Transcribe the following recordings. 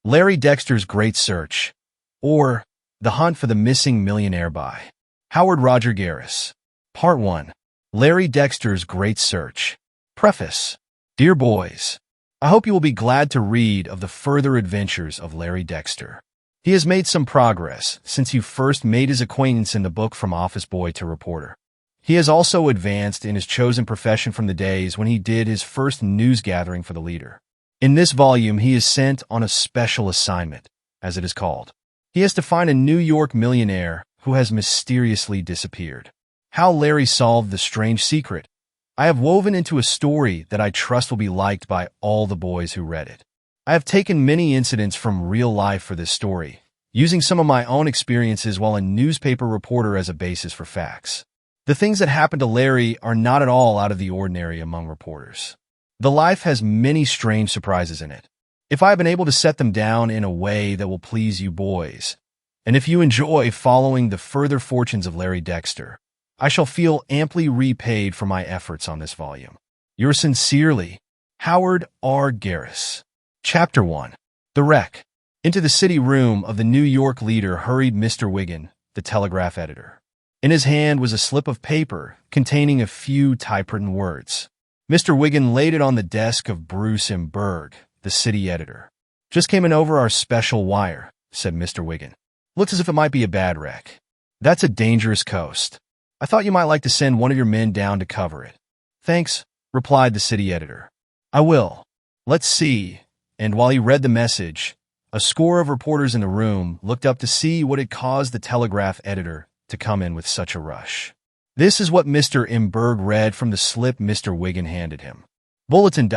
Larry Dexter's Great Search, or The Hunt for the Missing Millionaire by Howard Roger Garis. Part 1. Larry Dexter's Great Search. Preface. Dear boys, I hope you will be glad to read of the further adventures of Larry Dexter. He has made some progress since you first made his acquaintance in the book From Office Boy to Reporter. He has also advanced in his chosen profession from the days when he did his first news gathering for the Leader. In this volume, he is sent on a special assignment, as it is called. He has to find a New York millionaire who has mysteriously disappeared. How Larry solved the strange secret, I have woven into a story that I trust will be liked by all the boys who read it. I have taken many incidents from real life for this story, using some of my own experiences while a newspaper reporter as a basis for facts. The things that happened to Larry are not at all out of the ordinary among reporters. The life has many strange surprises in it. If I have been able to set them down in a way that will please you boys, and if you enjoy following the further fortunes of Larry Dexter, I shall feel amply repaid for my efforts on this volume. Yours sincerely, Howard R. Garis. Chapter 1. The Wreck. Into the city room of the New York Leader hurried Mr. Wiggin, the telegraph editor. In his hand was a slip of paper containing a few typewritten words. Mr. Wiggin laid it on the desk of Bruce Berg, the city editor. Just came in over our special wire, said Mr. Wiggin. Looks as if it might be a bad wreck. That's a dangerous coast. I thought you might like to send one of your men down to cover it. Thanks, replied the city editor. I will. Let's see. And while he read the message, a score of reporters in the room looked up to see what had caused the telegraph editor to come in with such a rush. This is what Mr. Berg read from the slip Mr. Wiggin handed him. Bulletin.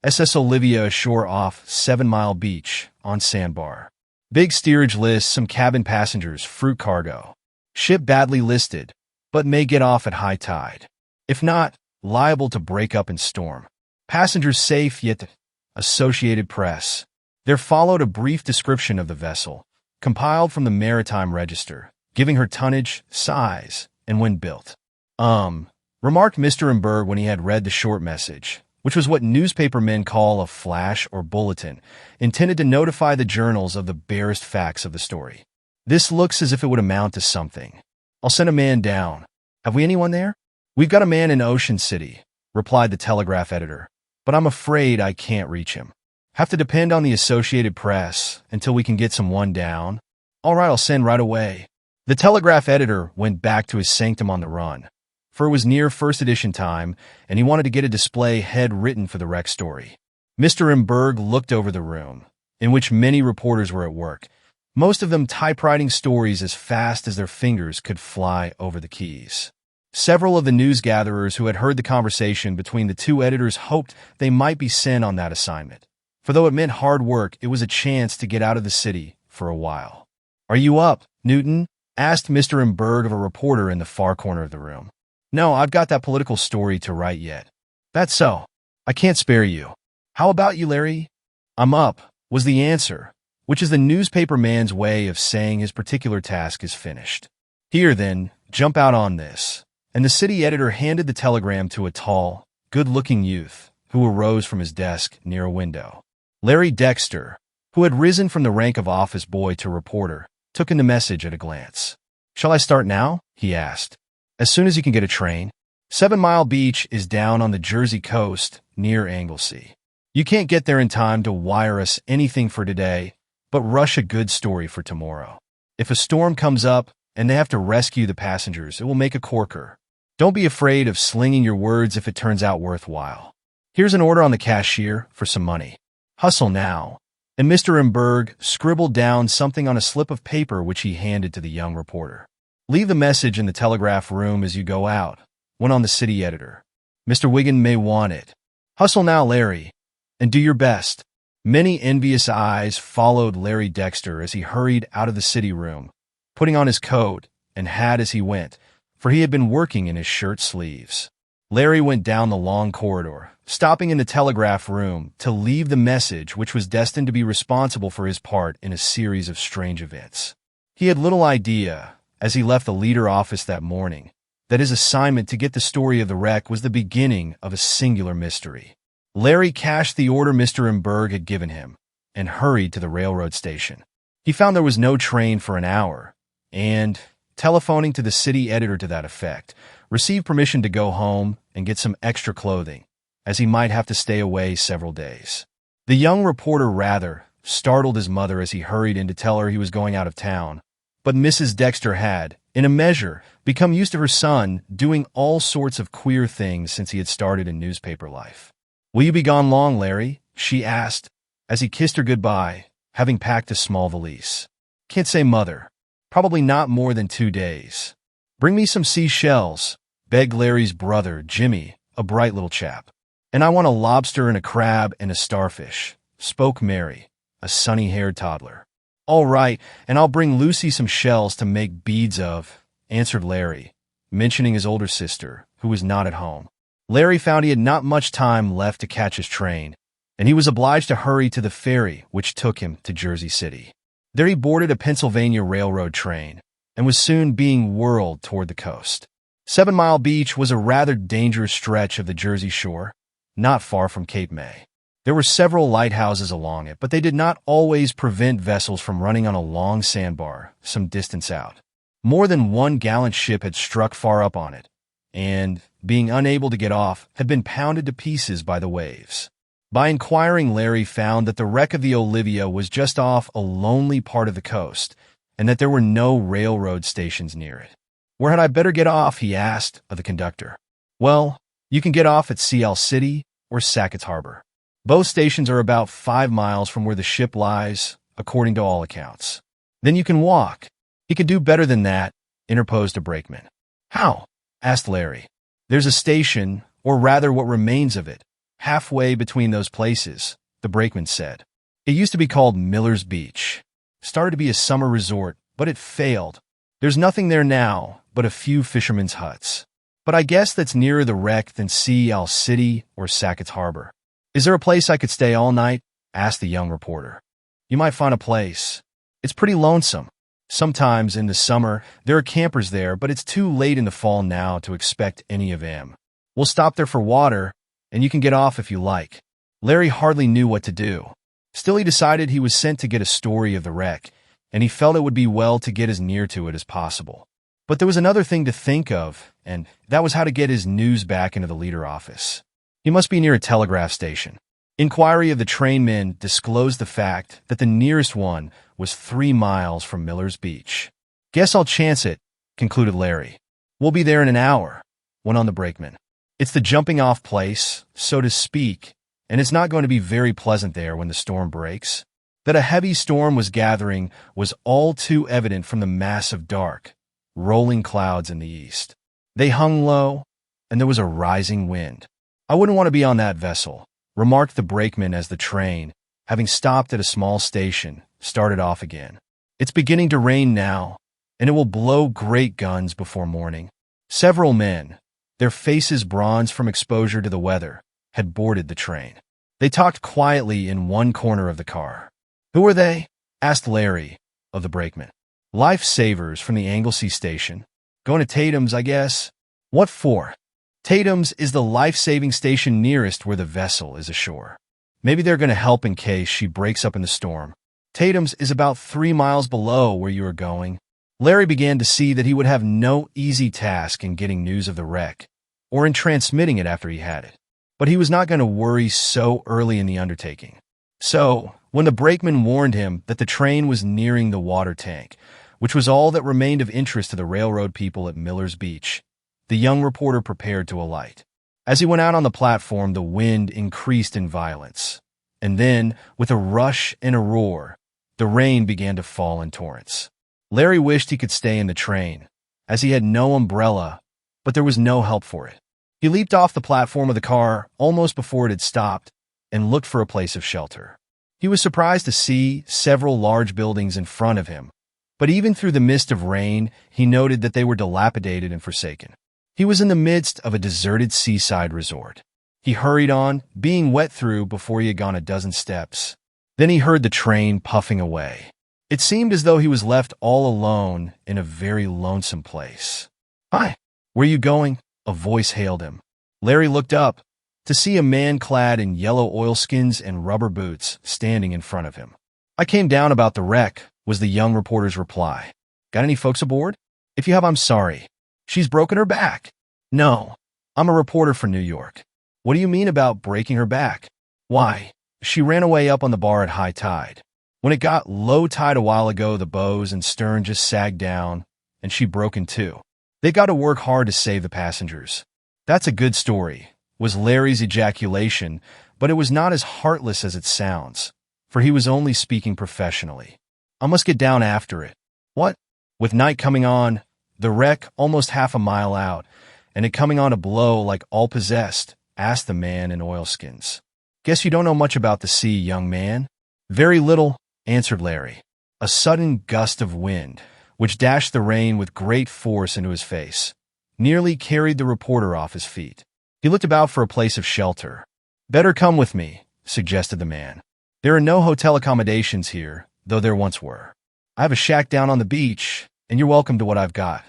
SS Olivia ashore off 7 Mile Beach on Sandbar. Big steerage list some cabin passengers, fruit cargo. Ship badly listed, but may get off at high tide. If not, liable to break up in storm. Passengers safe yet Associated Press. There followed a brief description of the vessel, compiled from the Maritime Register, giving her tonnage, size, and when built. Remarked Mr. Berg when he had read the short message, which was what newspaper men call a flash or bulletin, intended to notify the journals of the barest facts of the story. This looks as if it would amount to something. I'll send a man down. Have we anyone there? We've got a man in Ocean City, replied the telegraph editor, but I'm afraid I can't reach him. Have to depend on the Associated Press until we can get someone down. All right, I'll send right away. The telegraph editor went back to his sanctum on the run, for it was near first edition time, and he wanted to get a display head written for the wreck story. Mr. Berg looked over the room, in which many reporters were at work, most of them typewriting stories as fast as their fingers could fly over the keys. Several of the newsgatherers who had heard the conversation between the two editors hoped they might be sent on that assignment, for though it meant hard work, it was a chance to get out of the city for a while. Are you up, Newton? Asked Mr. Berg of a reporter in the far corner of the room. No, I've got that political story to write yet. That's so. I can't spare you. How about you, Larry? I'm up, was the answer, which is the newspaper man's way of saying his particular task is finished. Here, then, jump out on this. And the city editor handed the telegram to a tall, good-looking youth who arose from his desk near a window. Larry Dexter, who had risen from the rank of office boy to reporter, took in the message at a glance. Shall I start now? He asked. As soon as you can get a train. 7 Mile Beach is down on the Jersey coast near Anglesey. You can't get there in time to wire us anything for today, but rush a good story for tomorrow. If a storm comes up and they have to rescue the passengers, it will make a corker. Don't be afraid of slinging your words if it turns out worthwhile. Here's an order on the cashier for some money. Hustle now. And Mr. Berg scribbled down something on a slip of paper which he handed to the young reporter. Leave the message in the telegraph room as you go out, went on the city editor. Mr. Wiggin may want it. Hustle now, Larry, and do your best. Many envious eyes followed Larry Dexter as he hurried out of the city room, putting on his coat and hat as he went, for he had been working in his shirt sleeves. Larry went down the long corridor, stopping in the telegraph room to leave the message which was destined to be responsible for his part in a series of strange events. He had little idea, as he left the Leader office that morning, that his assignment to get the story of the wreck was the beginning of a singular mystery. Larry cashed the order Mr. Berg had given him, and hurried to the railroad station. He found there was no train for an hour, and, telephoning to the city editor to that effect, received permission to go home and get some extra clothing, as he might have to stay away several days. The young reporter rather startled his mother as he hurried in to tell her he was going out of town, but Mrs. Dexter had, in a measure, become used to her son doing all sorts of queer things since he had started in newspaper life. "Will you be gone long, Larry?" she asked, as he kissed her goodbye, having packed a small valise. "Can't say, Mother. Probably not more than 2 days." "Bring me some seashells," begged Larry's brother, Jimmy, a bright little chap. "And I want a lobster and a crab and a starfish," spoke Mary, a sunny-haired toddler. "All right, and I'll bring Lucy some shells to make beads of," answered Larry, mentioning his older sister, who was not at home. Larry found he had not much time left to catch his train, and he was obliged to hurry to the ferry which took him to Jersey City. There he boarded a Pennsylvania railroad train and was soon being whirled toward the coast. 7 Mile Beach was a rather dangerous stretch of the Jersey shore, not far from Cape May. There were several lighthouses along it, but they did not always prevent vessels from running on a long sandbar some distance out. More than one gallant ship had struck far up on it, and, being unable to get off, had been pounded to pieces by the waves. By inquiring, Larry found that the wreck of the Olivia was just off a lonely part of the coast, and that there were no railroad stations near it. "Where had I better get off?" he asked of the conductor. "Well, you can get off at Sea City or Sackett's Harbor. Both stations are about 5 miles from where the ship lies, according to all accounts. Then you can walk." "He could do better than that," interposed a brakeman. "How?" asked Larry. "There's a station, or rather what remains of it, halfway between those places," the brakeman said. "It used to be called Miller's Beach. Started to be a summer resort, but it failed. There's nothing there now but a few fishermen's huts. But I guess that's nearer the wreck than Sea City or Sackett's Harbor." "Is there a place I could stay all night?" asked the young reporter. "You might find a place. It's pretty lonesome. Sometimes in the summer there are campers there, but it's too late in the fall now to expect any of them. We'll stop there for water, and you can get off if you like." Larry hardly knew what to do. Still, he decided he was sent to get a story of the wreck, and he felt it would be well to get as near to it as possible. But there was another thing to think of, and that was how to get his news back into the leader office. He must be near a telegraph station. Inquiry of the trainmen disclosed the fact that the nearest one was 3 miles from Miller's Beach. "Guess I'll chance it," concluded Larry. "We'll be there in an hour," went on the brakeman. "It's the jumping-off place, so to speak, and it's not going to be very pleasant there when the storm breaks." That a heavy storm was gathering was all too evident from the mass of dark, rolling clouds in the east. They hung low, and there was a rising wind. "I wouldn't want to be on that vessel," remarked the brakeman as the train, having stopped at a small station, started off again. "It's beginning to rain now, and it will blow great guns before morning." Several men, their faces bronzed from exposure to the weather, had boarded the train. They talked quietly in one corner of the car. "Who are they?" asked Larry of the brakeman. "Lifesavers from the Anglesey station. Going to Tatum's, I guess." "What for?" "Tatum's is the life-saving station nearest where the vessel is ashore. Maybe they're going to help in case she breaks up in the storm. Tatum's is about 3 miles below where you are going." Larry began to see that he would have no easy task in getting news of the wreck, or in transmitting it after he had it. But he was not going to worry so early in the undertaking. So, when the brakeman warned him that the train was nearing the water tank, which was all that remained of interest to the railroad people at Miller's Beach, the young reporter prepared to alight. As he went out on the platform, the wind increased in violence, and then, with a rush and a roar, the rain began to fall in torrents. Larry wished he could stay in the train, as he had no umbrella, but there was no help for it. He leaped off the platform of the car almost before it had stopped and looked for a place of shelter. He was surprised to see several large buildings in front of him, but even through the mist of rain, he noted that they were dilapidated and forsaken. He was in the midst of a deserted seaside resort. He hurried on, being wet through before he had gone a dozen steps. Then he heard the train puffing away. It seemed as though he was left all alone in a very lonesome place. "Hi, where are you going?" a voice hailed him. Larry looked up, to see a man clad in yellow oilskins and rubber boots standing in front of him. "I came down about the wreck," was the young reporter's reply. "Got any folks aboard? If you have, I'm sorry. She's broken her back." "No, I'm a reporter for New York." "What do you mean about breaking her back?" "Why, she ran away up on the bar at high tide. When it got low tide a while ago, the bows and stern just sagged down, and she broke in two. They got to work hard to save the passengers." "That's a good story," was Larry's ejaculation, but it was not as heartless as it sounds, for he was only speaking professionally. "I must get down after it." "What?" "With night coming on, the wreck almost half a mile out, and it coming on to blow like all possessed," asked the man in oilskins. "Guess you don't know much about the sea, young man." "Very little," answered Larry. A sudden gust of wind, which dashed the rain with great force into his face, nearly carried the reporter off his feet. He looked about for a place of shelter. "Better come with me," suggested the man. "There are no hotel accommodations here, though there once were. I have a shack down on the beach, and you're welcome to what I've got.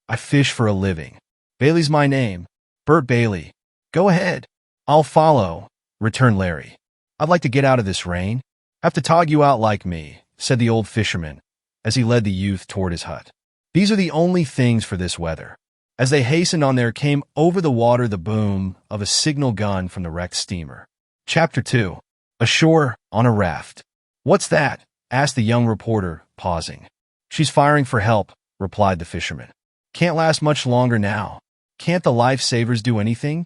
I fish for a living. Bailey's my name. Bert Bailey." "Go ahead. I'll follow," returned Larry. "I'd like to get out of this rain." "Have to tog you out like me," said the old fisherman, as he led the youth toward his hut. "These are the only things for this weather." As they hastened on, there came over the water the boom of a signal gun from the wrecked steamer. Chapter 2. Ashore on a raft. "What's that?" asked the young reporter, pausing. "She's firing for help," replied the fisherman. "Can't last much longer now." "Can't the lifesavers do anything?"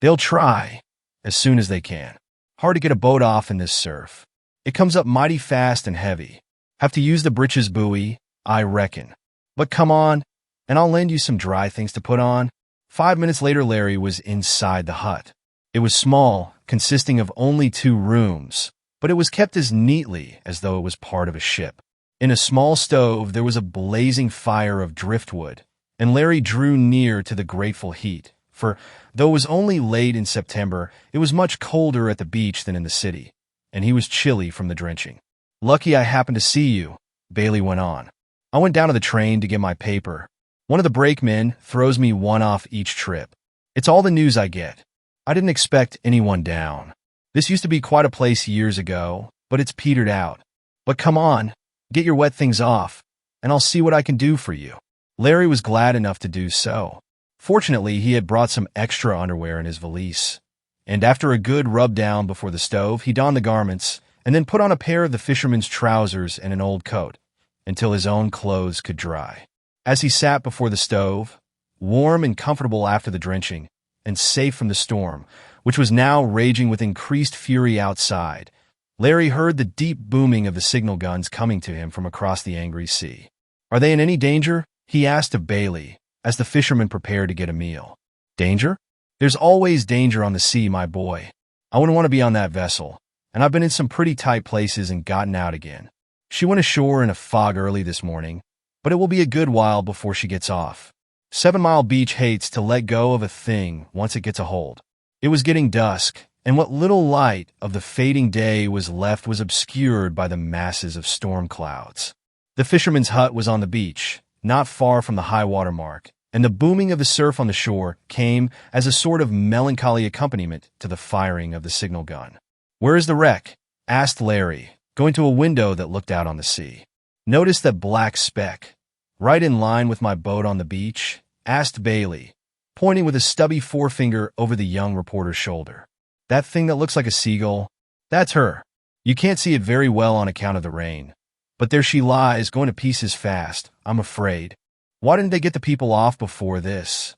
"They'll try, as soon as they can. Hard to get a boat off in this surf. It comes up mighty fast and heavy. Have to use the britches buoy, I reckon. But come on, and I'll lend you some dry things to put on." 5 minutes later, Larry was inside the hut. It was small, consisting of only 2 rooms, but it was kept as neatly as though it was part of a ship. In a small stove, there was a blazing fire of driftwood, and Larry drew near to the grateful heat, for, though it was only late in September, it was much colder at the beach than in the city, and he was chilly from the drenching. "Lucky I happened to see you," Bailey went on. "I went down to the train to get my paper. One of the brakemen throws me one off each trip. It's all the news I get. I didn't expect anyone down. This used to be quite a place years ago, but it's petered out. But come on, get your wet things off, and I'll see what I can do for you." Larry was glad enough to do so. Fortunately, he had brought some extra underwear in his valise, and after a good rub-down before the stove, he donned the garments and then put on a pair of the fisherman's trousers and an old coat, until his own clothes could dry. As he sat before the stove, warm and comfortable after the drenching, and safe from the storm, which was now raging with increased fury outside, Larry heard the deep booming of the signal guns coming to him from across the angry sea. "Are they in any danger?" he asked of Bailey, as the fisherman prepared to get a meal. "Danger? There's always danger on the sea, my boy. I wouldn't want to be on that vessel, and I've been in some pretty tight places and gotten out again. She went ashore in a fog early this morning, but it will be a good while before she gets off. 7 Mile Beach hates to let go of a thing once it gets a hold." It was getting dusk, and what little light of the fading day was left was obscured by the masses of storm clouds. The fisherman's hut was on the beach, not far from the high water mark, and the booming of the surf on the shore came as a sort of melancholy accompaniment to the firing of the signal gun. "Where is the wreck?" asked Larry, going to a window that looked out on the sea. "Notice that black speck, right in line with my boat on the beach?" asked Bailey, pointing with a stubby forefinger over the young reporter's shoulder. "That thing that looks like a seagull? That's her. You can't see it very well on account of the rain, but there she lies, going to pieces fast, I'm afraid. Why didn't they get the people off before this?"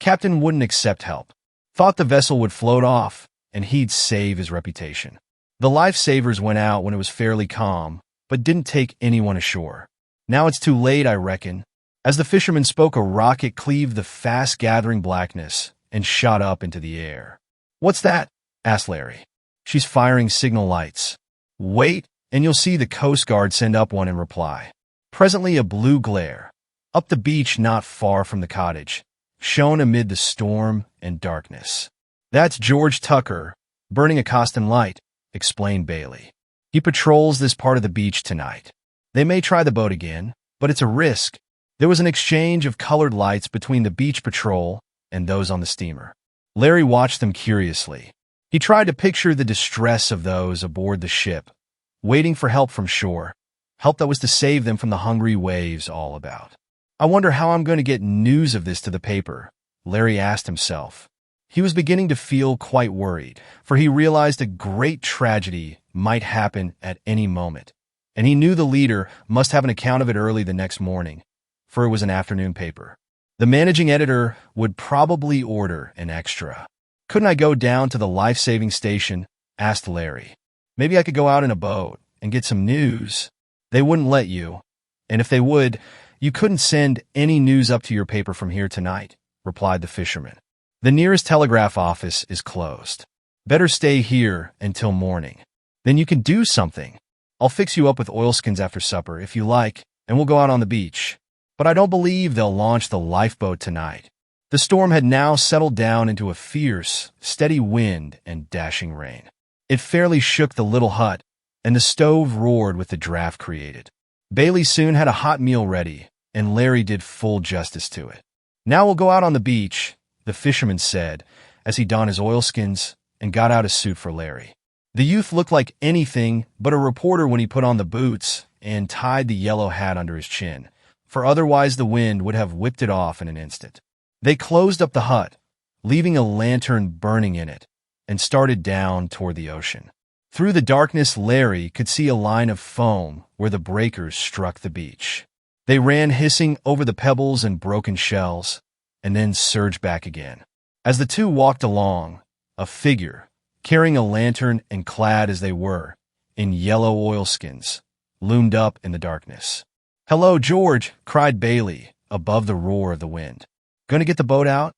"Captain wouldn't accept help. Thought the vessel would float off, and he'd save his reputation. The lifesavers went out when it was fairly calm, but didn't take anyone ashore. Now it's too late, I reckon." As the fisherman spoke, a rocket cleaved the fast-gathering blackness and shot up into the air. "What's that?" asked Larry. "She's firing signal lights. Wait, and you'll see the Coast Guard send up one in reply." Presently a blue glare, up the beach not far from the cottage, shone amid the storm and darkness. "That's George Tucker, burning a Coston light," explained Bailey. "He patrols this part of the beach tonight. They may try the boat again, but it's a risk." There was an exchange of colored lights between the beach patrol and those on the steamer. Larry watched them curiously. He tried to picture the distress of those aboard the ship, waiting for help from shore, help that was to save them from the hungry waves all about. I wonder how I'm going to get news of this to the paper, Larry asked himself. He was beginning to feel quite worried, for he realized a great tragedy might happen at any moment, and he knew the leader must have an account of it early the next morning, for it was an afternoon paper. The managing editor would probably order an extra. Couldn't I go down to the life-saving station? Asked Larry. Maybe I could go out in a boat and get some news. They wouldn't let you, and if they would, you couldn't send any news up to your paper from here tonight, replied the fisherman. The nearest telegraph office is closed. Better stay here until morning. Then you can do something. I'll fix you up with oilskins after supper, if you like, and we'll go out on the beach. But I don't believe they'll launch the lifeboat tonight. The storm had now settled down into a fierce, steady wind and dashing rain. It fairly shook the little hut, and the stove roared with the draft created. Bailey soon had a hot meal ready, and Larry did full justice to it. Now we'll go out on the beach, the fisherman said, as he donned his oilskins and got out a suit for Larry. The youth looked like anything but a reporter when he put on the boots and tied the yellow hat under his chin, for otherwise the wind would have whipped it off in an instant. They closed up the hut, leaving a lantern burning in it, and started down toward the ocean. Through the darkness, Larry could see a line of foam where the breakers struck the beach. They ran hissing over the pebbles and broken shells, and then surged back again. As the two walked along, a figure, carrying a lantern and clad as they were, in yellow oilskins, loomed up in the darkness. "Hello, George," cried Bailey, above the roar of the wind. "Gonna get the boat out?"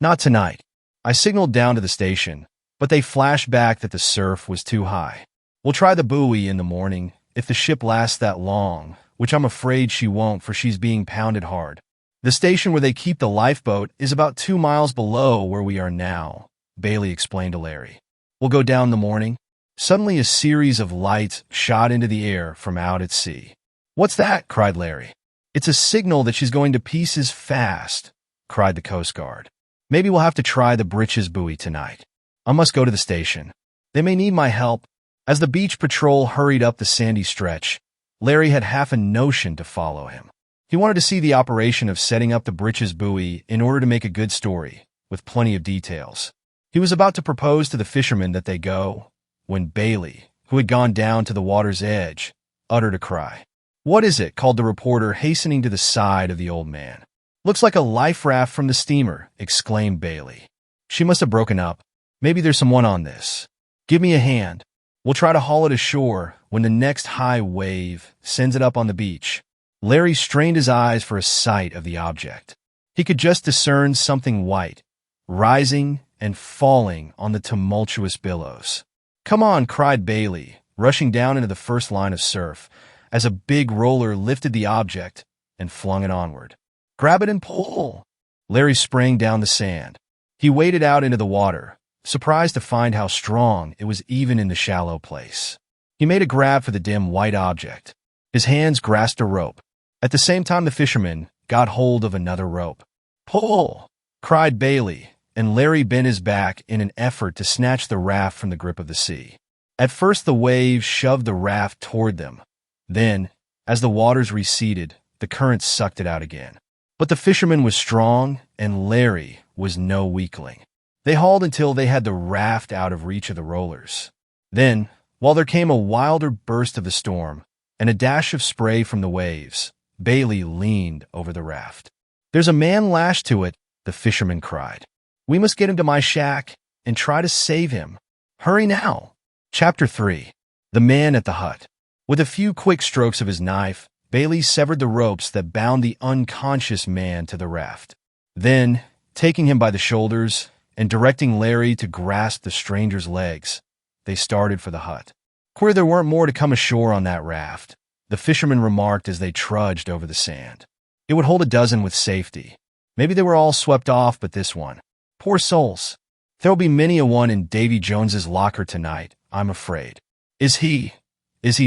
"Not tonight. I signaled down to the station, but they flashed back that the surf was too high. We'll try the buoy in the morning, if the ship lasts that long, which I'm afraid she won't, for she's being pounded hard. The station where they keep the lifeboat is about 2 miles below where we are now," Bailey explained to Larry. "We'll go down in the morning." Suddenly a series of lights shot into the air from out at sea. "What's that?" cried Larry. "It's a signal that she's going to pieces fast," cried the Coast Guard. "Maybe we'll have to try the britches buoy tonight. I must go to the station. They may need my help." As the beach patrol hurried up the sandy stretch, Larry had half a notion to follow him. He wanted to see the operation of setting up the britches buoy in order to make a good story, with plenty of details. He was about to propose to the fisherman that they go, when Bailey, who had gone down to the water's edge, uttered a cry. "What is it?" called the reporter, hastening to the side of the old man. "Looks like a life raft from the steamer," exclaimed Bailey. "She must have broken up. Maybe there's someone on this. Give me a hand. We'll try to haul it ashore when the next high wave sends it up on the beach." Larry strained his eyes for a sight of the object. He could just discern something white, rising and falling on the tumultuous billows. "Come on," cried Bailey, rushing down into the first line of surf, as a big roller lifted the object and flung it onward. "Grab it and pull!" Larry sprang down the sand. He waded out into the water, surprised to find how strong it was even in the shallow place. He made a grab for the dim white object. His hands grasped a rope. At the same time, the fisherman got hold of another rope. "Pull!" cried Bailey, and Larry bent his back in an effort to snatch the raft from the grip of the sea. At first, the waves shoved the raft toward them. Then, as the waters receded, the current sucked it out again. But the fisherman was strong, and Larry was no weakling. They hauled until they had the raft out of reach of the rollers. Then, while there came a wilder burst of the storm and a dash of spray from the waves, Bailey leaned over the raft. "There's a man lashed to it," the fisherman cried. "We must get him to my shack and try to save him. Hurry now." Chapter 3. The Man at the Hut. With a few quick strokes of his knife, Bailey severed the ropes that bound the unconscious man to the raft. Then, taking him by the shoulders and directing Larry to grasp the stranger's legs, they started for the hut. "Queer there weren't more to come ashore on that raft," the fisherman remarked as they trudged over the sand. "It would hold a dozen with safety. Maybe they were all swept off but this one. Poor souls. There'll be many a one in Davy Jones's locker tonight, I'm afraid." Is he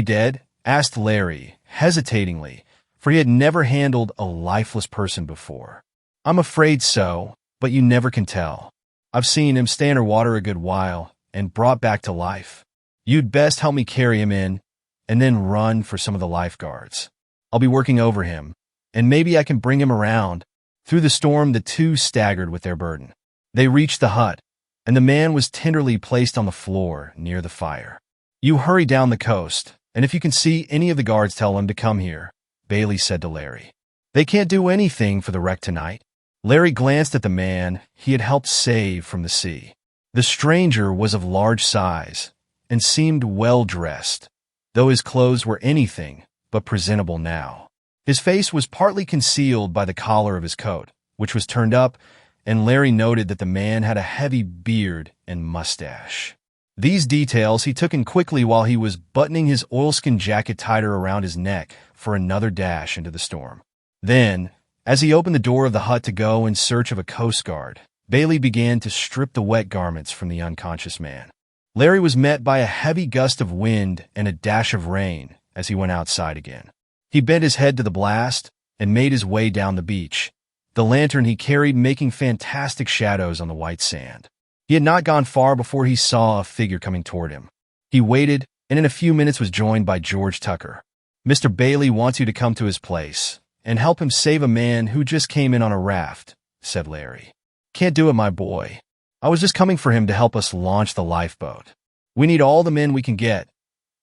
dead?" asked Larry, hesitatingly, for he had never handled a lifeless person before. "I'm afraid so, but you never can tell. I've seen him stay under water a good while, and brought back to life. You'd best help me carry him in and then run for some of the lifeguards. I'll be working over him, and maybe I can bring him around." Through the storm, the two staggered with their burden. They reached the hut, and the man was tenderly placed on the floor near the fire. "You hurry down the coast, and if you can see any of the guards, tell them to come here," Bailey said to Larry. "They can't do anything for the wreck tonight." Larry glanced at the man he had helped save from the sea. The stranger was of large size and seemed well-dressed, though his clothes were anything but presentable now. His face was partly concealed by the collar of his coat, which was turned up, and Larry noted that the man had a heavy beard and mustache. These details he took in quickly while he was buttoning his oilskin jacket tighter around his neck for another dash into the storm. Then, as he opened the door of the hut to go in search of a coast guard, Bailey began to strip the wet garments from the unconscious man. Larry was met by a heavy gust of wind and a dash of rain as he went outside again. He bent his head to the blast and made his way down the beach, the lantern he carried making fantastic shadows on the white sand. He had not gone far before he saw a figure coming toward him. He waited, and in a few minutes was joined by George Tucker. "Mr. Bailey wants you to come to his place and help him save a man who just came in on a raft," said Larry. "Can't do it, my boy. I was just coming for him to help us launch the lifeboat. We need all the men we can get,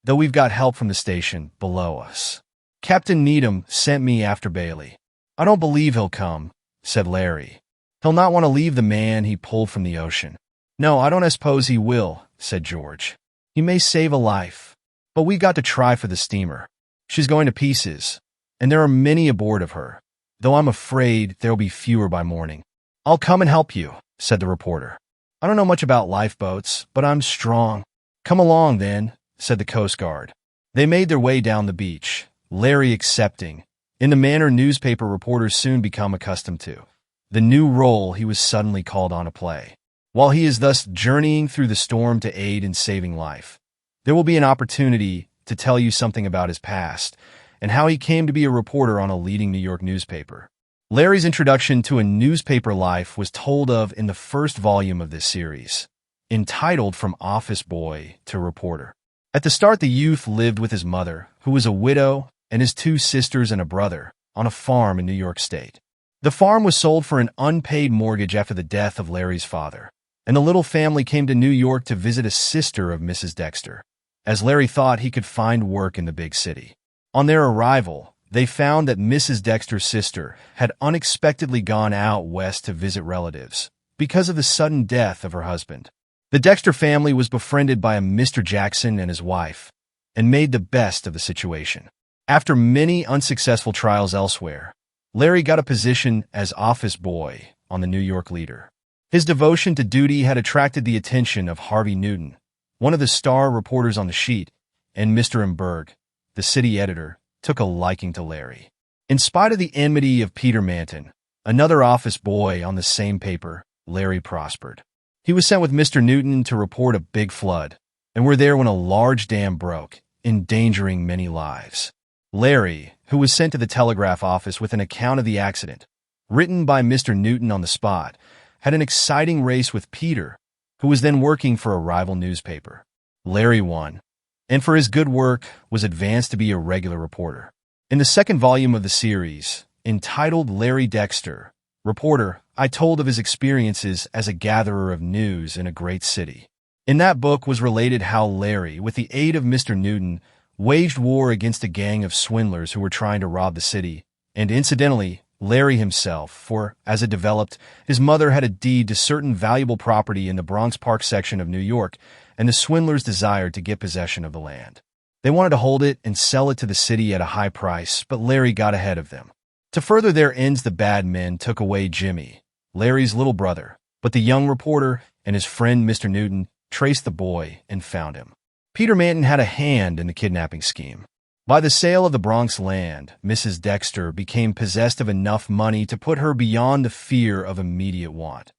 though we've got help from the station below us. Captain Needham sent me after Bailey." "I don't believe he'll come," said Larry. "He'll not want to leave the man he pulled from the ocean." "No, I don't suppose he will," said George. "He may save a life, but we've got to try for the steamer. She's going to pieces, and there are many aboard of her, though I'm afraid there'll be fewer by morning." "I'll come and help you," said the reporter. "I don't know much about lifeboats, but I'm strong." "Come along, then," said the Coast Guard. They made their way down the beach, Larry accepting, in the manner newspaper reporters soon become accustomed to, the new role he was suddenly called on to play. While he is thus journeying through the storm to aid in saving life, there will be an opportunity to tell you something about his past and how he came to be a reporter on a leading New York newspaper. Larry's introduction to a newspaper life was told of in the first volume of this series, entitled From Office Boy to Reporter. At the start, the youth lived with his mother, who was a widow, and his two sisters and a brother, on a farm in New York State. The farm was sold for an unpaid mortgage after the death of Larry's father, and the little family came to New York to visit a sister of Mrs. Dexter, as Larry thought he could find work in the big city. On their arrival, they found that Mrs. Dexter's sister had unexpectedly gone out west to visit relatives because of the sudden death of her husband. The Dexter family was befriended by a Mr. Jackson and his wife, and made the best of the situation. After many unsuccessful trials elsewhere, Larry got a position as office boy on the New York Leader. His devotion to duty had attracted the attention of Harvey Newton, one of the star reporters on the sheet, and Mr. Embarks, the city editor, took a liking to Larry. In spite of the enmity of Peter Manton, another office boy on the same paper, Larry prospered. He was sent with Mr. Newton to report a big flood, and were there when a large dam broke, endangering many lives. Larry, who was sent to the telegraph office with an account of the accident, written by Mr. Newton on the spot, had an exciting race with Peter, who was then working for a rival newspaper. Larry won, and for his good work was advanced to be a regular reporter. In the second volume of the series, entitled Larry Dexter, Reporter, I told of his experiences as a gatherer of news in a great city. In that book was related how Larry, with the aid of Mr. Newton, waged war against a gang of swindlers who were trying to rob the city, and incidentally, Larry himself, for, as it developed, his mother had a deed to certain valuable property in the Bronx Park section of New York, and the swindlers desired to get possession of the land. They wanted to hold it and sell it to the city at a high price, but Larry got ahead of them. To further their ends, the bad men took away Jimmy, Larry's little brother, but the young reporter and his friend Mr. Newton traced the boy and found him. Peter Manton had a hand in the kidnapping scheme. By the sale of the Bronx land, Mrs. Dexter became possessed of enough money to put her beyond the fear of immediate want.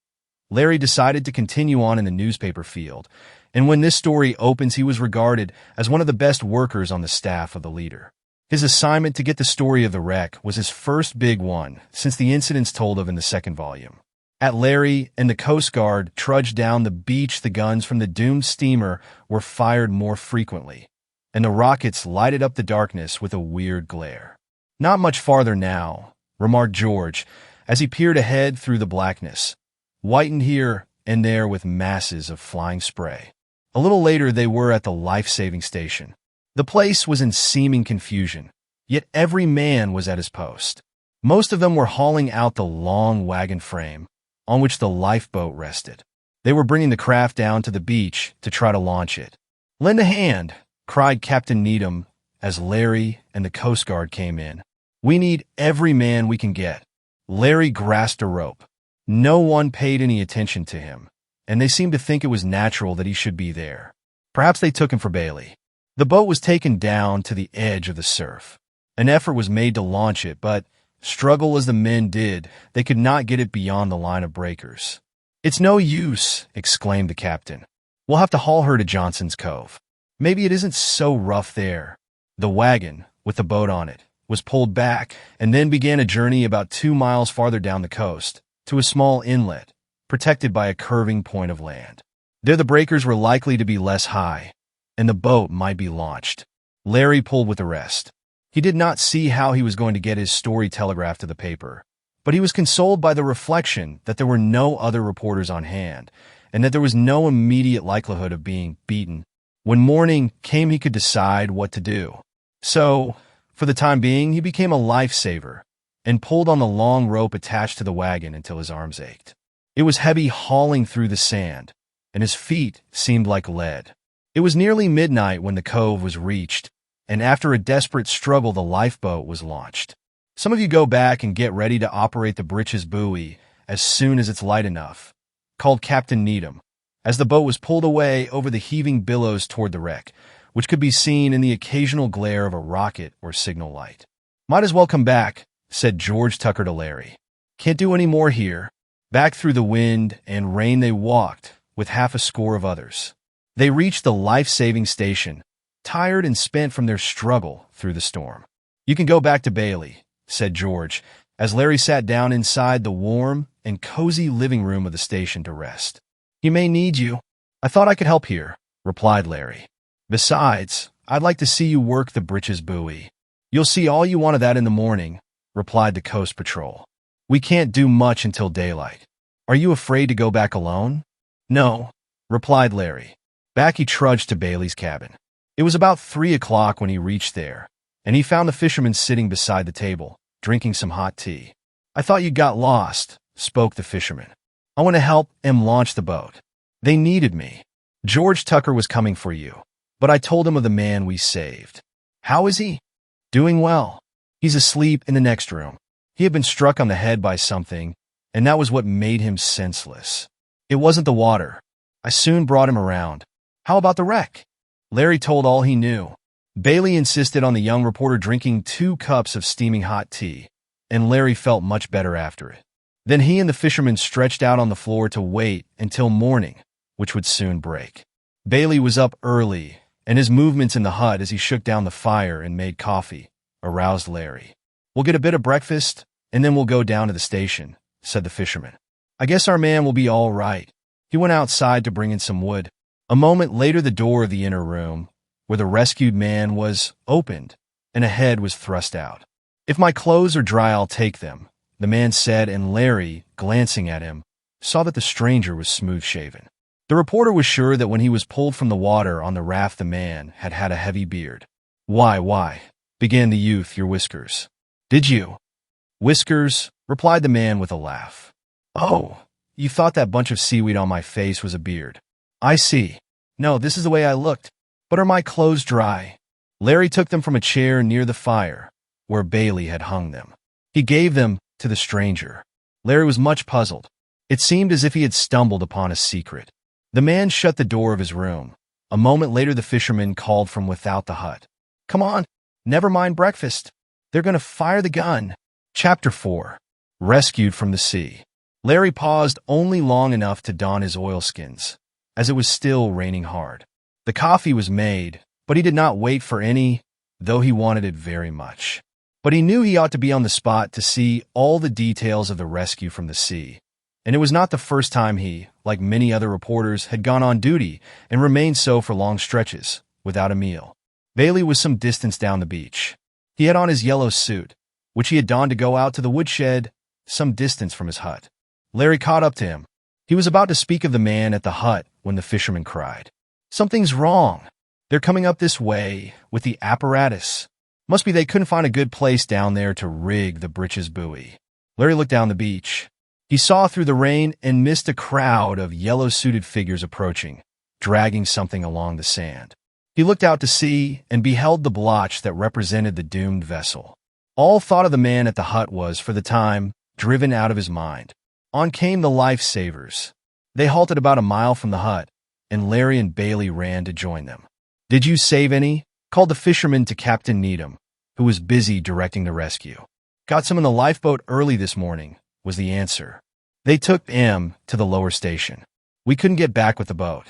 Larry decided to continue on in the newspaper field, and when this story opens, he was regarded as one of the best workers on the staff of the Leader. His assignment to get the story of the wreck was his first big one since the incidents told of in the second volume. At Larry and the Coast Guard trudged down the beach, the guns from the doomed steamer were fired more frequently, and the rockets lighted up the darkness with a weird glare. "Not much farther now," remarked George, as he peered ahead through the blackness, whitened here and there with masses of flying spray. A little later they were at the life-saving station. The place was in seeming confusion, yet every man was at his post. Most of them were hauling out the long wagon frame on which the lifeboat rested. They were bringing the craft down to the beach to try to launch it. "Lend a hand," cried Captain Needham as Larry and the Coast Guard came in. "We need every man we can get." Larry grasped a rope. No one paid any attention to him, and they seemed to think it was natural that he should be there. Perhaps they took him for Bailey. The boat was taken down to the edge of the surf. An effort was made to launch it, but struggle as the men did, they could not get it beyond the line of breakers. "It's no use," exclaimed the captain. "We'll have to haul her to Johnson's Cove. Maybe it isn't so rough there." The wagon, with the boat on it, was pulled back and then began a journey about 2 miles farther down the coast to a small inlet, protected by a curving point of land. There the breakers were likely to be less high, and the boat might be launched. Larry pulled with the rest. He did not see how he was going to get his story telegraphed to the paper, but he was consoled by the reflection that there were no other reporters on hand, and that there was no immediate likelihood of being beaten. When morning came, he could decide what to do. So, for the time being, he became a lifesaver and pulled on the long rope attached to the wagon until his arms ached. It was heavy hauling through the sand, and his feet seemed like lead. It was nearly midnight when the cove was reached, and after a desperate struggle, the lifeboat was launched. "Some of you go back and get ready to operate the breeches buoy as soon as it's light enough," called Captain Needham, as the boat was pulled away over the heaving billows toward the wreck, which could be seen in the occasional glare of a rocket or signal light. "Might as well come back," said George Tucker to Larry. "Can't do any more here." Back through the wind and rain they walked, with half a score of others. They reached the life-saving station, tired and spent from their struggle through the storm. "You can go back to Bailey," said George, as Larry sat down inside the warm and cozy living room of the station to rest. "He may need you." "I thought I could help here," replied Larry. "Besides, I'd like to see you work the breeches buoy." "You'll see all you want of that in the morning," replied the Coast Patrol. "We can't do much until daylight." "Are you afraid to go back alone?" "No," replied Larry. Back he trudged to Bailey's cabin. It was about 3 o'clock when he reached there, and he found the fisherman sitting beside the table, drinking some hot tea. "I thought you got lost," spoke the fisherman. "I want to help him launch the boat. They needed me. George Tucker was coming for you, but I told him of the man we saved." "How is he?" "Doing well. He's asleep in the next room. He had been struck on the head by something, and that was what made him senseless. It wasn't the water. I soon brought him around." "How about the wreck?" Larry told all he knew. Bailey insisted on the young reporter drinking 2 cups of steaming hot tea, and Larry felt much better after it. Then he and the fisherman stretched out on the floor to wait until morning, which would soon break. Bailey was up early, and his movements in the hut as he shook down the fire and made coffee aroused Larry. "We'll get a bit of breakfast, and then we'll go down to the station," said the fisherman. "I guess our man will be all right." He went outside to bring in some wood. A moment later, the door of the inner room, where the rescued man was, opened, and a head was thrust out. "If my clothes are dry, I'll take them," the man said, and Larry, glancing at him, saw that the stranger was smooth-shaven. The reporter was sure that when he was pulled from the water on the raft, the man had had a heavy beard. Why, began the youth, "your whiskers." "Did you?" "Whiskers," replied the man with a laugh. "Oh, you thought that bunch of seaweed on my face was a beard. I see. No, this is the way I looked. But are my clothes dry?" Larry took them from a chair near the fire, where Bailey had hung them. He gave them to the stranger. Larry was much puzzled. It seemed as if he had stumbled upon a secret. The man shut the door of his room. A moment later, the fisherman called from without the hut. "Come on, never mind breakfast. They're going to fire the gun." Chapter 4. Rescued from the Sea. Larry paused only long enough to don his oilskins, as it was still raining hard. The coffee was made, but he did not wait for any, though he wanted it very much. But he knew he ought to be on the spot to see all the details of the rescue from the sea, And it was not the first time he, like many other reporters, had gone on duty and remained so for long stretches, without a meal. Bailey was some distance down the beach. He had on his yellow suit, which he had donned to go out to the woodshed, some distance from his hut. Larry caught up to him. He was about to speak of the man at the hut when the fisherman cried, "Something's wrong. They're coming up this way with the apparatus. Must be they couldn't find a good place down there to rig the britches buoy." Larry looked down the beach. He saw through the rain and missed a crowd of yellow-suited figures approaching, dragging something along the sand. He looked out to sea and beheld the blotch that represented the doomed vessel. All thought of the man at the hut was, for the time, driven out of his mind. On came the lifesavers. They halted about a mile from the hut, and Larry and Bailey ran to join them. "Did you save any?" called the fisherman to Captain Needham, who was busy directing the rescue. "Got some in the lifeboat early this morning," was the answer. "They took M to the lower station. We couldn't get back with the boat."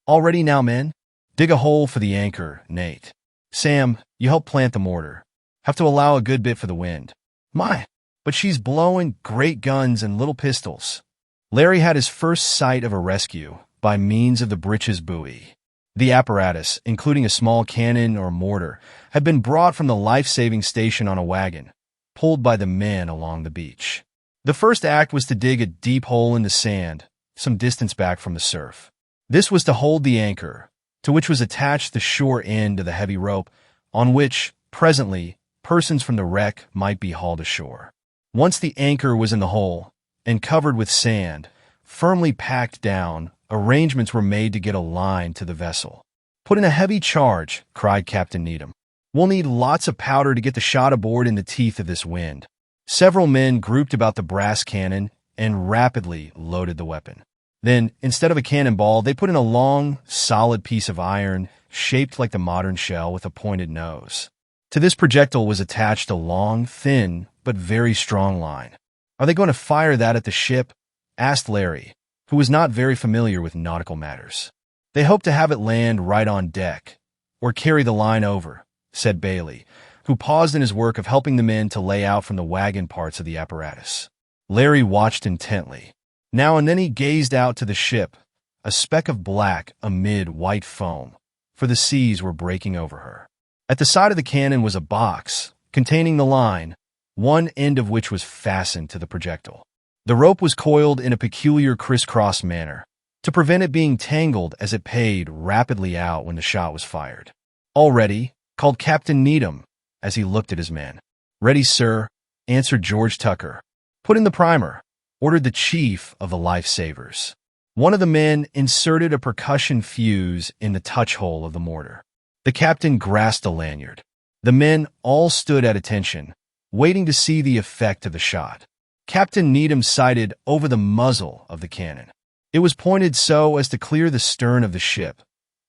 "All ready now, men? Dig a hole for the anchor, Nate. Sam, you help plant the mortar. Have to allow a good bit for the wind." "My, but she's blowing great guns and little pistols." Larry had his first sight of a rescue by means of the britches buoy. The apparatus, including a small cannon or mortar, had been brought from the life-saving station on a wagon, pulled by the men along the beach. The first act was to dig a deep hole in the sand, some distance back from the surf. This was to hold the anchor, to which was attached the shore end of the heavy rope, on which, presently, persons from the wreck might be hauled ashore. Once the anchor was in the hole, and covered with sand, firmly packed down, arrangements were made to get a line to the vessel. "Put in a heavy charge," cried Captain Needham. "We'll need lots of powder to get the shot aboard in the teeth of this wind." Several men grouped about the brass cannon and rapidly loaded the weapon. Then, instead of a cannonball, they put in a long, solid piece of iron shaped like the modern shell with a pointed nose. To this projectile was attached a long, thin, but very strong line. "Are they going to fire that at the ship?" asked Larry, who was not very familiar with nautical matters. "They hope to have it land right on deck, or carry the line over," said Bailey, who paused in his work of helping the men to lay out from the wagon parts of the apparatus. Larry watched intently. Now and then he gazed out to the ship, a speck of black amid white foam, for the seas were breaking over her. At the side of the cannon was a box containing the line, one end of which was fastened to the projectile. The rope was coiled in a peculiar crisscross manner, to prevent it being tangled as it paid rapidly out when the shot was fired. "All ready?" called Captain Needham, as he looked at his men. "Ready, sir," answered George Tucker. "Put in the primer," ordered the chief of the lifesavers. One of the men inserted a percussion fuse in the touch hole of the mortar. The captain grasped a lanyard. The men all stood at attention, waiting to see the effect of the shot. Captain Needham sighted over the muzzle of the cannon. It was pointed so as to clear the stern of the ship,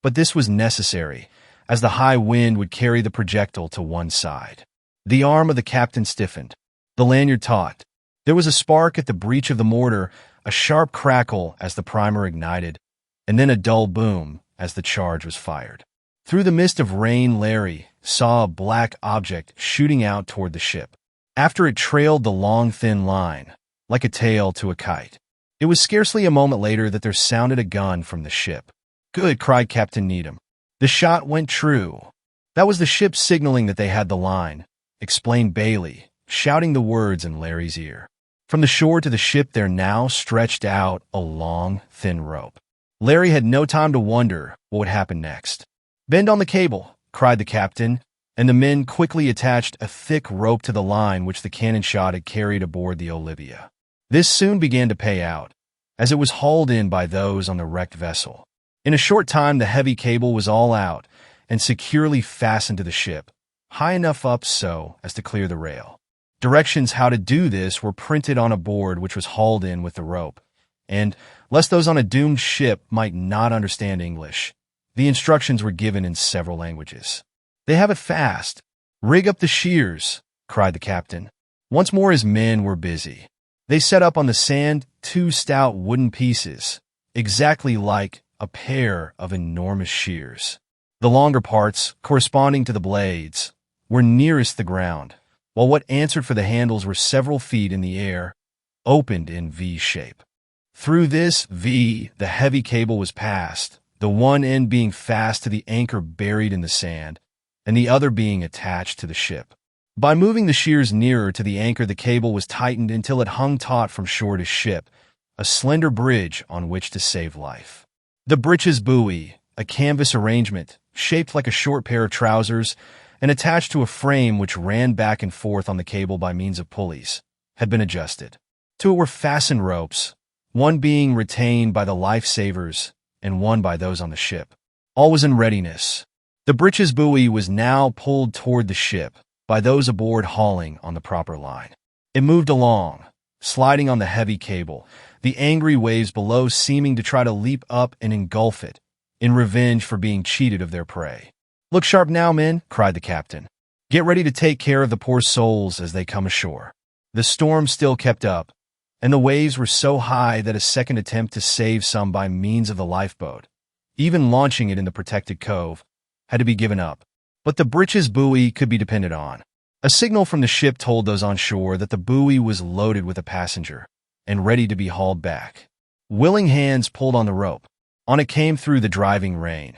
but this was necessary, as the high wind would carry the projectile to one side. The arm of the captain stiffened. The lanyard taut. There was a spark at the breech of the mortar, a sharp crackle as the primer ignited, and then a dull boom as the charge was fired. Through the mist of rain, Larry saw a black object shooting out toward the ship. After it trailed the long, thin line, like a tail to a kite. It was scarcely a moment later that there sounded a gun from the ship. "Good," cried Captain Needham. "The shot went true." "That was the ship signaling that they had the line," explained Bailey, shouting the words in Larry's ear. From the shore to the ship there now stretched out a long, thin rope. Larry had no time to wonder what would happen next. "Bend on the cable," cried the captain, and the men quickly attached a thick rope to the line which the cannon shot had carried aboard the Olivia. This soon began to pay out, as it was hauled in by those on the wrecked vessel. In a short time the heavy cable was all out and securely fastened to the ship, high enough up so as to clear the rail. Directions how to do this were printed on a board which was hauled in with the rope, and, lest those on a doomed ship might not understand English, the instructions were given in several languages. "They have it fast. Rig up the shears," cried the captain. Once more his men were busy. They set up on the sand 2 stout wooden pieces, exactly like a pair of enormous shears. The longer parts, corresponding to the blades, were nearest the ground, while what answered for the handles were several feet in the air, opened in V shape. Through this V, the heavy cable was passed, the one end being fast to the anchor buried in the sand, and the other being attached to the ship. By moving the shears nearer to the anchor, the cable was tightened until it hung taut from shore to ship, a slender bridge on which to save life. The breeches buoy, a canvas arrangement, shaped like a short pair of trousers, and attached to a frame which ran back and forth on the cable by means of pulleys, had been adjusted. To it were fastened ropes, one being retained by the lifesavers and one by those on the ship. All was in readiness. The breeches buoy was now pulled toward the ship by those aboard hauling on the proper line. It moved along, sliding on the heavy cable, the angry waves below seeming to try to leap up and engulf it, in revenge for being cheated of their prey. "Look sharp now, men," cried the captain. "Get ready to take care of the poor souls as they come ashore." The storm still kept up, and the waves were so high that a second attempt to save some by means of the lifeboat, even launching it in the protected cove, had to be given up. But the breeches buoy could be depended on. A signal from the ship told those on shore that the buoy was loaded with a passenger and ready to be hauled back. Willing hands pulled on the rope. On it came through the driving rain.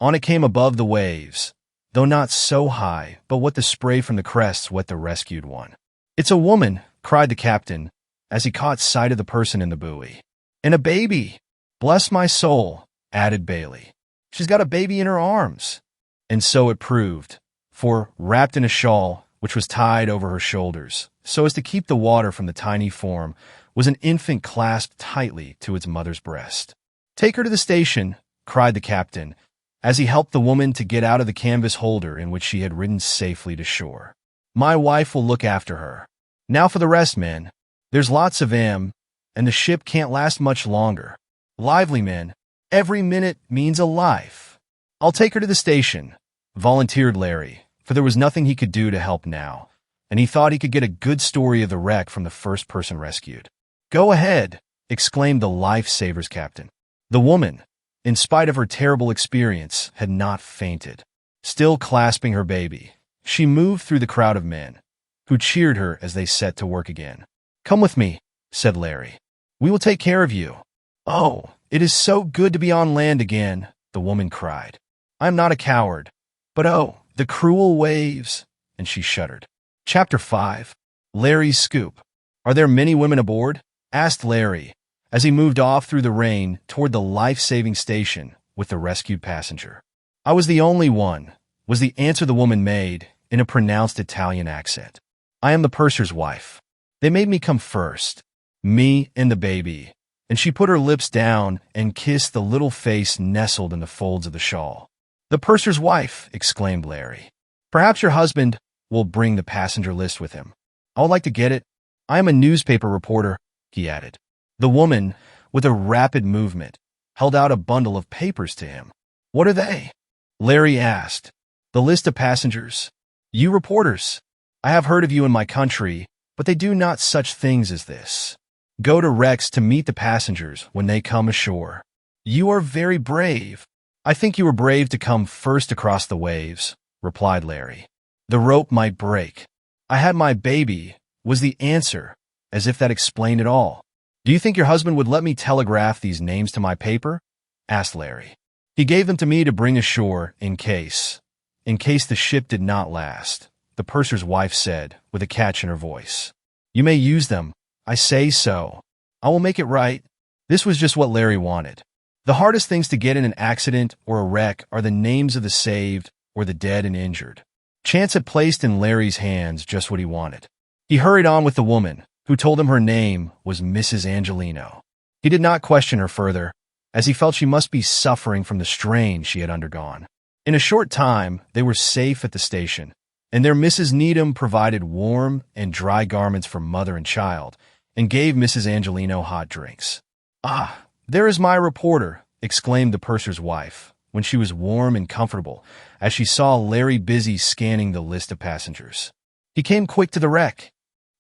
On it came above the waves, though not so high, but what the spray from the crests wet the rescued one. "It's a woman," cried the captain, as he caught sight of the person in the buoy. "And a baby." "Bless my soul," added Bailey. "She's got a baby in her arms." And so it proved, for, wrapped in a shawl, which was tied over her shoulders, so as to keep the water from the tiny form, was an infant clasped tightly to its mother's breast. "Take her to the station," cried the captain, as he helped the woman to get out of the canvas holder in which she had ridden safely to shore. "My wife will look after her. Now for the rest, men. There's lots of 'em, and the ship can't last much longer. Lively, men. Every minute means a life." "I'll take her to the station," volunteered Larry, for there was nothing he could do to help now, and he thought he could get a good story of the wreck from the first person rescued. "Go ahead," exclaimed the lifesavers captain. The woman, in spite of her terrible experience, had not fainted. Still clasping her baby, she moved through the crowd of men, who cheered her as they set to work again. "Come with me," said Larry. "We will take care of you." "Oh, it is so good to be on land again," the woman cried. "I am not a coward, but oh, the cruel waves," and she shuddered. Chapter 5. Larry's Scoop. "Are there many women aboard?" asked Larry, as he moved off through the rain toward the life-saving station with the rescued passenger. "I was the only one," was the answer the woman made in a pronounced Italian accent. "I am the purser's wife. They made me come first, me and the baby," and she put her lips down and kissed the little face nestled in the folds of the shawl. "The purser's wife," exclaimed Larry. "Perhaps your husband will bring the passenger list with him. I would like to get it. I am a newspaper reporter," he added. The woman, with a rapid movement, held out a bundle of papers to him. "What are they?" Larry asked. "The list of passengers. You reporters. I have heard of you in my country, but they do not such things as this. Go to wrecks to meet the passengers when they come ashore. You are very brave." "I think you were brave to come first across the waves," replied Larry. "The rope might break." "I had my baby," was the answer, as if that explained it all. "Do you think your husband would let me telegraph these names to my paper?" asked Larry. "He gave them to me to bring ashore in case the ship did not last," the purser's wife said, with a catch in her voice. "You may use them. I say so. I will make it right." This was just what Larry wanted. The hardest things to get in an accident or a wreck are the names of the saved or the dead and injured. Chance had placed in Larry's hands just what he wanted. He hurried on with the woman, who told him her name was Mrs. Angelino. He did not question her further, as he felt she must be suffering from the strain she had undergone. In a short time, they were safe at the station, and their Mrs. Needham provided warm and dry garments for mother and child, and gave Mrs. Angelino hot drinks. "Ah, there is my reporter," exclaimed the purser's wife, when she was warm and comfortable, as she saw Larry busy scanning the list of passengers. "He came quick to the wreck.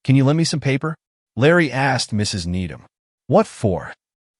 Can you lend me some paper?" Larry asked Mrs. Needham. "What for?"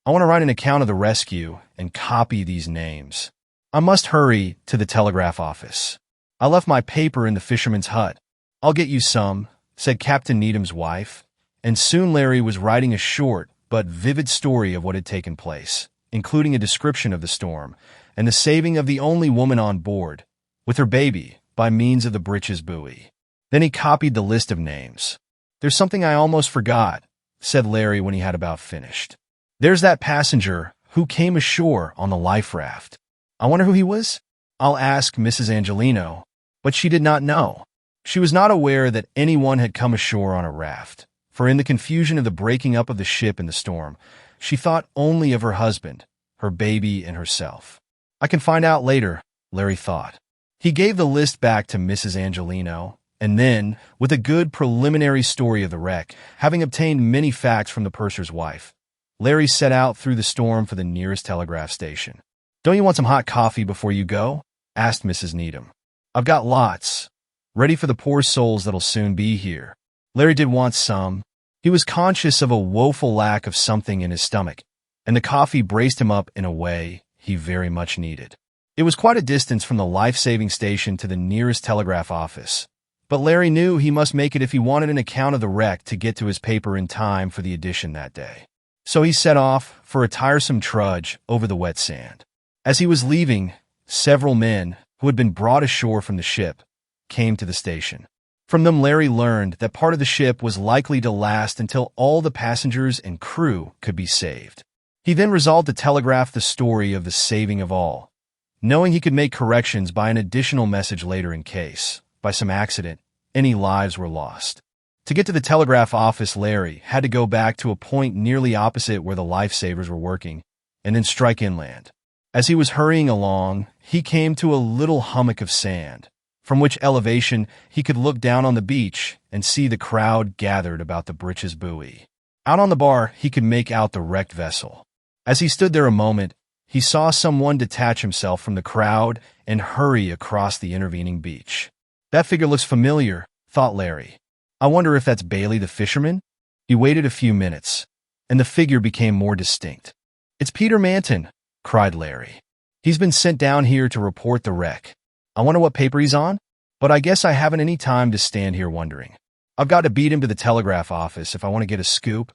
"I want to write an account of the rescue and copy these names. I must hurry to the telegraph office. I left my paper in the fisherman's hut." "I'll get you some," said Captain Needham's wife, and soon Larry was writing a short but vivid story of what had taken place, including a description of the storm and the saving of the only woman on board, with her baby, by means of the breech's buoy. Then he copied the list of names. "There's something I almost forgot," said Larry when he had about finished. "There's that passenger who came ashore on the life raft. I wonder who he was? I'll ask Mrs. Angelino." But she did not know. She was not aware that anyone had come ashore on a raft, for in the confusion of the breaking up of the ship in the storm, she thought only of her husband, her baby, and herself. "I can find out later," Larry thought. He gave the list back to Mrs. Angelino, and then, with a good preliminary story of the wreck, having obtained many facts from the purser's wife, Larry set out through the storm for the nearest telegraph station. "Don't you want some hot coffee before you go?" asked Mrs. Needham. "I've got lots, ready for the poor souls that'll soon be here." Larry did want some. He was conscious of a woeful lack of something in his stomach, and the coffee braced him up in a way he very much needed. It was quite a distance from the life-saving station to the nearest telegraph office, but Larry knew he must make it if he wanted an account of the wreck to get to his paper in time for the edition that day. So he set off for a tiresome trudge over the wet sand. As he was leaving, several men, who had been brought ashore from the ship, came to the station. From them Larry learned that part of the ship was likely to last until all the passengers and crew could be saved. He then resolved to telegraph the story of the saving of all, knowing he could make corrections by an additional message later in case, by some accident, any lives were lost. To get to the telegraph office, Larry had to go back to a point nearly opposite where the lifesavers were working, and then strike inland. As he was hurrying along, he came to a little hummock of sand, from which elevation he could look down on the beach and see the crowd gathered about the breech's buoy. Out on the bar, he could make out the wrecked vessel. As he stood there a moment, he saw someone detach himself from the crowd and hurry across the intervening beach. "That figure looks familiar," thought Larry. "I wonder if that's Bailey the fisherman?" He waited a few minutes, and the figure became more distinct. "It's Peter Manton," cried Larry. "He's been sent down here to report the wreck. I wonder what paper he's on? But I guess I haven't any time to stand here wondering. I've got to beat him to the telegraph office if I want to get a scoop."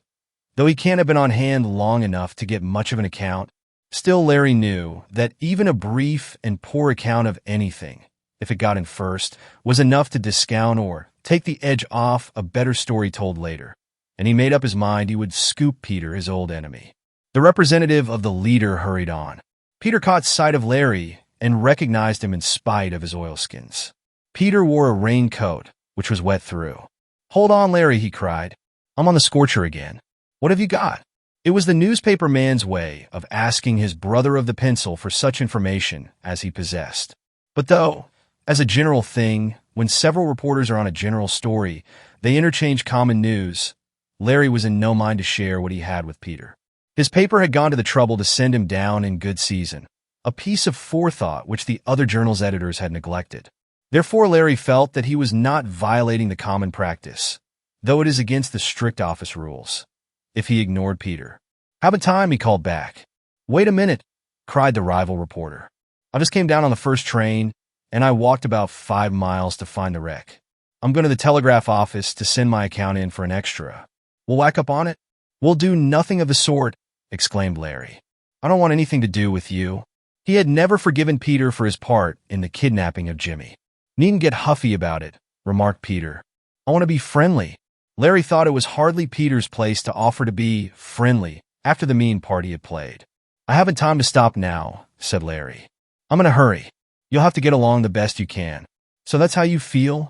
Though he can't have been on hand long enough to get much of an account, still Larry knew that even a brief and poor account of anything, if it got in first, was enough to discount or take the edge off a better story told later, and he made up his mind he would scoop Peter, his old enemy. The representative of the leader hurried on. Peter caught sight of Larry and recognized him in spite of his oilskins. Peter wore a raincoat, which was wet through. "Hold on, Larry," he cried. "I'm on the scorcher again. What have you got?" It was the newspaper man's way of asking his brother of the pencil for such information as he possessed. But though, as a general thing, when several reporters are on a general story, they interchange common news, Larry was in no mind to share what he had with Peter. His paper had gone to the trouble to send him down in good season, a piece of forethought which the other journal's editors had neglected. Therefore, Larry felt that he was not violating the common practice, though it is against the strict office rules, if he ignored Peter. "Haven't time," he called back. "Wait a minute," cried the rival reporter. "I just came down on the first train, and I walked about 5 miles to find the wreck. I'm going to the telegraph office to send my account in for an extra. We'll whack up on it?" "We'll do nothing of the sort," exclaimed Larry. "I don't want anything to do with you." He had never forgiven Peter for his part in the kidnapping of Jimmy. "Needn't get huffy about it," remarked Peter. "I want to be friendly." Larry thought it was hardly Peter's place to offer to be friendly after the mean part he had played. "I haven't time to stop now," said Larry. "I'm in a hurry. You'll have to get along the best you can." "So that's how you feel?"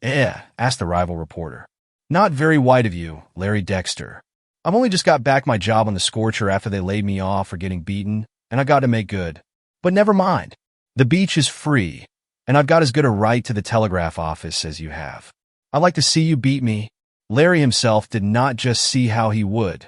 asked the rival reporter. "Not very white of you, Larry Dexter. I've only just got back my job on the scorcher after they laid me off for getting beaten, and I got to make good. But never mind. The beach is free, and I've got as good a right to the telegraph office as you have. I'd like to see you beat me." Larry himself did not just see how he would,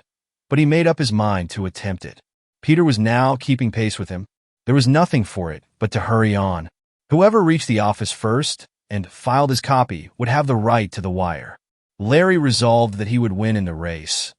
but he made up his mind to attempt it. Peter was now keeping pace with him. There was nothing for it but to hurry on. Whoever reached the office first and filed his copy would have the right to the wire. Larry resolved that he would win in the race,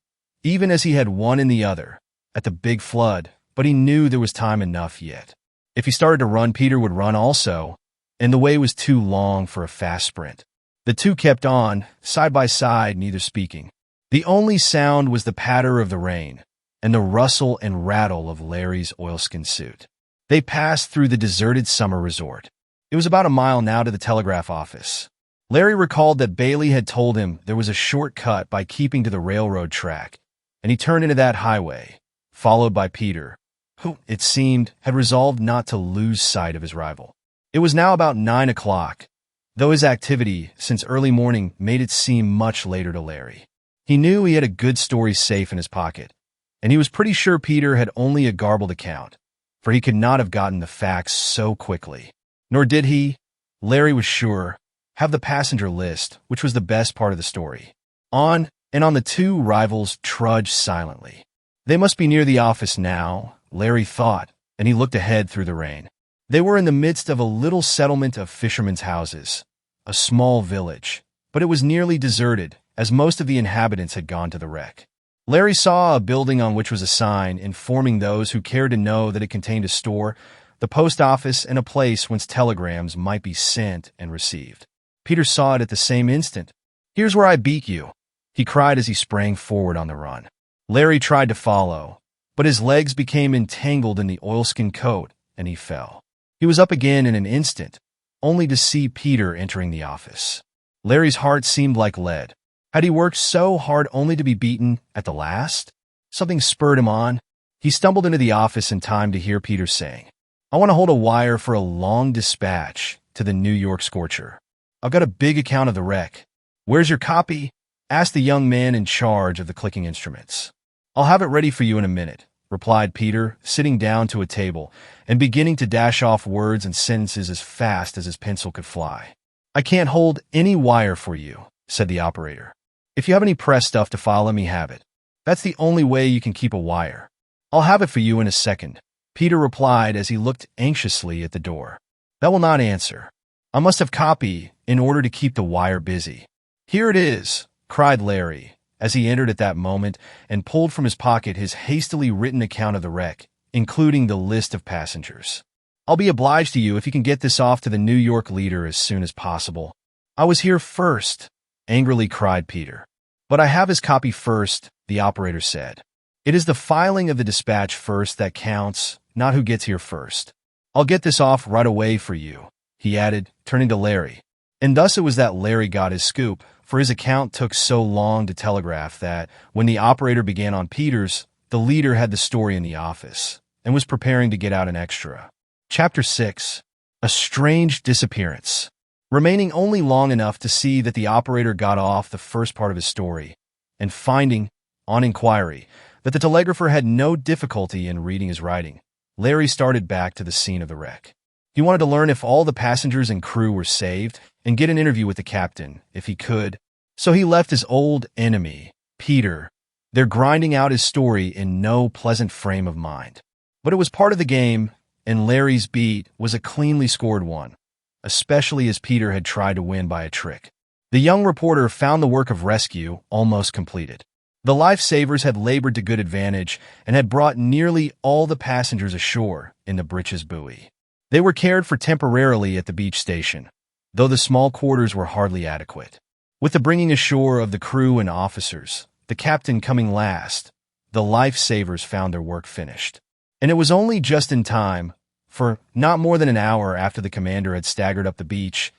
even as he had won in the other, at the big flood, but he knew there was time enough yet. If he started to run, Peter would run also, and the way was too long for a fast sprint. The two kept on, side by side, neither speaking. The only sound was the patter of the rain and the rustle and rattle of Larry's oilskin suit. They passed through the deserted summer resort. It was about a mile now to the telegraph office. Larry recalled that Bailey had told him there was a shortcut by keeping to the railroad track, and he turned into that highway, followed by Peter, who, it seemed, had resolved not to lose sight of his rival. It was now about 9 o'clock, though his activity since early morning made it seem much later to Larry. He knew he had a good story safe in his pocket, and he was pretty sure Peter had only a garbled account, for he could not have gotten the facts so quickly. Nor did he, Larry was sure, have the passenger list, which was the best part of the story. On the two rivals trudged silently. They must be near the office now, Larry thought, and he looked ahead through the rain. They were in the midst of a little settlement of fishermen's houses, a small village, but it was nearly deserted, as most of the inhabitants had gone to the wreck. Larry saw a building on which was a sign informing those who cared to know that it contained a store, the post office, and a place whence telegrams might be sent and received. Peter saw it at the same instant. "Here's where I beat you," he cried as he sprang forward on the run. Larry tried to follow, but his legs became entangled in the oilskin coat, and he fell. He was up again in an instant, only to see Peter entering the office. Larry's heart seemed like lead. Had he worked so hard only to be beaten at the last? Something spurred him on. He stumbled into the office in time to hear Peter saying, "I want to hold a wire for a long dispatch to the New York Scorcher. I've got a big account of the wreck." "Where's your copy?" asked the young man in charge of the clicking instruments. "I'll have it ready for you in a minute," replied Peter, sitting down to a table and beginning to dash off words and sentences as fast as his pencil could fly. "I can't hold any wire for you," said the operator. "If you have any press stuff to file, let me have it. That's the only way you can keep a wire." "I'll have it for you in a second," Peter replied as he looked anxiously at the door. "That will not answer. I must have copy in order to keep the wire busy." "Here it is," cried Larry, as he entered at that moment and pulled from his pocket his hastily written account of the wreck, including the list of passengers. "I'll be obliged to you if you can get this off to the New York Leader as soon as possible." "I was here first," angrily cried Peter. "But I have his copy first," the operator said. "It is the filing of the dispatch first that counts, not who gets here first. I'll get this off right away for you," he added, turning to Larry. And thus it was that Larry got his scoop, for his account took so long to telegraph that, when the operator began on Peter's, the Leader had the story in the office and was preparing to get out an extra. Chapter 6. A Strange Disappearance. Remaining only long enough to see that the operator got off the first part of his story, and finding, on inquiry, that the telegrapher had no difficulty in reading his writing, Larry started back to the scene of the wreck. He wanted to learn if all the passengers and crew were saved and get an interview with the captain, if he could. So he left his old enemy, Peter, there grinding out his story in no pleasant frame of mind. But it was part of the game, and Larry's beat was a cleanly scored one, especially as Peter had tried to win by a trick. The young reporter found the work of rescue almost completed. The lifesavers had labored to good advantage and had brought nearly all the passengers ashore in the breeches buoy. They were cared for temporarily at the beach station, though the small quarters were hardly adequate. With the bringing ashore of the crew and officers, the captain coming last, the lifesavers found their work finished. And it was only just in time, for not more than an hour after the commander had staggered up the beach,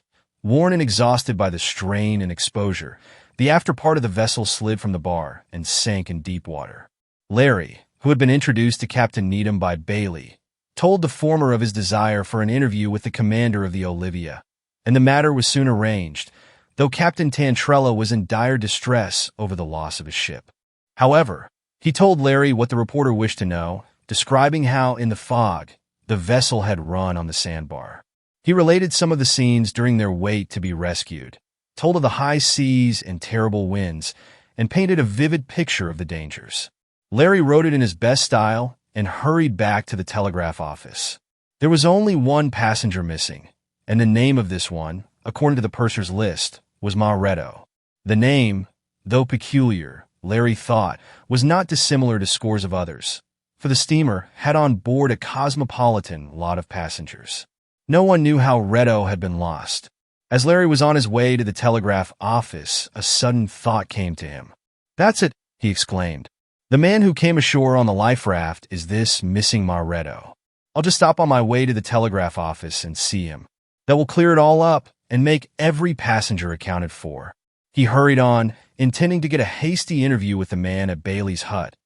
worn and exhausted by the strain and exposure, the after part of the vessel slid from the bar and sank in deep water. Larry, who had been introduced to Captain Needham by Bailey, told the former of his desire for an interview with the commander of the Olivia, and the matter was soon arranged, though Captain Tantrella was in dire distress over the loss of his ship. However, he told Larry what the reporter wished to know, describing how, in the fog, the vessel had run on the sandbar. He related some of the scenes during their wait to be rescued, told of the high seas and terrible winds, and painted a vivid picture of the dangers. Larry wrote it in his best style and hurried back to the telegraph office. There was only one passenger missing, and the name of this one, according to the purser's list, was Maretto. The name, though peculiar, Larry thought, was not dissimilar to scores of others, for the steamer had on board a cosmopolitan lot of passengers. No one knew how Retto had been lost. As Larry was on his way to the telegraph office, a sudden thought came to him. "That's it," he exclaimed. "The man who came ashore on the life raft is this missing Maretto. I'll just stop on my way to the telegraph office and see him. That will clear it all up and make every passenger accounted for." He hurried on, intending to get a hasty interview with the man at Bailey's hut,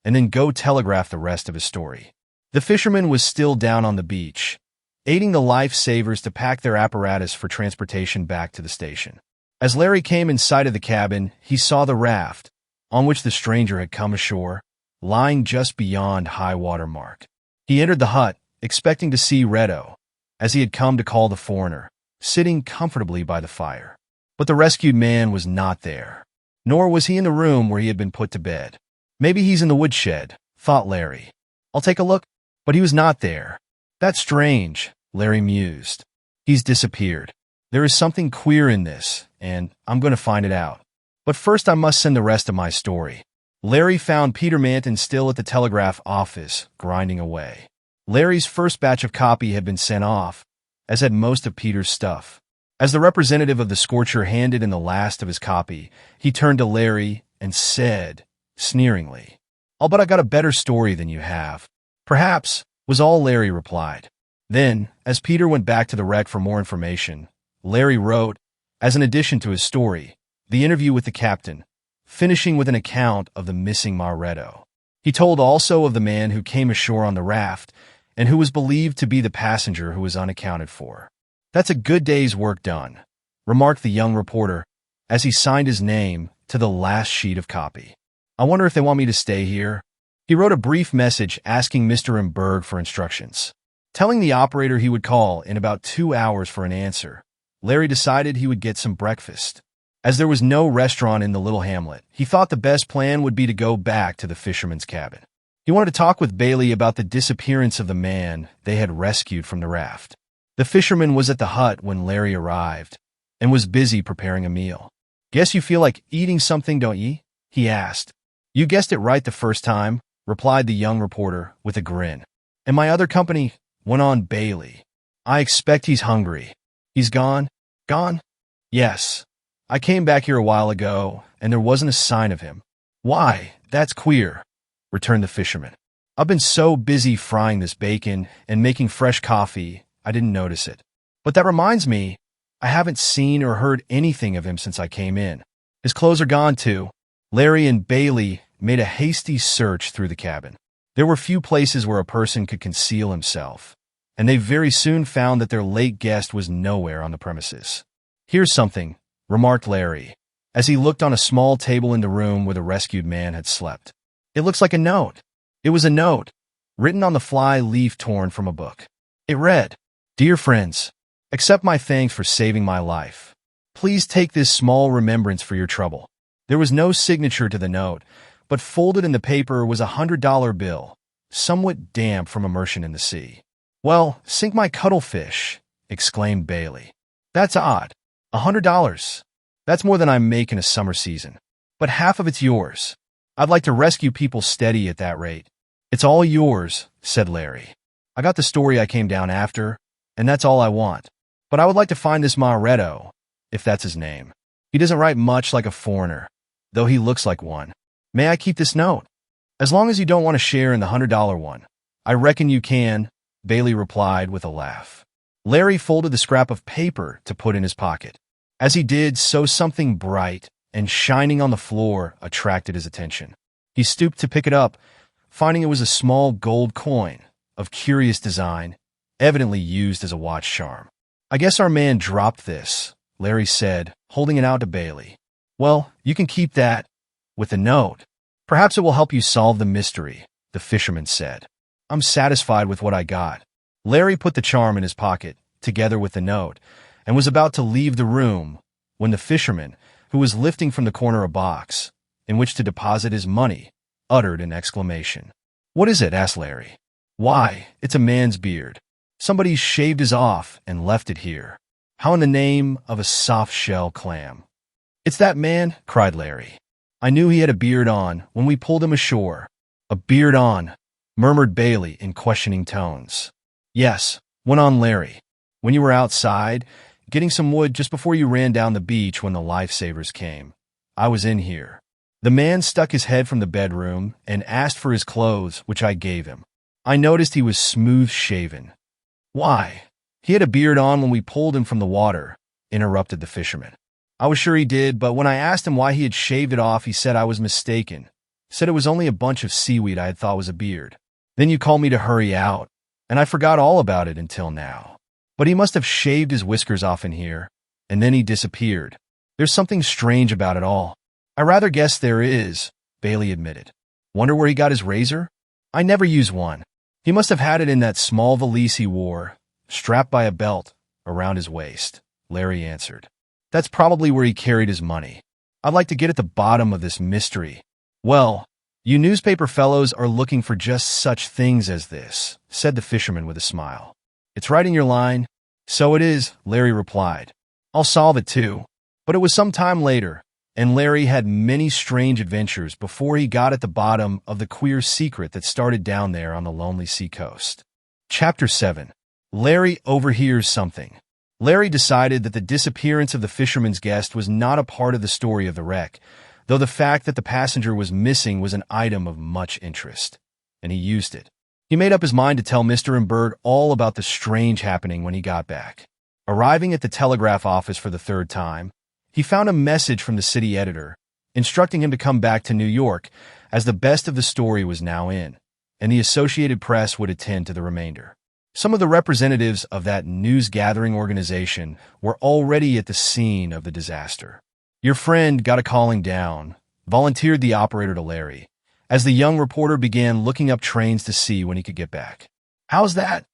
and then go telegraph the rest of his story. The fisherman was still down on the beach, aiding the lifesavers to pack their apparatus for transportation back to the station. As Larry came in sight of the cabin, he saw the raft, on which the stranger had come ashore, lying just beyond high water mark. He entered the hut, expecting to see Retto, as he had come to call the foreigner, sitting comfortably by the fire. But the rescued man was not there, nor was he in the room where he had been put to bed. "Maybe he's in the woodshed," thought Larry. "I'll take a look." But he was not there. "That's strange," Larry mused. "He's disappeared. There is something queer in this, and I'm going to find it out. But first I must send the rest of my story." Larry found Peter Manton still at the telegraph office, grinding away. Larry's first batch of copy had been sent off, as had most of Peter's stuff. As the representative of the Scorcher handed in the last of his copy, he turned to Larry and said, sneeringly, "I'll bet I got a better story than you have." "Perhaps," was all Larry replied. Then, as Peter went back to the wreck for more information, Larry wrote, as an addition to his story, the interview with the captain, finishing with an account of the missing Maretto. He told also of the man who came ashore on the raft and who was believed to be the passenger who was unaccounted for. "That's a good day's work done," remarked the young reporter as he signed his name to the last sheet of copy. "I wonder if they want me to stay here." He wrote a brief message asking Mr. Embarks for instructions. Telling the operator he would call in about 2 hours for an answer, Larry decided he would get some breakfast. As there was no restaurant in the little hamlet, he thought the best plan would be to go back to the fisherman's cabin. He wanted to talk with Bailey about the disappearance of the man they had rescued from the raft. The fisherman was at the hut when Larry arrived and was busy preparing a meal. "Guess you feel like eating something, don't ye?" he asked. "You guessed it right the first time," replied the young reporter with a grin. "And my other company," went on Bailey. "I expect he's hungry." "He's gone?" "Gone? Yes. I came back here a while ago, and there wasn't a sign of him." "Why, that's queer," returned the fisherman. "I've been so busy frying this bacon and making fresh coffee, I didn't notice it. But that reminds me, I haven't seen or heard anything of him since I came in. His clothes are gone, too." Larry and Bailey made a hasty search through the cabin. There were few places where a person could conceal himself, and they very soon found that their late guest was nowhere on the premises. "Here's something," remarked Larry, as he looked on a small table in the room where the rescued man had slept. "It looks like a note." It was a note, written on the fly leaf torn from a book. It read, "Dear friends, accept my thanks for saving my life. Please take this small remembrance for your trouble." There was no signature to the note, but folded in the paper was a $100 bill, somewhat damp from immersion in the sea. "Well, sink my cuttlefish," exclaimed Bailey. "That's odd. $100. That's more than I make in a summer season. But half of it's yours. I'd like to rescue people steady at that rate." "It's all yours," said Larry. "I got the story I came down after, and that's all I want. But I would like to find this Maretto, if that's his name. He doesn't write much like a foreigner, though he looks like one. May I keep this note?" "As long as you don't want to share in the $100 one. I reckon you can," Bailey replied with a laugh. Larry folded the scrap of paper to put in his pocket. As he did so, something bright and shining on the floor attracted his attention. He stooped to pick it up, finding it was a small gold coin of curious design, evidently used as a watch charm. "I guess our man dropped this," Larry said, holding it out to Bailey. "Well, you can keep that, with the note. Perhaps it will help you solve the mystery," the fisherman said. "I'm satisfied with what I got." Larry put the charm in his pocket, together with the note, and was about to leave the room when the fisherman, who was lifting from the corner a box in which to deposit his money, uttered an exclamation. "What is it?" asked Larry. "Why, it's a man's beard. Somebody's shaved his off and left it here. How in the name of a soft-shell clam?" "It's that man," cried Larry. "I knew he had a beard on when we pulled him ashore." "A beard on," murmured Bailey in questioning tones. "Yes," went on Larry. "When you were outside, getting some wood just before you ran down the beach when the lifesavers came, I was in here. The man stuck his head from the bedroom and asked for his clothes, which I gave him. I noticed he was smooth-shaven. Why? He had a beard on when we pulled him from the water, interrupted the fisherman. I was sure he did, but when I asked him why he had shaved it off, he said I was mistaken. Said it was only a bunch of seaweed I had thought was a beard. Then you called me to hurry out, and I forgot all about it until now. But he must have shaved his whiskers off in here, and then he disappeared. There's something strange about it all. I rather guess there is, Bailey admitted. Wonder where he got his razor? I never use one. He must have had it in that small valise he wore, strapped by a belt around his waist, Larry answered. That's probably where he carried his money. I'd like to get at the bottom of this mystery. Well, you newspaper fellows are looking for just such things as this, said the fisherman with a smile. It's right in your line. So it is, Larry replied. I'll solve it too. But it was some time later, and Larry had many strange adventures before he got at the bottom of the queer secret that started down there on the lonely seacoast. Chapter 7. Larry overhears something. Larry decided that the disappearance of the fisherman's guest was not a part of the story of the wreck, though the fact that the passenger was missing was an item of much interest, and he used it. He made up his mind to tell Mr. Emberg all about the strange happening when he got back. Arriving at the telegraph office for the third time, he found a message from the city editor, instructing him to come back to New York, as the best of the story was now in, and the Associated Press would attend to the remainder. Some of the representatives of that news-gathering organization were already at the scene of the disaster. Your friend got a calling down, volunteered the operator to Larry, as the young reporter began looking up trains to see when he could get back. How's that?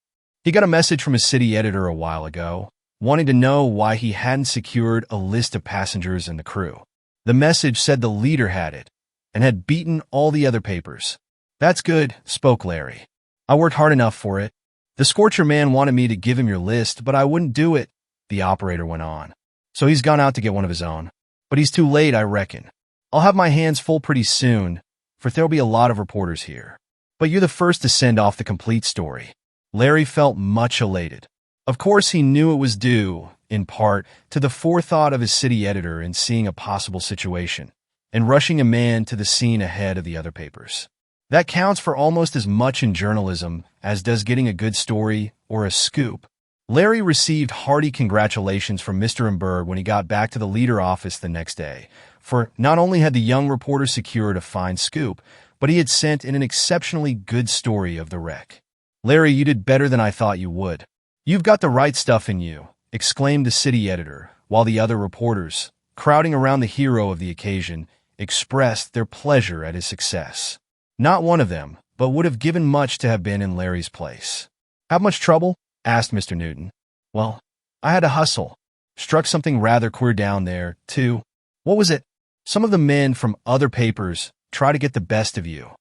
He got a message from his city editor a while ago, wanting to know why he hadn't secured a list of passengers and the crew. The message said the leader had it, and had beaten all the other papers. That's good, spoke Larry. I worked hard enough for it. The Scorcher man wanted me to give him your list, but I wouldn't do it, the operator went on. So he's gone out to get one of his own. But he's too late, I reckon. I'll have my hands full pretty soon, for there'll be a lot of reporters here. But you're the first to send off the complete story. Larry felt much elated. Of course, he knew it was due, in part, to the forethought of his city editor in seeing a possible situation, and rushing a man to the scene ahead of the other papers. That counts for almost as much in journalism as does getting a good story or a scoop. Larry received hearty congratulations from Mr. Emberg when he got back to the leader office the next day, for not only had the young reporter secured a fine scoop, but he had sent in an exceptionally good story of the wreck. Larry, you did better than I thought you would. You've got the right stuff in you, exclaimed the city editor, while the other reporters, crowding around the hero of the occasion, expressed their pleasure at his success. Not one of them, but would have given much to have been in Larry's place. Have much trouble? Asked Mr. Newton. Well, I had to hustle. Struck something rather queer down there, too. What was it? Some of the men from other papers try to get the best of you.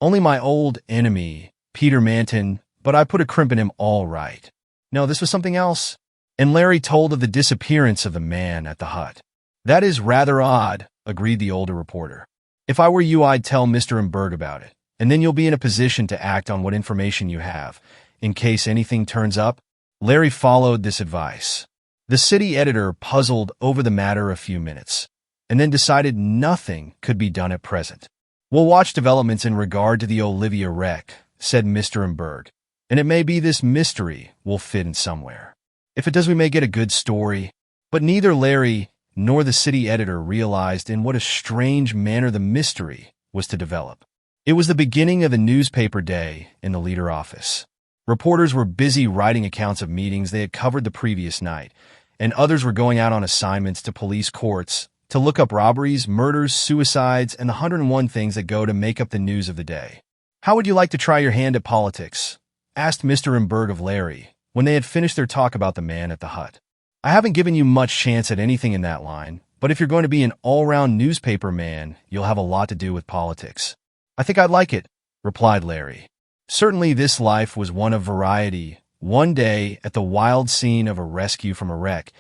Only my old enemy, Peter Manton, but I put a crimp in him all right. No, this was something else. And Larry told of the disappearance of the man at the hut. That is rather odd, agreed the older reporter. If I were you, I'd tell Mr. Emberg about it, and then you'll be in a position to act on what information you have, in case anything turns up. Larry followed this advice. The city editor puzzled over the matter a few minutes, and then decided nothing could be done at present. We'll watch developments in regard to the Olivia wreck, said Mr. Emberg, and it may be this mystery will fit in somewhere. If it does, we may get a good story. But neither Larry nor the city editor realized in what a strange manner the mystery was to develop. It was the beginning of the newspaper day in the leader office. Reporters were busy writing accounts of meetings they had covered the previous night, and others were going out on assignments to police courts to look up robberies, murders, suicides, and the 101 things that go to make up the news of the day. How would you like to try your hand at politics? Asked Mr. Emberg of Larry, when they had finished their talk about the man at the hut. I haven't given you much chance at anything in that line, but if you're going to be an all-round newspaper man, you'll have a lot to do with politics. I think I'd like it, replied Larry. Certainly this life was one of variety, one day at the wild scene of a rescue from a wreck,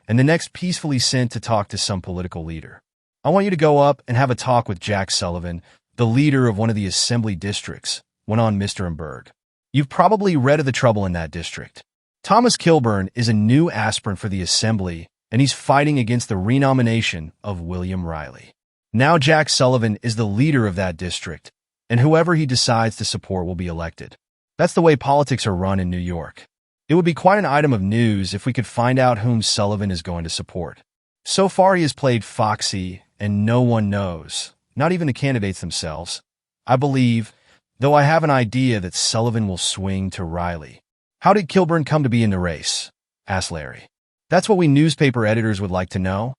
and the next peacefully sent to talk to some political leader. I want you to go up and have a talk with Jack Sullivan, the leader of one of the assembly districts, went on Mr. Emberg. You've probably read of the trouble in that district. Thomas Kilburn is a new aspirant for the assembly, and he's fighting against the renomination of William Riley. Now Jack Sullivan is the leader of that district, and whoever he decides to support will be elected. That's the way politics are run in New York. It would be quite an item of news if we could find out whom Sullivan is going to support. So far he has played foxy, and no one knows, not even the candidates themselves. I believe, though I have an idea that Sullivan will swing to Riley. How did Kilburn come to be in the race? Asked Larry. That's what we newspaper editors would like to know,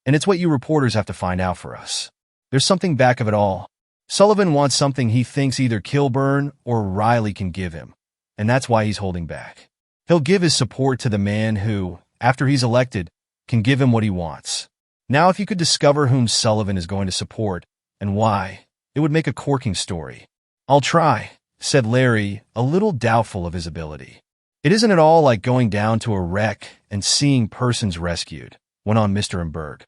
and it's what you reporters have to find out for us. There's something back of it all. Sullivan wants something he thinks either Kilburn or Riley can give him, and that's why he's holding back. He'll give his support to the man who, after he's elected, can give him what he wants. Now, if you could discover whom Sullivan is going to support and why, it would make a corking story. I'll try, said Larry, a little doubtful of his ability. It isn't at all like going down to a wreck and seeing persons rescued, went on Mr. Embarks.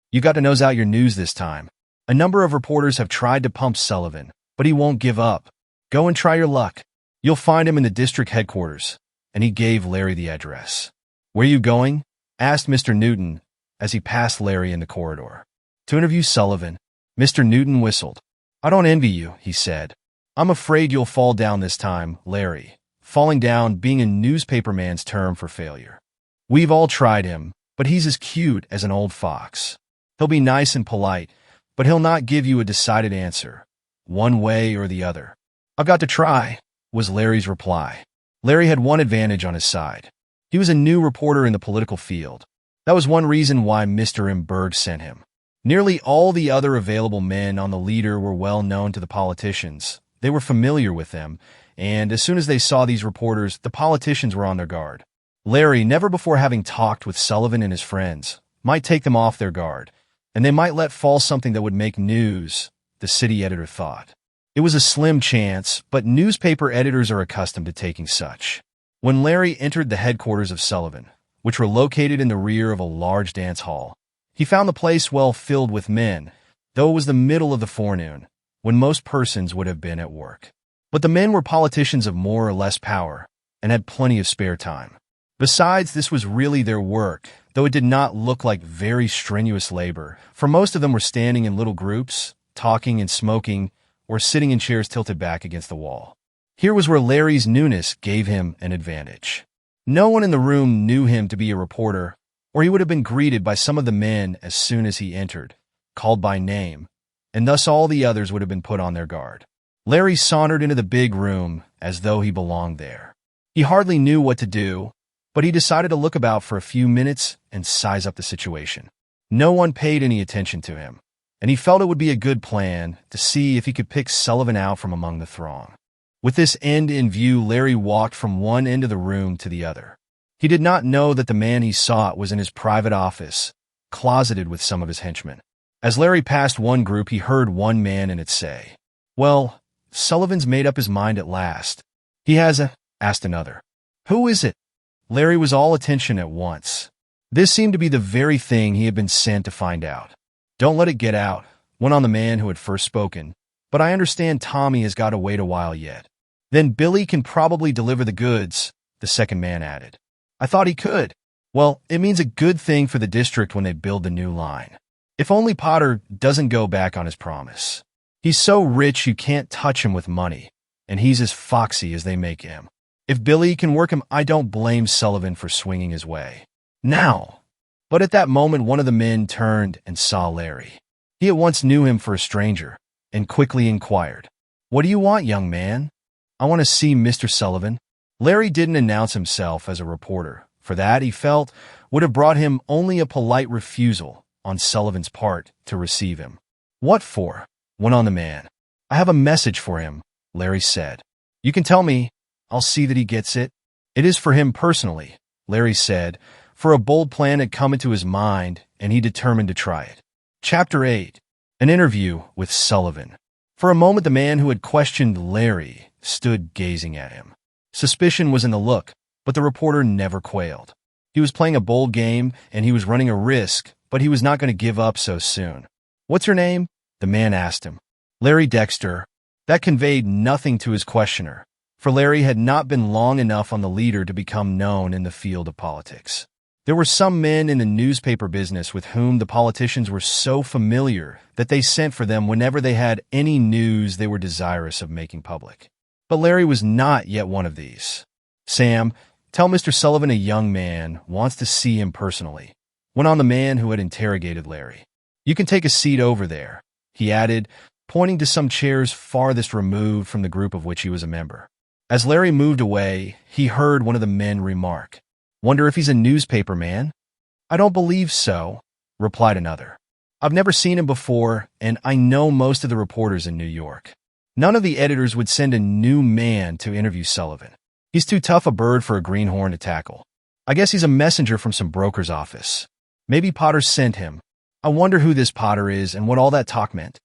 You got to nose out your news this time. A number of reporters have tried to pump Sullivan, but he won't give up. Go and try your luck. You'll find him in the district headquarters. And he gave Larry the address. Where are you going? Asked Mr. Newton as he passed Larry in the corridor. To interview Sullivan. Mr. Newton whistled. I don't envy you, he said. I'm afraid you'll fall down this time, Larry. Falling down being a newspaperman's term for failure. We've all tried him, but he's as cute as an old fox. He'll be nice and polite, but he'll not give you a decided answer, one way or the other. I've got to try, was Larry's reply. Larry had one advantage on his side. He was a new reporter in the political field. That was one reason why Mr. Embarks sent him. Nearly all the other available men on the leader were well known to the politicians. They were familiar with them, and as soon as they saw these reporters, the politicians were on their guard. Larry, never before having talked with Sullivan and his friends, might take them off their guard, and they might let fall something that would make news, the city editor thought. It was a slim chance, but newspaper editors are accustomed to taking such. When Larry entered the headquarters of Sullivan, which were located in the rear of a large dance hall, he found the place well filled with men, though it was the middle of the forenoon, when most persons would have been at work. But the men were politicians of more or less power, and had plenty of spare time. Besides, this was really their work, though it did not look like very strenuous labor, for most of them were standing in little groups, talking and smoking, or sitting in chairs tilted back against the wall. Here was where Larry's newness gave him an advantage. No one in the room knew him to be a reporter, or he would have been greeted by some of the men as soon as he entered, called by name, and thus all the others would have been put on their guard. Larry sauntered into the big room as though he belonged there. He hardly knew what to do, but he decided to look about for a few minutes and size up the situation. No one paid any attention to him, and he felt it would be a good plan to see if he could pick Sullivan out from among the throng. With this end in view, Larry walked from one end of the room to the other. He did not know that the man he sought was in his private office, closeted with some of his henchmen. As Larry passed one group, he heard one man in it say, "Well, Sullivan's made up his mind at last. He has asked another. Who is it?" Larry was all attention at once. This seemed to be the very thing he had been sent to find out. "Don't let it get out," went on the man who had first spoken, "but I understand Tommy has got to wait a while yet." "Then Billy can probably deliver the goods," the second man added. "I thought he could." "Well, it means a good thing for the district when they build the new line. If only Potter doesn't go back on his promise. He's so rich you can't touch him with money, and he's as foxy as they make him. If Billy can work him, I don't blame Sullivan for swinging his way. Now." But at that moment, one of the men turned and saw Larry. He at once knew him for a stranger, and quickly inquired, "What do you want, young man?" "I want to see Mr. Sullivan." Larry didn't announce himself as a reporter, for that, he felt, would have brought him only a polite refusal on Sullivan's part to receive him. "What for?" went on the man. "I have a message for him," Larry said. "You can tell me. I'll see that he gets it." "It is for him personally," Larry said, for a bold plan had come into his mind, and he determined to try it. Chapter 8. An Interview with Sullivan. For a moment, the man who had questioned Larry stood gazing at him. Suspicion was in the look, but the reporter never quailed. He was playing a bold game, and he was running a risk, but he was not going to give up so soon. "What's your name?" the man asked him. "Larry Dexter." That conveyed nothing to his questioner, for Larry had not been long enough on the leader to become known in the field of politics. There were some men in the newspaper business with whom the politicians were so familiar that they sent for them whenever they had any news they were desirous of making public. But Larry was not yet one of these. "Sam, tell Mr. Sullivan a young man wants to see him personally," went on the man who had interrogated Larry. "You can take a seat over there," he added, pointing to some chairs farthest removed from the group of which he was a member. As Larry moved away, he heard one of the men remark, "Wonder if he's a newspaper man?" "I don't believe so," replied another. "I've never seen him before, and I know most of the reporters in New York. None of the editors would send a new man to interview Sullivan. He's too tough a bird for a greenhorn to tackle. I guess he's a messenger from some broker's office. Maybe Potter sent him. I wonder who this Potter is and what all that talk meant."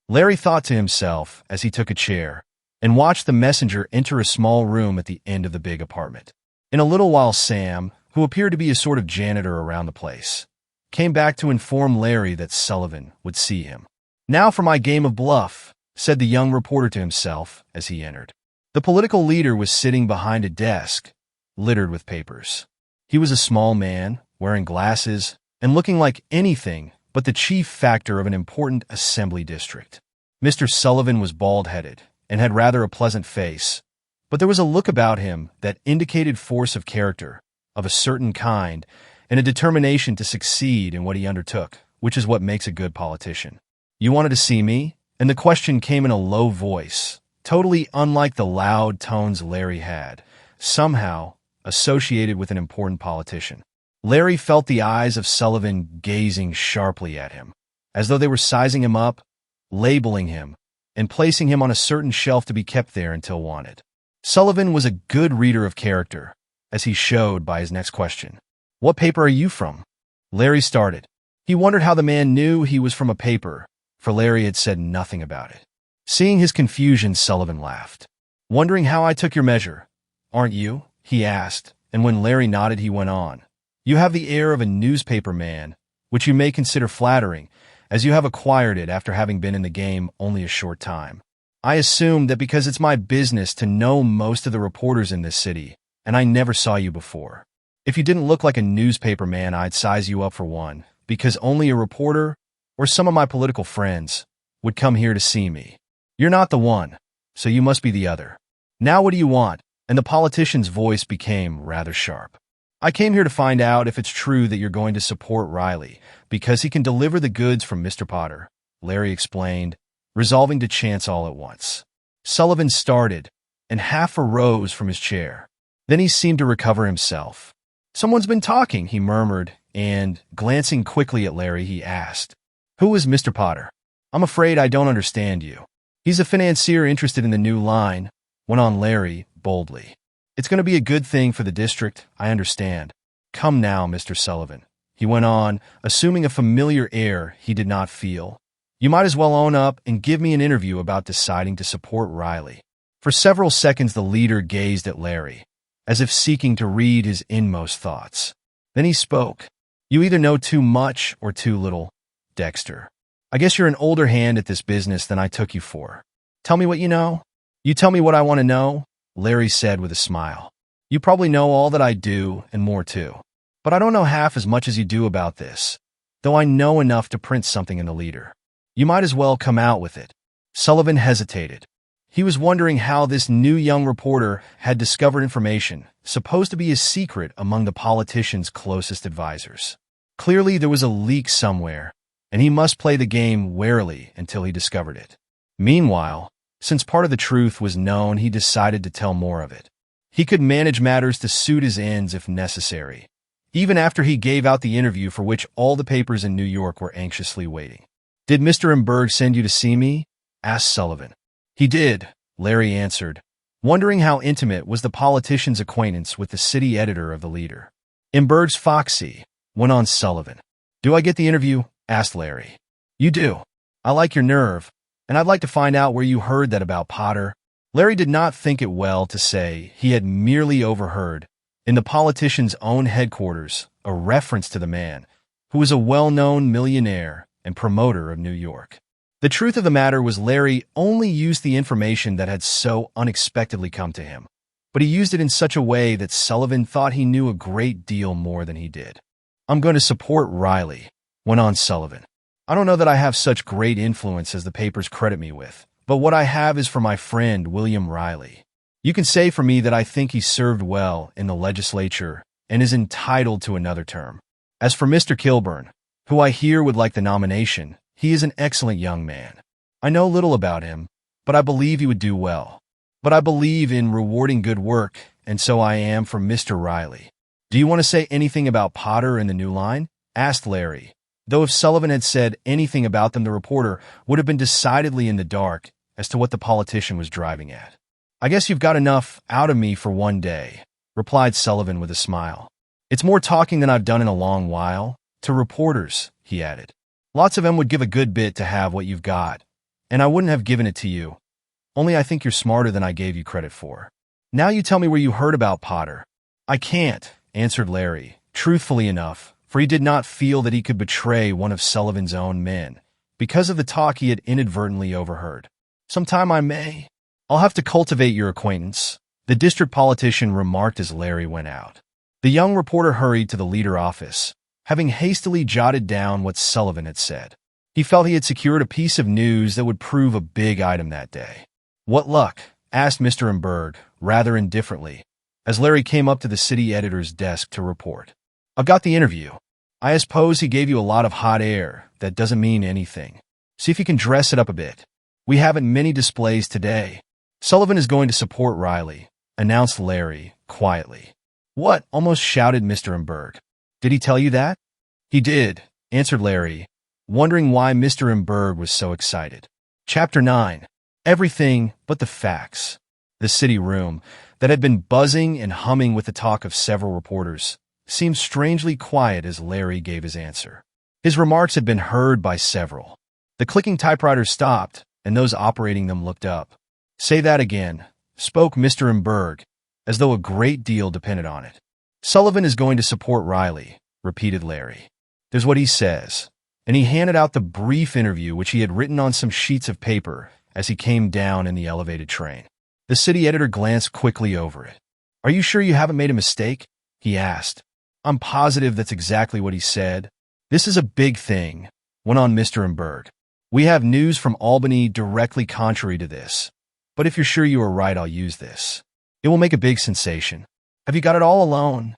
Larry thought to himself as he took a chair and watched the messenger enter a small room at the end of the big apartment. In a little while, Sam, who appeared to be a sort of janitor around the place, came back to inform Larry that Sullivan would see him. "Now for my game of bluff," said the young reporter to himself as he entered. The political leader was sitting behind a desk, littered with papers. He was a small man, wearing glasses, and looking like anything but the chief factor of an important assembly district. Mr. Sullivan was bald-headed and had rather a pleasant face, but there was a look about him that indicated force of character, of a certain kind, and a determination to succeed in what he undertook, which is what makes a good politician. "You wanted to see me?" And the question came in a low voice, totally unlike the loud tones Larry had, somehow associated with an important politician. Larry felt the eyes of Sullivan gazing sharply at him, as though they were sizing him up, labeling him, and placing him on a certain shelf to be kept there until wanted. Sullivan was a good reader of character, as he showed by his next question. "What paper are you from?" Larry started. He wondered how the man knew he was from a paper, for Larry had said nothing about it. Seeing his confusion, Sullivan laughed. "Wondering how I took your measure, aren't you?" he asked, and when Larry nodded, he went on. "You have the air of a newspaper man, which you may consider flattering, as you have acquired it after having been in the game only a short time. I assumed that because it's my business to know most of the reporters in this city, and I never saw you before. If you didn't look like a newspaper man, I'd size you up for one, because only a reporter, or some of my political friends, would come here to see me. You're not the one, so you must be the other. Now what do you want?" And the politician's voice became rather sharp. "I came here to find out if it's true that you're going to support Riley, because he can deliver the goods from Mr. Potter," Larry explained, resolving to chance all at once. Sullivan started, and half arose from his chair. Then he seemed to recover himself. "Someone's been talking," he murmured, and, glancing quickly at Larry, he asked, "Who is Mr. Potter?" "I'm afraid I don't understand you." "He's a financier interested in the new line," went on Larry boldly. "It's going to be a good thing for the district, I understand. Come now, Mr. Sullivan," he went on, assuming a familiar air he did not feel. "You might as well own up and give me an interview about deciding to support Riley." For several seconds the leader gazed at Larry, as if seeking to read his inmost thoughts. Then he spoke. "You either know too much or too little, Dexter. I guess you're an older hand at this business than I took you for. Tell me what you know." "You tell me what I want to know," Larry said with a smile. "You probably know all that I do and more too. But I don't know half as much as you do about this, though I know enough to print something in the leader. You might as well come out with it." Sullivan hesitated. He was wondering how this new young reporter had discovered information supposed to be a secret among the politician's closest advisors. Clearly there was a leak somewhere, and he must play the game warily until he discovered it. Meanwhile, since part of the truth was known, he decided to tell more of it. He could manage matters to suit his ends if necessary, even after he gave out the interview for which all the papers in New York were anxiously waiting. "Did Mr. Embarks send you to see me?" asked Sullivan. "He did," Larry answered, wondering how intimate was the politician's acquaintance with the city editor of the leader. "Embarks foxy," went on Sullivan. "Do I get the interview?" asked Larry. "You do. I like your nerve, and I'd like to find out where you heard that about Potter." Larry did not think it well to say he had merely overheard, in the politician's own headquarters, a reference to the man, who was a well-known millionaire and promoter of New York. The truth of the matter was Larry only used the information that had so unexpectedly come to him, but he used it in such a way that Sullivan thought he knew a great deal more than he did. I'm going to support Riley, went on Sullivan. I don't know that I have such great influence as the papers credit me with, but what I have is for my friend William Riley. You can say for me that I think he served well in the legislature and is entitled to another term. As for Mr. Kilburn, who I hear would like the nomination, he is an excellent young man. I know little about him, but I believe he would do well. But I believe in rewarding good work, and so I am for Mr. Riley. Do you want to say anything about Potter and the new line? Asked Larry, though if Sullivan had said anything about them, the reporter would have been decidedly in the dark as to what the politician was driving at. I guess you've got enough out of me for one day, replied Sullivan with a smile. It's more talking than I've done in a long while. To reporters, he added. Lots of them would give a good bit to have what you've got, and I wouldn't have given it to you. Only I think you're smarter than I gave you credit for. Now you tell me where you heard about Potter. I can't, answered Larry, truthfully enough, for he did not feel that he could betray one of Sullivan's own men, because of the talk he had inadvertently overheard. Sometime I may. I'll have to cultivate your acquaintance, the district politician remarked as Larry went out. The young reporter hurried to the leader office, having hastily jotted down what Sullivan had said. He felt he had secured a piece of news that would prove a big item that day. What luck? Asked Mr. Emberg, rather indifferently, as Larry came up to the city editor's desk to report. I've got the interview. I suppose he gave you a lot of hot air. That doesn't mean anything. See if you can dress it up a bit. We haven't many displays today. Sullivan is going to support Riley, announced Larry, quietly. What? Almost shouted Mr. Emberg. Did he tell you that? He did, answered Larry, wondering why Mr. Emberg was so excited. Chapter 9. Everything but the facts. The city room, that had been buzzing and humming with the talk of several reporters, seemed strangely quiet as Larry gave his answer. His remarks had been heard by several. The clicking typewriters stopped, and those operating them looked up. Say that again, spoke Mr. Emberg, as though a great deal depended on it. Sullivan is going to support Riley, repeated Larry. There's what he says. And he handed out the brief interview which he had written on some sheets of paper as he came down in the elevated train. The city editor glanced quickly over it. Are you sure you haven't made a mistake? He asked. I'm positive that's exactly what he said. This is a big thing, went on Mr. Emberg. We have news from Albany directly contrary to this. But if you're sure you are right, I'll use this. It will make a big sensation. Have you got it all alone?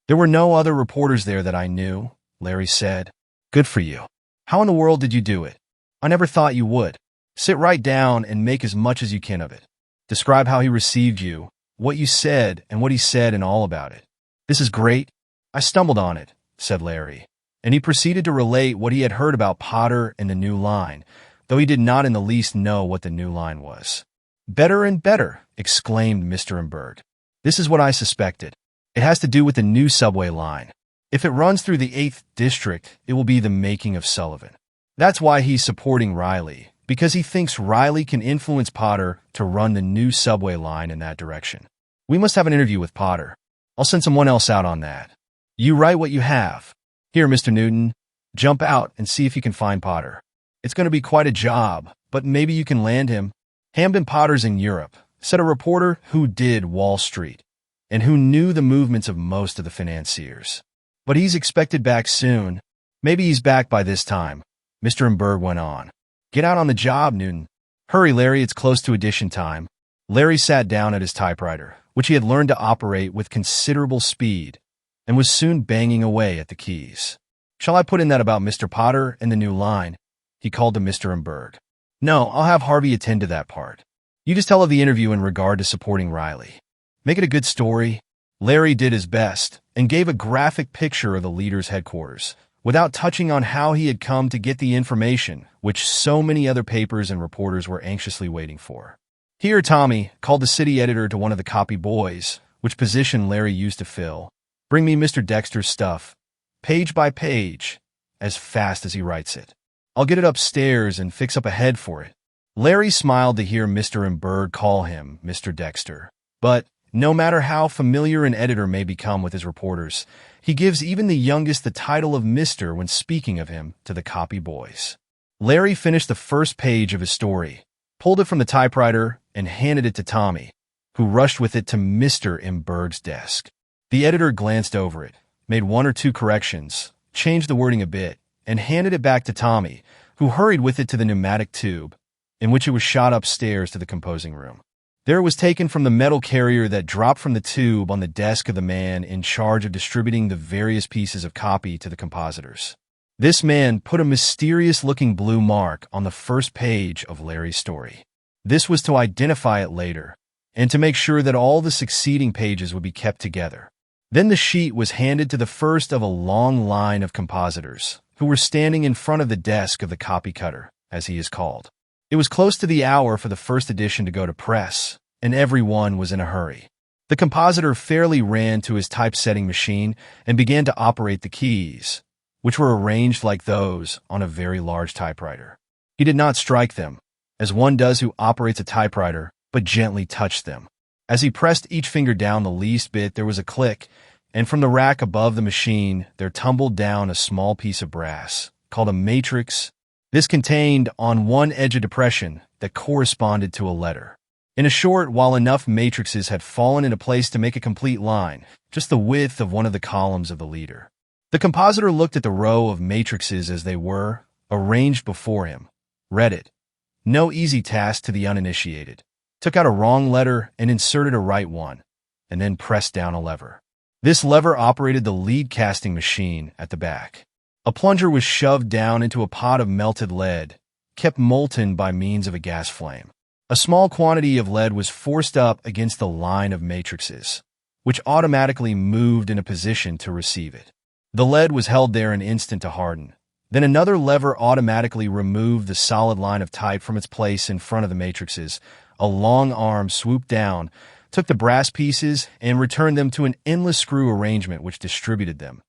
There were no other reporters there that I knew, Larry said. Good for you. How in the world did you do it? I never thought you would. Sit right down and make as much as you can of it. Describe how he received you, what you said, and what he said and all about it. This is great. I stumbled on it, said Larry, and he proceeded to relate what he had heard about Potter and the new line, though he did not in the least know what the new line was. Better and better, exclaimed Mr. Emberg. This is what I suspected. It has to do with the new subway line. If it runs through the 8th district, it will be the making of Sullivan. That's why he's supporting Riley, because he thinks Riley can influence Potter to run the new subway line in that direction. We must have an interview with Potter. I'll send someone else out on that. You write what you have. Here, Mr. Newton, jump out and see if you can find Potter. It's going to be quite a job, but maybe you can land him. Hamden Potter's in Europe, said a reporter who did Wall Street, and who knew the movements of most of the financiers. But he's expected back soon. Maybe he's back by this time, Mr. Emberg went on. Get out on the job, Newton. Hurry, Larry, it's close to edition time. Larry sat down at his typewriter, which he had learned to operate with considerable speed, and was soon banging away at the keys. Shall I put in that about Mr. Potter and the new line? He called to Mr. Emberg. No, I'll have Harvey attend to that part. You just tell of the interview in regard to supporting Riley. Make it a good story. Larry did his best and gave a graphic picture of the leader's headquarters, without touching on how he had come to get the information which so many other papers and reporters were anxiously waiting for. Here, Tommy, called the city editor to one of the copy boys, which position Larry used to fill. Bring me Mr. Dexter's stuff, page by page, as fast as he writes it. I'll get it upstairs and fix up a head for it. Larry smiled to hear Mr. Emberg call him Mr. Dexter, but no matter how familiar an editor may become with his reporters, he gives even the youngest the title of Mr. when speaking of him to the copy boys. Larry finished the first page of his story, pulled it from the typewriter, and handed it to Tommy, who rushed with it to Mr. Emberg's desk. The editor glanced over it, made one or two corrections, changed the wording a bit, and handed it back to Tommy, who hurried with it to the pneumatic tube, in which it was shot upstairs to the composing room. There it was taken from the metal carrier that dropped from the tube on the desk of the man in charge of distributing the various pieces of copy to the compositors. This man put a mysterious-looking blue mark on the first page of Larry's story. This was to identify it later, and to make sure that all the succeeding pages would be kept together. Then the sheet was handed to the first of a long line of compositors, who were standing in front of the desk of the copy cutter, as he is called. It was close to the hour for the first edition to go to press, and everyone was in a hurry. The compositor fairly ran to his typesetting machine and began to operate the keys, which were arranged like those on a very large typewriter. He did not strike them, as one does who operates a typewriter, but gently touched them. As he pressed each finger down the least bit, there was a click, and from the rack above the machine, there tumbled down a small piece of brass, called a matrix. This contained, on one edge, a depression that corresponded to a letter. In a short while, enough matrices had fallen into place to make a complete line, just the width of one of the columns of the leader. The compositor looked at the row of matrices as they were, arranged before him, read it. No easy task to the uninitiated. Took out a wrong letter and inserted a right one, and then pressed down a lever. This lever operated the lead casting machine at the back. A plunger was shoved down into a pot of melted lead, kept molten by means of a gas flame. A small quantity of lead was forced up against the line of matrices, which automatically moved in a position to receive it. The lead was held there an instant to harden. Then another lever automatically removed the solid line of type from its place in front of the matrices. A long arm swooped down, took the brass pieces, and returned them to an endless screw arrangement which distributed them,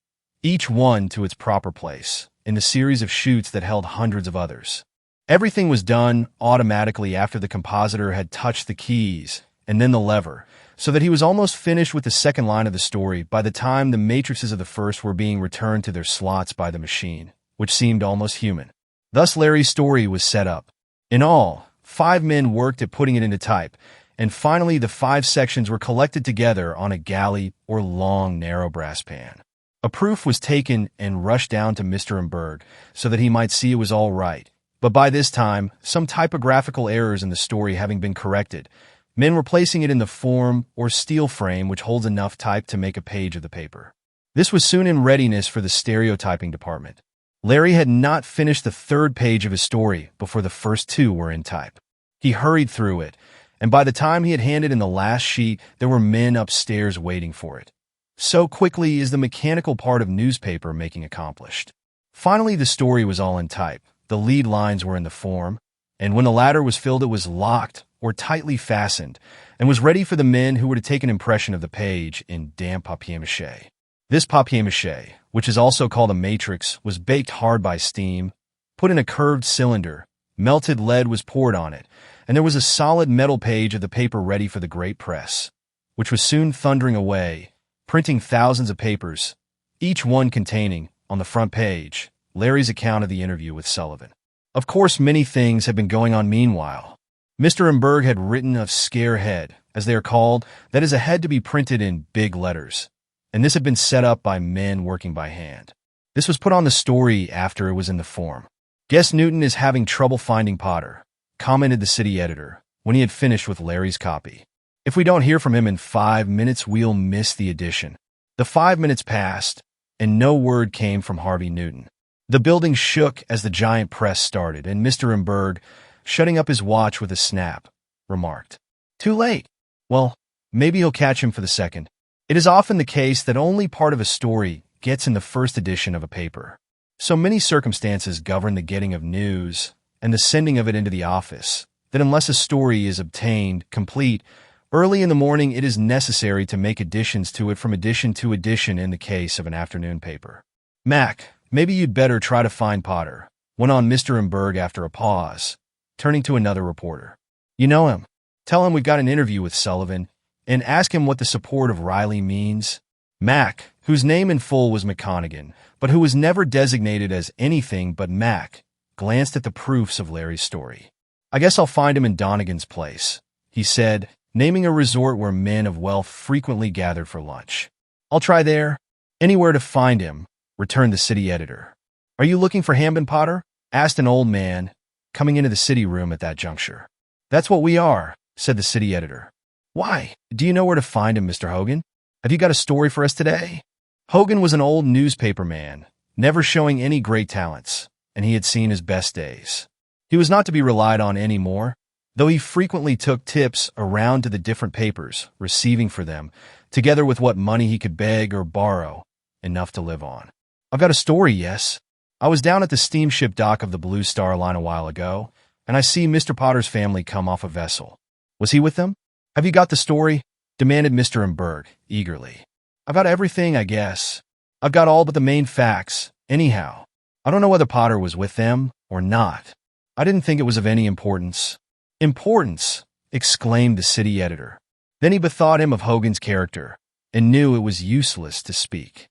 each one to its proper place, in the series of chutes that held hundreds of others. Everything was done automatically after the compositor had touched the keys and then the lever, so that he was almost finished with the second line of the story by the time the matrices of the first were being returned to their slots by the machine, which seemed almost human. Thus Larry's story was set up. In all, 5 men worked at putting it into type, and finally the 5 sections were collected together on a galley or long, narrow brass pan. A proof was taken and rushed down to Mr. Embarks so that he might see it was all right. But by this time, some typographical errors in the story having been corrected, men were placing it in the form or steel frame which holds enough type to make a page of the paper. This was soon in readiness for the stereotyping department. Larry had not finished the 3rd page of his story before the first 2 were in type. He hurried through it, and by the time he had handed in the last sheet, there were men upstairs waiting for it. So quickly is the mechanical part of newspaper making accomplished. Finally, the story was all in type. The lead lines were in the form, and when the latter was filled, it was locked or tightly fastened, and was ready for the men who were to take an impression of the page in damp papier-mâché. This papier-mâché, which is also called a matrix, was baked hard by steam, put in a curved cylinder, melted lead was poured on it, and there was a solid metal page of the paper ready for the great press, which was soon thundering away, printing thousands of papers, each one containing, on the front page, Larry's account of the interview with Sullivan. Of course, many things had been going on meanwhile. Mr. Embarks had written a scare head, as they are called, that is a head to be printed in big letters, and this had been set up by men working by hand. This was put on the story after it was in the form. "Guess Newton is having trouble finding Potter," commented the city editor, when he had finished with Larry's copy. "If we don't hear from him in 5 minutes, we'll miss the edition." The 5 minutes passed, and no word came from Harvey Newton. The building shook as the giant press started, and Mr. Embarks, shutting up his watch with a snap, remarked, "Too late. Well, maybe he'll catch him for the second." It is often the case that only part of a story gets in the first edition of a paper. So many circumstances govern the getting of news and the sending of it into the office that unless a story is obtained complete early in the morning, it is necessary to make additions to it from edition to edition in the case of an afternoon paper. "Mac, maybe you'd better try to find Potter," went on Mr. Embarks after a pause, turning to another reporter. "You know him. Tell him we've got an interview with Sullivan, and ask him what the support of Riley means." Mac, whose name in full was McConaughey, but who was never designated as anything but Mac, glanced at the proofs of Larry's story. "I guess I'll find him in Donegan's place," he said, naming a resort where men of wealth frequently gathered for lunch. "I'll try there." "Anywhere to find him," returned the city editor. "Are you looking for Hamden Potter?" asked an old man, coming into the city room at that juncture. "That's what we are," said the city editor. "Why? Do you know where to find him, Mr. Hogan? Have you got a story for us today?" Hogan was an old newspaper man, never showing any great talents, and he had seen his best days. He was not to be relied on anymore, though he frequently took tips around to the different papers, receiving for them, together with what money he could beg or borrow, enough to live on. "I've got a story, yes. I was down at the steamship dock of the Blue Star Line a while ago, and I see Mr. Potter's family come off a vessel. Was he with them?" "Have you got the story?" demanded Mr. Embarks eagerly. "I've got everything, I guess. I've got all but the main facts, anyhow. I don't know whether Potter was with them or not. I didn't think it was of any importance." "Importance!" exclaimed the city editor. Then he bethought him of Hogan's character, and knew it was useless to speak.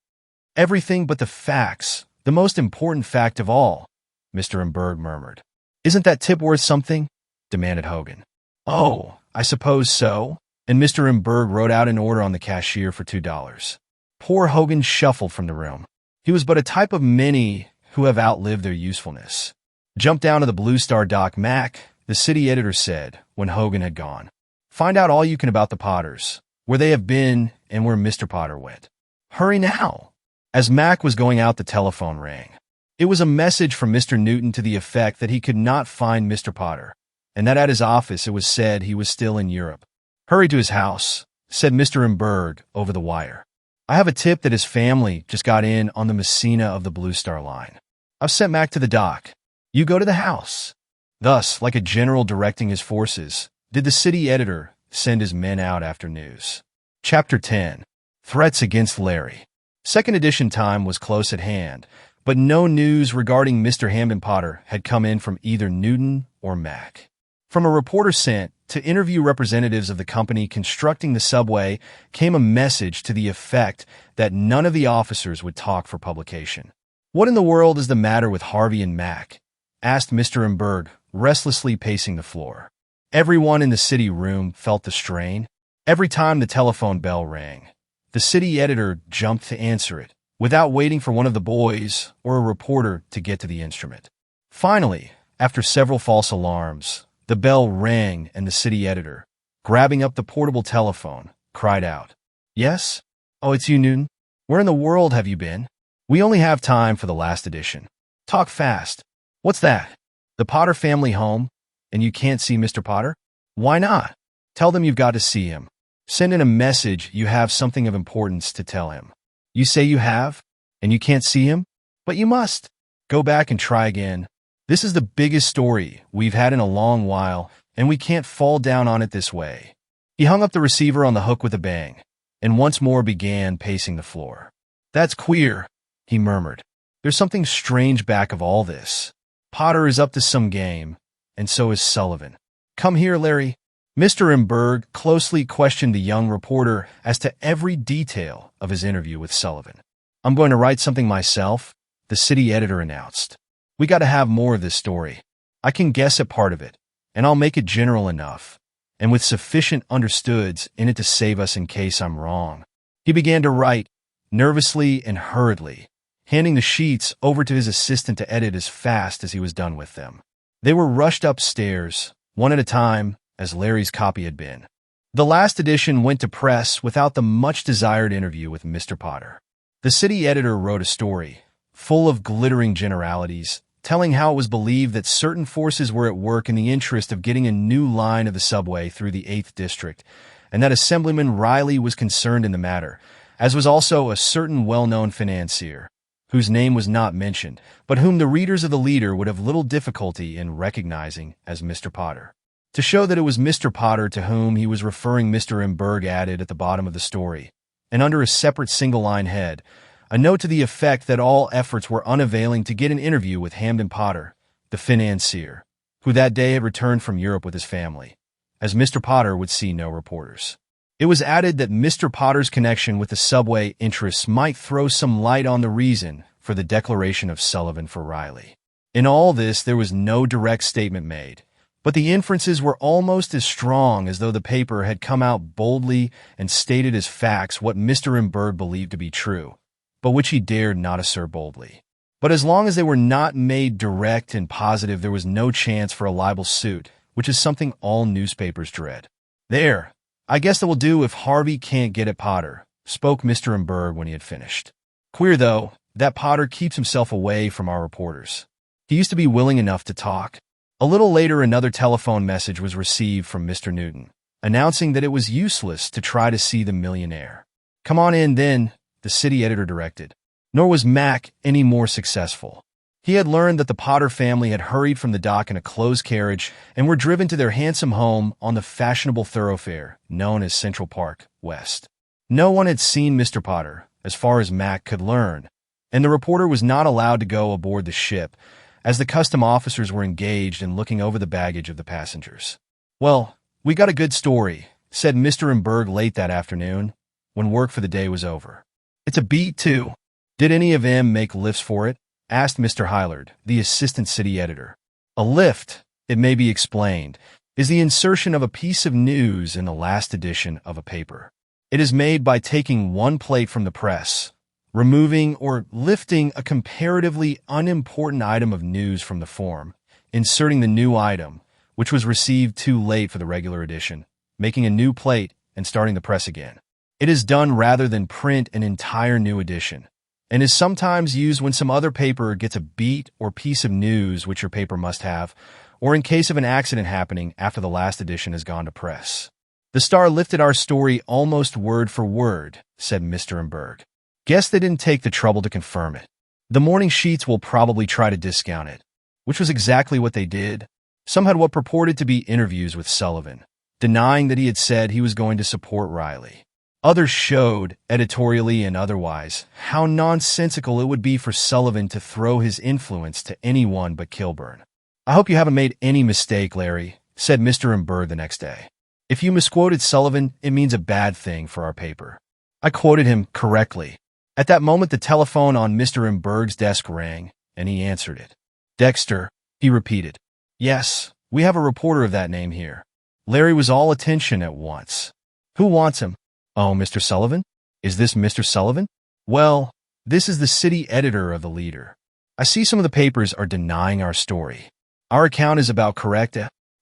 "Everything but the facts, the most important fact of all," Mr. Embarks murmured. "Isn't that tip worth something?" demanded Hogan. "Oh, I suppose so," and Mr. Embarks wrote out an order on the cashier for $2. Poor Hogan shuffled from the room. He was but a type of many who have outlived their usefulness. "Jump down to the Blue Star dock, Mac," the city editor said when Hogan had gone. "Find out all you can about the Potters, where they have been and where Mr. Potter went. Hurry now." As Mac was going out, the telephone rang. It was a message from Mr. Newton to the effect that he could not find Mr. Potter, and that at his office it was said he was still in Europe. "Hurry to his house," said Mr. Embarks over the wire. "I have a tip that his family just got in on the Messina of the Blue Star Line. I've sent Mac to the dock. You go to the house." Thus, like a general directing his forces, did the city editor send his men out after news. Chapter 10. Threats against Larry. Second edition time was close at hand, but no news regarding Mr. Hamden Potter had come in from either Newton or Mac. From a reporter sent to interview representatives of the company constructing the subway came a message to the effect that none of the officers would talk for publication. "What in the world is the matter with Harvey and Mac?" asked Mr. Embarks, restlessly pacing the floor. Everyone in the city room felt the strain. Every time the telephone bell rang, the city editor jumped to answer it, without waiting for one of the boys or a reporter to get to the instrument. Finally, after several false alarms, the bell rang and the city editor, grabbing up the portable telephone, cried out, "Yes? Oh, it's you, Newton? Where in the world have you been? We only have time for the last edition. Talk fast. What's that? The Potter family home, and you can't see Mr. Potter? Why not? Tell them you've got to see him. Send in a message you have something of importance to tell him. You say you have, and you can't see him? But you must. Go back and try again. This is the biggest story we've had in a long while, and we can't fall down on it this way." He hung up the receiver on the hook with a bang, and once more began pacing the floor. "That's queer," he murmured. "There's something strange back of all this. Potter is up to some game, and so is Sullivan. Come here, Larry." Mr. Embarks closely questioned the young reporter as to every detail of his interview with Sullivan. "I'm going to write something myself," the city editor announced. "We got to have more of this story. I can guess at part of it, and I'll make it general enough, and with sufficient understoods in it to save us in case I'm wrong." He began to write, nervously and hurriedly, handing the sheets over to his assistant to edit as fast as he was done with them. They were rushed upstairs, one at a time, as Larry's copy had been. The last edition went to press without the much-desired interview with Mr. Potter. The city editor wrote a story, full of glittering generalities, telling how it was believed that certain forces were at work in the interest of getting a new line of the subway through the 8th District, and that Assemblyman Riley was concerned in the matter, as was also a certain well-known financier, whose name was not mentioned, but whom the readers of the Leader would have little difficulty in recognizing as Mr. Potter. To show that it was Mr. Potter to whom he was referring, Mr. Embarks added at the bottom of the story, and under a separate single-line head, a note to the effect that all efforts were unavailing to get an interview with Hamden Potter, the financier, who that day had returned from Europe with his family, as Mr. Potter would see no reporters. It was added that Mr. Potter's connection with the subway interests might throw some light on the reason for the declaration of Sullivan for Riley. In all this, there was no direct statement made, but the inferences were almost as strong as though the paper had come out boldly and stated as facts what Mr. Embarks believed to be true, but which he dared not assert boldly. But as long as they were not made direct and positive, there was no chance for a libel suit, which is something all newspapers dread. "There, I guess that will do if Harvey can't get at Potter," spoke Mr. Emberg when he had finished. "Queer, though, that Potter keeps himself away from our reporters. He used to be willing enough to talk." A little later, another telephone message was received from Mr. Newton, announcing that it was useless to try to see the millionaire. "Come on in, then," the city editor directed. Nor was Mac any more successful. He had learned that the Potter family had hurried from the dock in a closed carriage and were driven to their handsome home on the fashionable thoroughfare known as Central Park West. No one had seen Mr. Potter, as far as Mac could learn, and the reporter was not allowed to go aboard the ship, as the custom officers were engaged in looking over the baggage of the passengers. "Well, we got a good story," said Mr. Emberg late that afternoon, when work for the day was over. "It's a beat, too. Did any of them make lifts for it?" asked Mr. Hylard, the assistant city editor. A lift, it may be explained, is the insertion of a piece of news in the last edition of a paper. It is made by taking one plate from the press, removing or lifting a comparatively unimportant item of news from the form, inserting the new item, which was received too late for the regular edition, making a new plate, and starting the press again. It is done rather than print an entire new edition, and is sometimes used when some other paper gets a beat or piece of news which your paper must have, or in case of an accident happening after the last edition has gone to press. "The Star lifted our story almost word for word," said Mr. Emberg. "Guess they didn't take the trouble to confirm it. The morning sheets will probably try to discount it," which was exactly what they did. Some had what purported to be interviews with Sullivan, denying that he had said he was going to support Riley. Others showed, editorially and otherwise, how nonsensical it would be for Sullivan to throw his influence to anyone but Kilburn. "I hope you haven't made any mistake, Larry," said Mr. Emberg the next day. "If you misquoted Sullivan, it means a bad thing for our paper." I quoted him correctly. At that moment, the telephone on Mr. Emberg's desk rang, and he answered it. "Dexter," he repeated. "Yes, we have a reporter of that name here." Larry was all attention at once. "Who wants him?" "Oh, Mr. Sullivan? Is this Mr. Sullivan?" "Well, this is the city editor of the Leader. I see some of the papers are denying our story. Our account is about correct.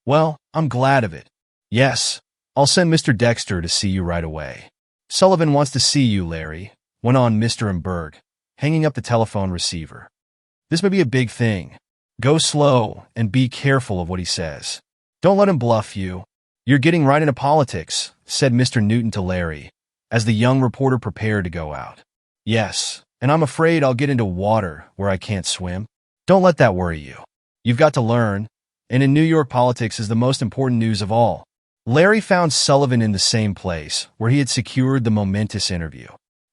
Well, I'm glad of it. Yes, I'll send Mr. Dexter to see you right away." "Sullivan wants to see you, Larry," went on Mr. Emberg, hanging up the telephone receiver. "This may be a big thing. Go slow and be careful of what he says. Don't let him bluff you. You're getting right into politics," said Mr. Newton to Larry, as the young reporter prepared to go out. "Yes, and I'm afraid I'll get into water where I can't swim. Don't let that worry you. You've got to learn, and in New York politics is the most important news of all." Larry found Sullivan in the same place where he had secured the momentous interview.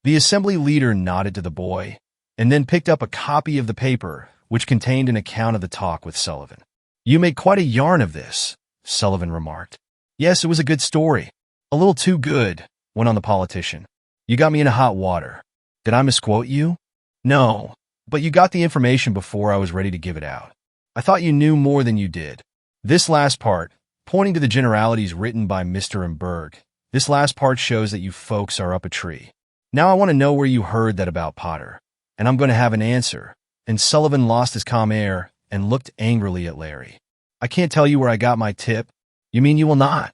The assembly leader nodded to the boy, and then picked up a copy of the paper, which contained an account of the talk with Sullivan. "You make quite a yarn of this," Sullivan remarked. "Yes, it was a good story. A little too good," went on the politician. "You got me into hot water. Did I misquote you?" "No, but you got the information before I was ready to give it out. I thought you knew more than you did." This last part, pointing to the generalities written by Mr. Emberg, this last part shows that you folks are up a tree. "Now I want to know where you heard that about Potter, and I'm going to have an answer." And Sullivan lost his calm air and looked angrily at Larry. "I can't tell you where I got my tip." "You mean you will not?"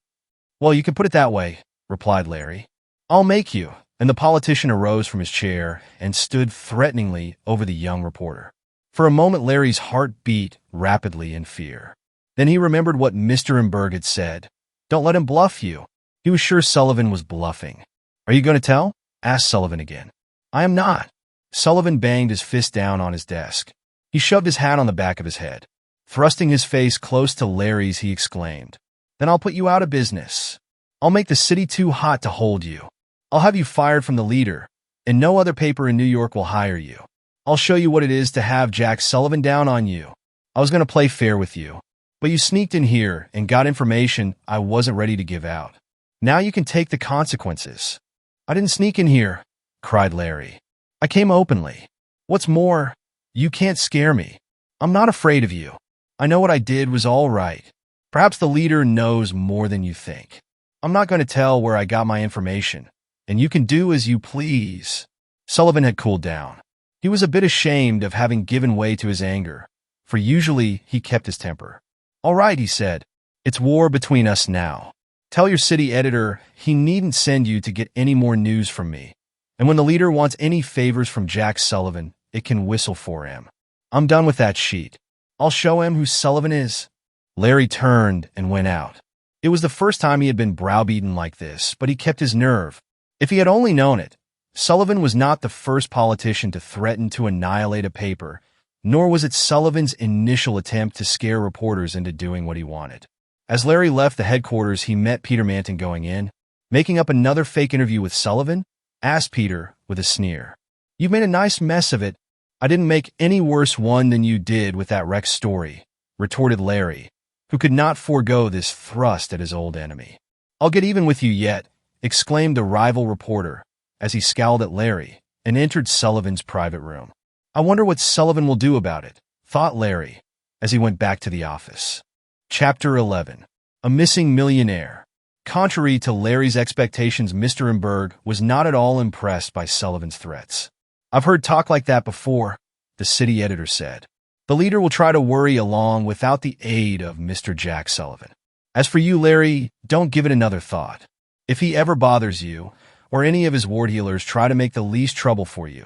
"Well, you can put it that way," replied Larry. "I'll make you." And the politician arose from his chair and stood threateningly over the young reporter. For a moment, Larry's heart beat rapidly in fear. Then he remembered what Mr. Emberg had said. Don't let him bluff you. He was sure Sullivan was bluffing. "Are you going to tell?" asked Sullivan again. "I am not." Sullivan banged his fist down on his desk. He shoved his hat on the back of his head. Thrusting his face close to Larry's, he exclaimed, "Then I'll put you out of business. I'll make the city too hot to hold you. I'll have you fired from the Leader, and no other paper in New York will hire you. I'll show you what it is to have Jack Sullivan down on you. I was going to play fair with you, but you sneaked in here and got information I wasn't ready to give out. Now you can take the consequences." "I didn't sneak in here," cried Larry. "I came openly. What's more, you can't scare me. I'm not afraid of you. I know what I did was all right. Perhaps the Leader knows more than you think. I'm not going to tell where I got my information, and you can do as you please." Sullivan had cooled down. He was a bit ashamed of having given way to his anger, for usually he kept his temper. "All right," he said. "It's war between us now. Tell your city editor he needn't send you to get any more news from me. And when the leader wants any favors from Jack Sullivan, it can whistle for him. I'm done with that sheet. I'll show him who Sullivan is." Larry turned and went out. It was the first time he had been browbeaten like this, but he kept his nerve. If he had only known it, Sullivan was not the first politician to threaten to annihilate a paper, nor was it Sullivan's initial attempt to scare reporters into doing what he wanted. As Larry left the headquarters, he met Peter Manton going in. "Making up another fake interview with Sullivan?" asked Peter with a sneer. "You've made a nice mess of it." "I didn't make any worse one than you did with that Rex story," retorted Larry, who could not forego this thrust at his old enemy. "I'll get even with you yet," exclaimed the rival reporter as he scowled at Larry and entered Sullivan's private room. "I wonder what Sullivan will do about it," thought Larry as he went back to the office. Chapter 11. A Missing Millionaire. Contrary to Larry's expectations, Mr. Embarks was not at all impressed by Sullivan's threats. "I've heard talk like that before," the city editor said. "The leader will try to worry along without the aid of Mr. Jack Sullivan. As for you, Larry, don't give it another thought. If he ever bothers you, or any of his ward healers try to make the least trouble for you,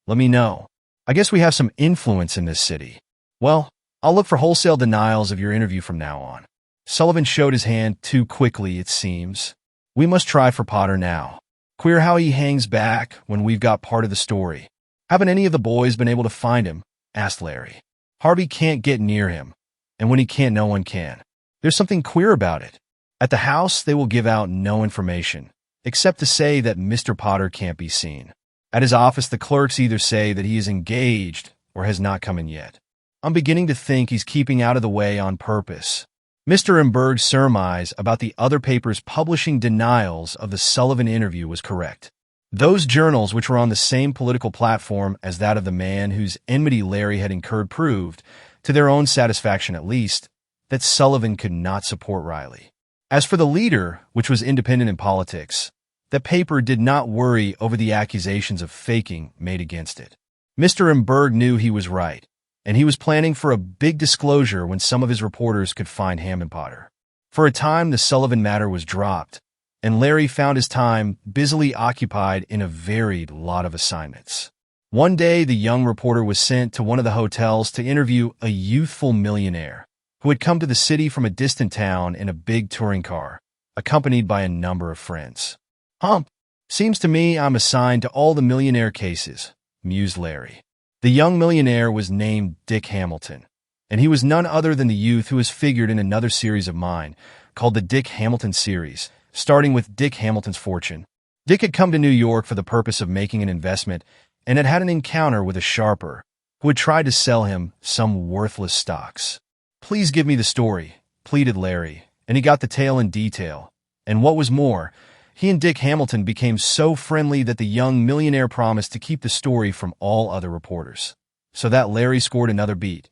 let me know. I guess we have some influence in this city. Well, I'll look for wholesale denials of your interview from now on." Sullivan showed his hand too quickly, it seems. "We must try for Potter now. Queer how he hangs back when we've got part of the story." "Haven't any of the boys been able to find him?" asked Larry. "Harvey can't get near him, and when he can't, no one can. There's something queer about it. At the house, they will give out no information, except to say that Mr. Potter can't be seen. At his office, the clerks either say that he is engaged or has not come in yet. I'm beginning to think he's keeping out of the way on purpose." Mr. Embarks' surmise about the other papers publishing denials of the Sullivan interview was correct. Those journals, which were on the same political platform as that of the man whose enmity Larry had incurred, proved, to their own satisfaction at least, that Sullivan could not support Riley. As for the leader, which was independent in politics, the paper did not worry over the accusations of faking made against it. Mr. Embarks knew he was right, and he was planning for a big disclosure when some of his reporters could find Hammond Potter. For a time, the Sullivan matter was dropped, and Larry found his time busily occupied in a varied lot of assignments. One day, the young reporter was sent to one of the hotels to interview a youthful millionaire who had come to the city from a distant town in a big touring car, accompanied by a number of friends. Seems to me I'm assigned to all the millionaire cases," mused Larry. The young millionaire was named Dick Hamilton, and he was none other than the youth who has figured in another series of mine, called the Dick Hamilton series, starting with Dick Hamilton's fortune. Dick had come to New York for the purpose of making an investment and had had an encounter with a sharper who had tried to sell him some worthless stocks. "Please give me the story," pleaded Larry, and he got the tale in detail. And what was more, he and Dick Hamilton became so friendly that the young millionaire promised to keep the story from all other reporters. So that Larry scored another beat,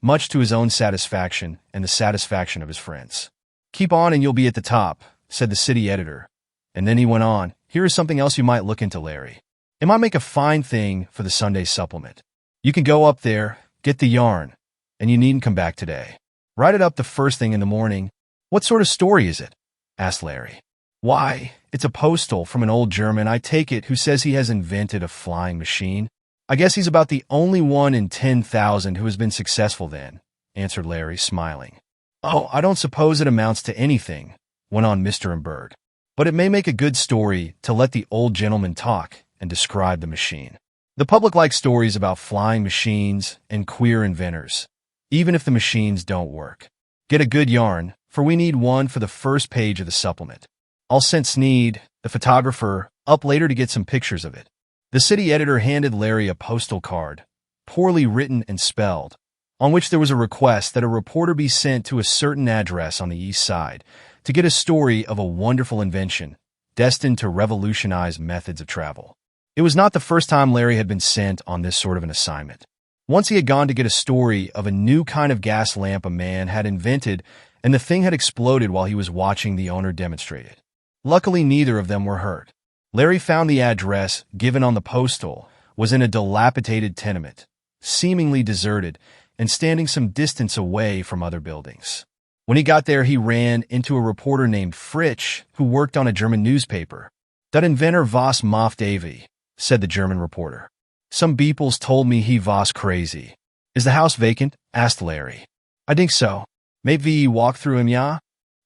much to his own satisfaction and the satisfaction of his friends. "Keep on and you'll be at the top," said the city editor. And then he went on, "Here is something else you might look into, Larry. It might make a fine thing for the Sunday supplement. You can go up there, get the yarn, and you needn't come back today. Write it up the first thing in the morning." "What sort of story is it?" asked Larry. "Why, it's a postal from an old German, I take it, who says he has invented a flying machine. I guess he's about the only one in 10,000 who has been successful then," answered Larry, smiling. "Oh, I don't suppose it amounts to anything," went on Mr. Embarks. "But it may make a good story to let the old gentleman talk and describe the machine. The public likes stories about flying machines and queer inventors, even if the machines don't work. Get a good yarn, for we need one for the first page of the supplement. I'll send Sneed, the photographer, up later to get some pictures of it." The city editor handed Larry a postal card, poorly written and spelled, on which there was a request that a reporter be sent to a certain address on the east side to get a story of a wonderful invention destined to revolutionize methods of travel. It was not the first time Larry had been sent on this sort of an assignment. Once he had gone to get a story of a new kind of gas lamp a man had invented, and the thing had exploded while he was watching the owner demonstrate it. Luckily, neither of them were hurt. Larry found the address given on the postal was in a dilapidated tenement, seemingly deserted and standing some distance away from other buildings. When he got there, he ran into a reporter named Fritsch, who worked on a German newspaper. "Dat inventor was macht Davy," said the German reporter. "Some beeples told me he was crazy." "Is the house vacant?" asked Larry. "I think so. Maybe walk through him, ja?"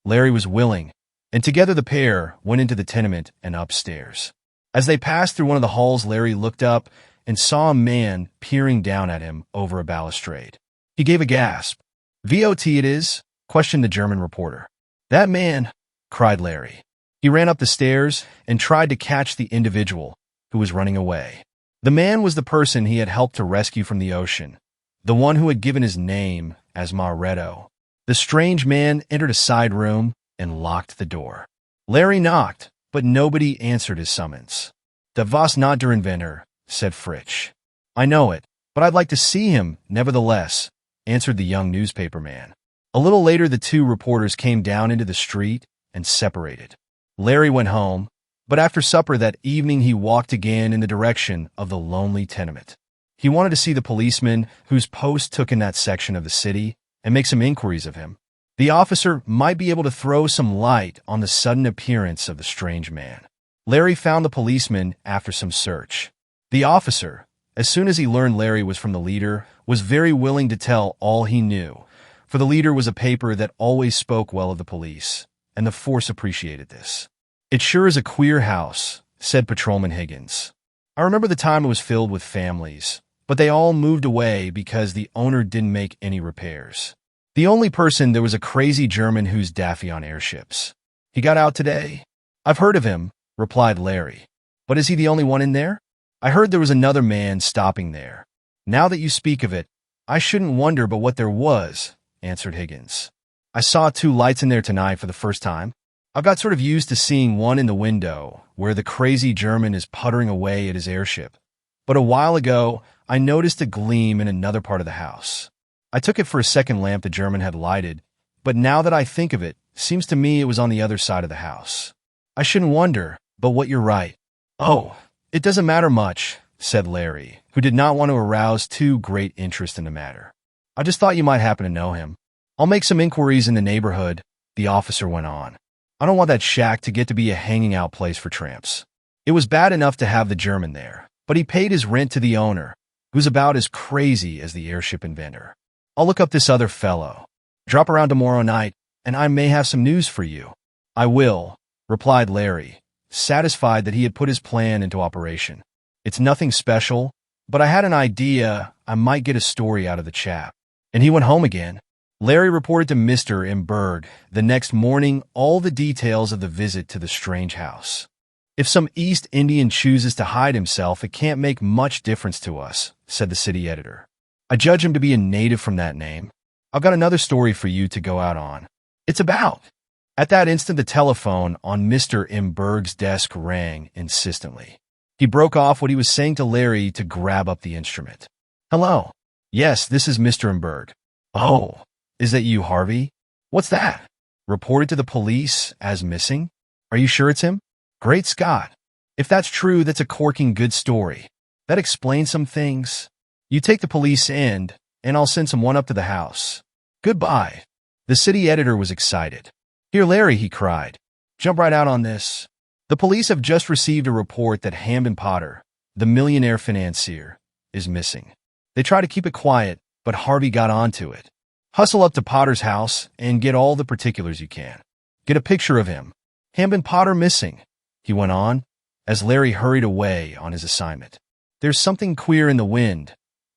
Larry was willing, and together the pair went into the tenement and upstairs. As they passed through one of the halls, Larry looked up and saw a man peering down at him over a balustrade. He gave a gasp. "VOT it is?" questioned the German reporter. "That man," cried Larry. He ran up the stairs and tried to catch the individual who was running away. The man was the person he had helped to rescue from the ocean, the one who had given his name as Maretto. The strange man entered a side room and locked the door. Larry knocked, but nobody answered his summons. "Dat was not der inventor," said Fritsch. "I know it, but I'd like to see him, nevertheless," answered the young newspaper man. A little later, the two reporters came down into the street and separated. Larry went home, but after supper that evening he walked again in the direction of the lonely tenement. He wanted to see the policeman whose post took in that section of the city and make some inquiries of him. The officer might be able to throw some light on the sudden appearance of the strange man. Larry found the policeman after some search. The officer, as soon as he learned Larry was from the Leader, was very willing to tell all he knew, for the Leader was a paper that always spoke well of the police, and the force appreciated this. "It sure is a queer house," said Patrolman Higgins. "I remember the time it was filled with families, but they all moved away because the owner didn't make any repairs. The only person there was a crazy German who's daffy on airships. He got out today." "I've heard of him," replied Larry. "But is he the only one in there?" "I heard there was another man stopping there. Now that you speak of it, I shouldn't wonder but what there was," answered Higgins. "I saw 2 lights in there tonight for the first time. I've got sort of used to seeing one in the window where the crazy German is puttering away at his airship. But a while ago, I noticed a gleam in another part of the house. I took it for a second lamp the German had lighted, but now that I think of it, seems to me it was on the other side of the house. I shouldn't wonder, but what you're right." "Oh, it doesn't matter much," said Larry, who did not want to arouse too great interest in the matter. "I just thought you might happen to know him. I'll make some inquiries in the neighborhood," the officer went on. "I don't want that shack to get to be a hanging out place for tramps. It was bad enough to have the German there, but he paid his rent to the owner, who's about as crazy as the airship inventor. I'll look up this other fellow. Drop around tomorrow night, and I may have some news for you." "I will," replied Larry, satisfied that he had put his plan into operation. "It's nothing special, but I had an idea I might get a story out of the chap." And he went home again. Larry reported to Mr. Embarks the next morning all the details of the visit to the strange house. "If some East Indian chooses to hide himself, it can't make much difference to us," said the city editor. "I judge him to be a native from that name. I've got another story for you to go out on. It's about—" At that instant, the telephone on Mr. Embarks' desk rang insistently. He broke off what he was saying to Larry to grab up the instrument. "Hello. Yes, this is Mr. Embarks. Oh, is that you, Harvey? What's that? Reported to the police as missing? Are you sure it's him? Great Scott. If that's true, that's a corking good story. That explains some things. You take the police in, and I'll send someone up to the house. Goodbye." The city editor was excited. "Here, Larry," he cried. "Jump right out on this. The police have just received a report that Hamden Potter, the millionaire financier, is missing. They try to keep it quiet, but Harvey got onto it. Hustle up to Potter's house and get all the particulars you can. Get a picture of him. Hamden Potter missing," he went on, as Larry hurried away on his assignment. "There's something queer in the wind,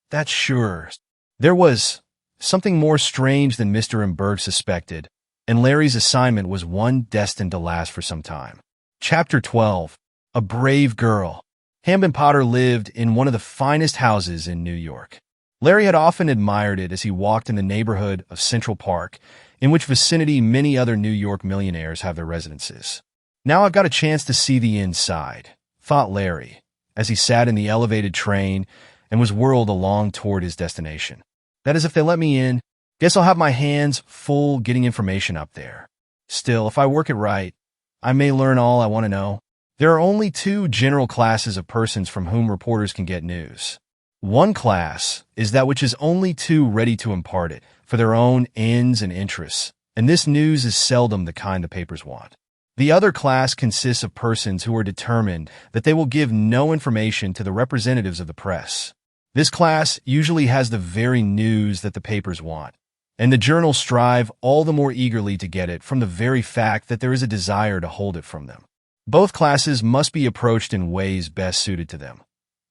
that's sure." There was something more strange than Mr. Embarks suspected, and Larry's assignment was one destined to last for some time. Chapter 12. A Brave Girl. Hamden Potter lived in one of the finest houses in New York. Larry had often admired it as he walked in the neighborhood of Central Park, in which vicinity many other New York millionaires have their residences. "Now I've got a chance to see the inside," thought Larry, as he sat in the elevated train and was whirled along toward his destination. "That is, if they let me in, guess I'll have my hands full getting information up there. Still, if I work it right, I may learn all I want to know." There are only two general classes of persons from whom reporters can get news. One class is that which is only too ready to impart it for their own ends and interests, and this news is seldom the kind the papers want. The other class consists of persons who are determined that they will give no information to the representatives of the press. This class usually has the very news that the papers want, and the journals strive all the more eagerly to get it from the very fact that there is a desire to hold it from them. Both classes must be approached in ways best suited to them.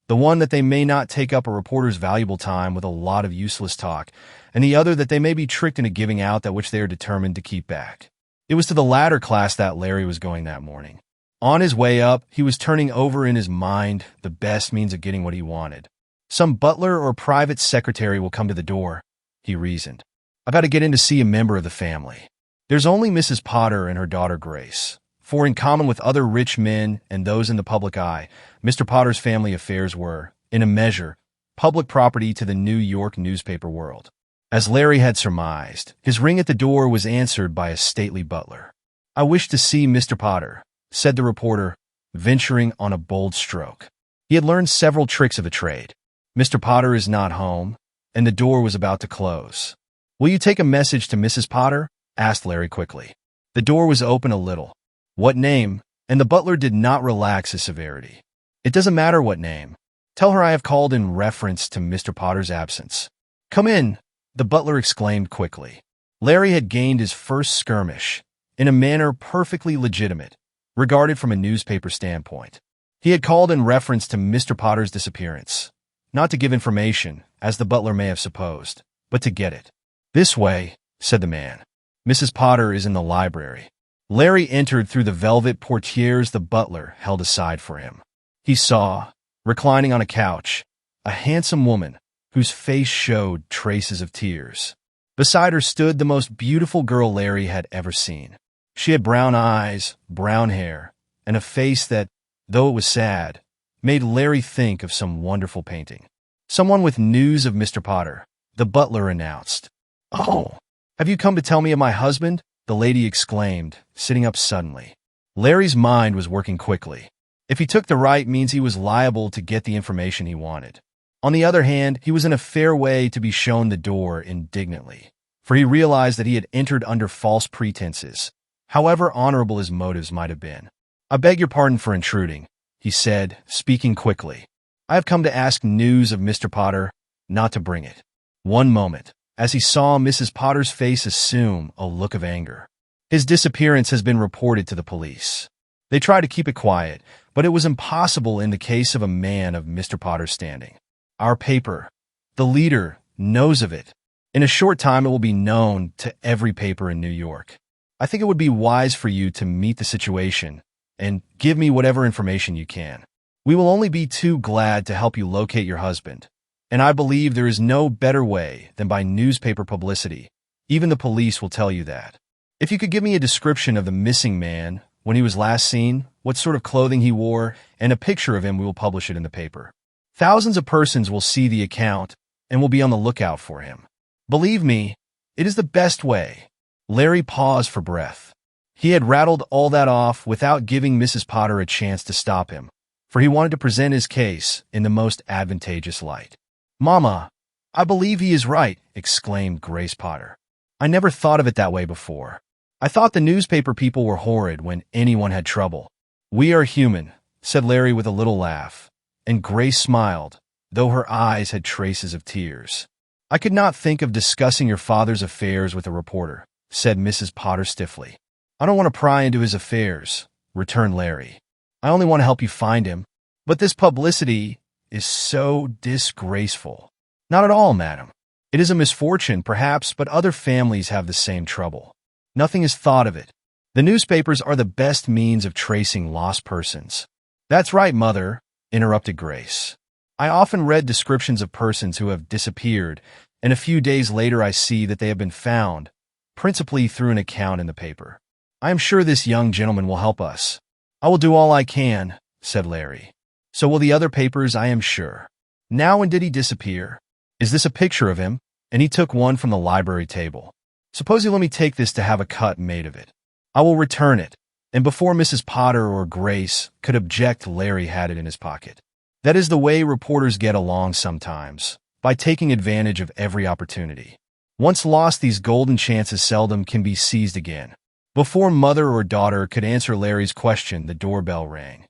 The one that they may not take up a reporter's valuable time with a lot of useless talk, and the other that they may be tricked into giving out that which they are determined to keep back. It was to the latter class that Larry was going that morning. On his way up, he was turning over in his mind the best means of getting what he wanted. Some butler or private secretary will come to the door, he reasoned. I've got to get in to see a member of the family. There's only Mrs. Potter and her daughter Grace, for in common with other rich men and those in the public eye, Mr. Potter's family affairs were, in a measure, public property to the New York newspaper world. As Larry had surmised, his ring at the door was answered by a stately butler. I wish to see Mr. Potter, said the reporter, venturing on a bold stroke. He had learned several tricks of the trade. Mr. Potter is not home, and the door was about to close. Will you take a message to Mrs. Potter? Asked Larry quickly. The door was open a little. What name? And the butler did not relax his severity. It doesn't matter what name. Tell her I have called in reference to Mr. Potter's absence. Come in, the butler exclaimed quickly. Larry had gained his first skirmish, in a manner perfectly legitimate, regarded from a newspaper standpoint. He had called in reference to Mr. Potter's disappearance, not to give information, as the butler may have supposed, but to get it. This way, said the man. Mrs. Potter is in the library. Larry entered through the velvet portieres the butler held aside for him. He saw, reclining on a couch, a handsome woman whose face showed traces of tears. Beside her stood the most beautiful girl Larry had ever seen. She had brown eyes, brown hair, and a face that, though it was sad, made Larry think of some wonderful painting. Someone with news of Mr. Potter, the butler announced. Oh, have you come to tell me of my husband? The lady exclaimed, sitting up suddenly. Larry's mind was working quickly. If he took the right means, he was liable to get the information he wanted. On the other hand, he was in a fair way to be shown the door indignantly, for he realized that he had entered under false pretenses, however honorable his motives might have been. I beg your pardon for intruding, he said, speaking quickly. I have come to ask news of Mr. Potter, not to bring it. One moment, as he saw Mrs. Potter's face assume a look of anger. His disappearance has been reported to the police. They tried to keep it quiet, but it was impossible in the case of a man of Mr. Potter's standing. Our paper, the leader, knows of it. In a short time it will be known to every paper in New York. I think it would be wise for you to meet the situation and give me whatever information you can. We will only be too glad to help you locate your husband, and I believe there is no better way than by newspaper publicity. Even the police will tell you that. If you could give me a description of the missing man, when he was last seen, what sort of clothing he wore, and a picture of him, we will publish it in the paper. Thousands of persons will see the account and will be on the lookout for him. Believe me, it is the best way. Larry paused for breath. He had rattled all that off without giving Mrs. Potter a chance to stop him, for he wanted to present his case in the most advantageous light. Mama, I believe he is right, exclaimed Grace Potter. I never thought of it that way before. I thought the newspaper people were horrid when anyone had trouble. We are human, said Larry with a little laugh, and Grace smiled, though her eyes had traces of tears. I could not think of discussing your father's affairs with a reporter, said Mrs. Potter stiffly. I don't want to pry into his affairs, returned Larry. I only want to help you find him. But this publicity is so disgraceful. Not at all, madam. It is a misfortune, perhaps, but other families have the same trouble. Nothing is thought of it. The newspapers are the best means of tracing lost persons. That's right, mother, interrupted Grace. I often read descriptions of persons who have disappeared, and a few days later I see that they have been found, principally through an account in the paper. I am sure this young gentleman will help us. I will do all I can, said Larry. So will the other papers, I am sure. Now, when did he disappear? Is this a picture of him? And he took one from the library table. Suppose you let me take this to have a cut made of it. I will return it, And before Mrs. Potter or Grace could object, Larry had it in his pocket. That is the way reporters get along sometimes, by taking advantage of every opportunity. Once lost, these golden chances seldom can be seized again. Before mother or daughter could answer Larry's question, the doorbell rang.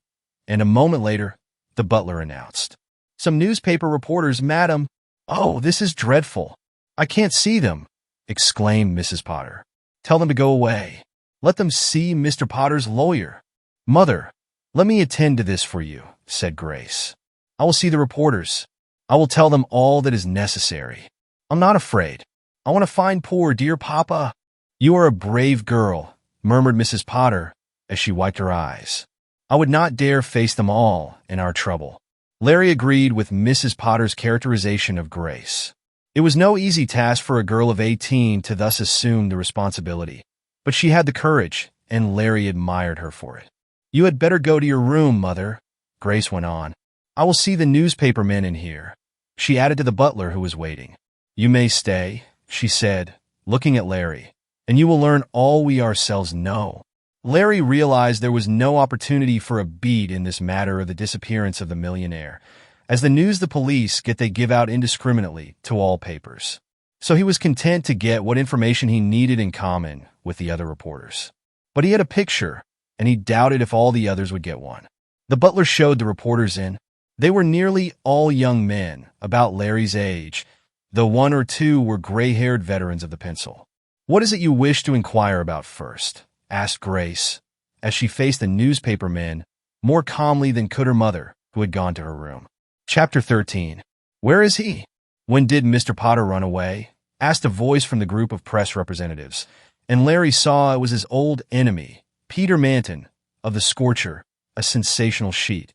And a moment later, the butler announced, "Some newspaper reporters, madam." "Oh, this is dreadful. I can't see them," exclaimed Mrs. Potter. "Tell them to go away. Let them see Mr. Potter's lawyer." "Mother, let me attend to this for you," said Grace. "I will see the reporters. I will tell them all that is necessary. I'm not afraid. I want to find poor dear Papa." "You are a brave girl," murmured Mrs. Potter as she wiped her eyes. "I would not dare face them all in our trouble." Larry agreed with Mrs. Potter's characterization of Grace. It was no easy task for a girl of 18 to thus assume the responsibility, but she had the courage, and Larry admired her for it. "You had better go to your room, Mother," Grace went on. "I will see the newspaper men in here." She added to the butler who was waiting. "You may stay," she said, looking at Larry, "and you will learn all we ourselves know." Larry realized there was no opportunity for a beat in this matter of the disappearance of the millionaire, as the news the police get they give out indiscriminately to all papers. So he was content to get what information he needed in common with the other reporters. But he had a picture, and he doubted if all the others would get one. The butler showed the reporters in. They were nearly all young men, about Larry's age, though one or two were gray-haired veterans of the pencil. "What is it you wish to inquire about first?" asked Grace, as she faced the newspaper men more calmly than could her mother, who had gone to her room. Chapter 13. "Where is he?" "When did Mr. Potter run away?" asked a voice from the group of press representatives, and Larry saw it was his old enemy, Peter Manton, of the Scorcher, a sensational sheet,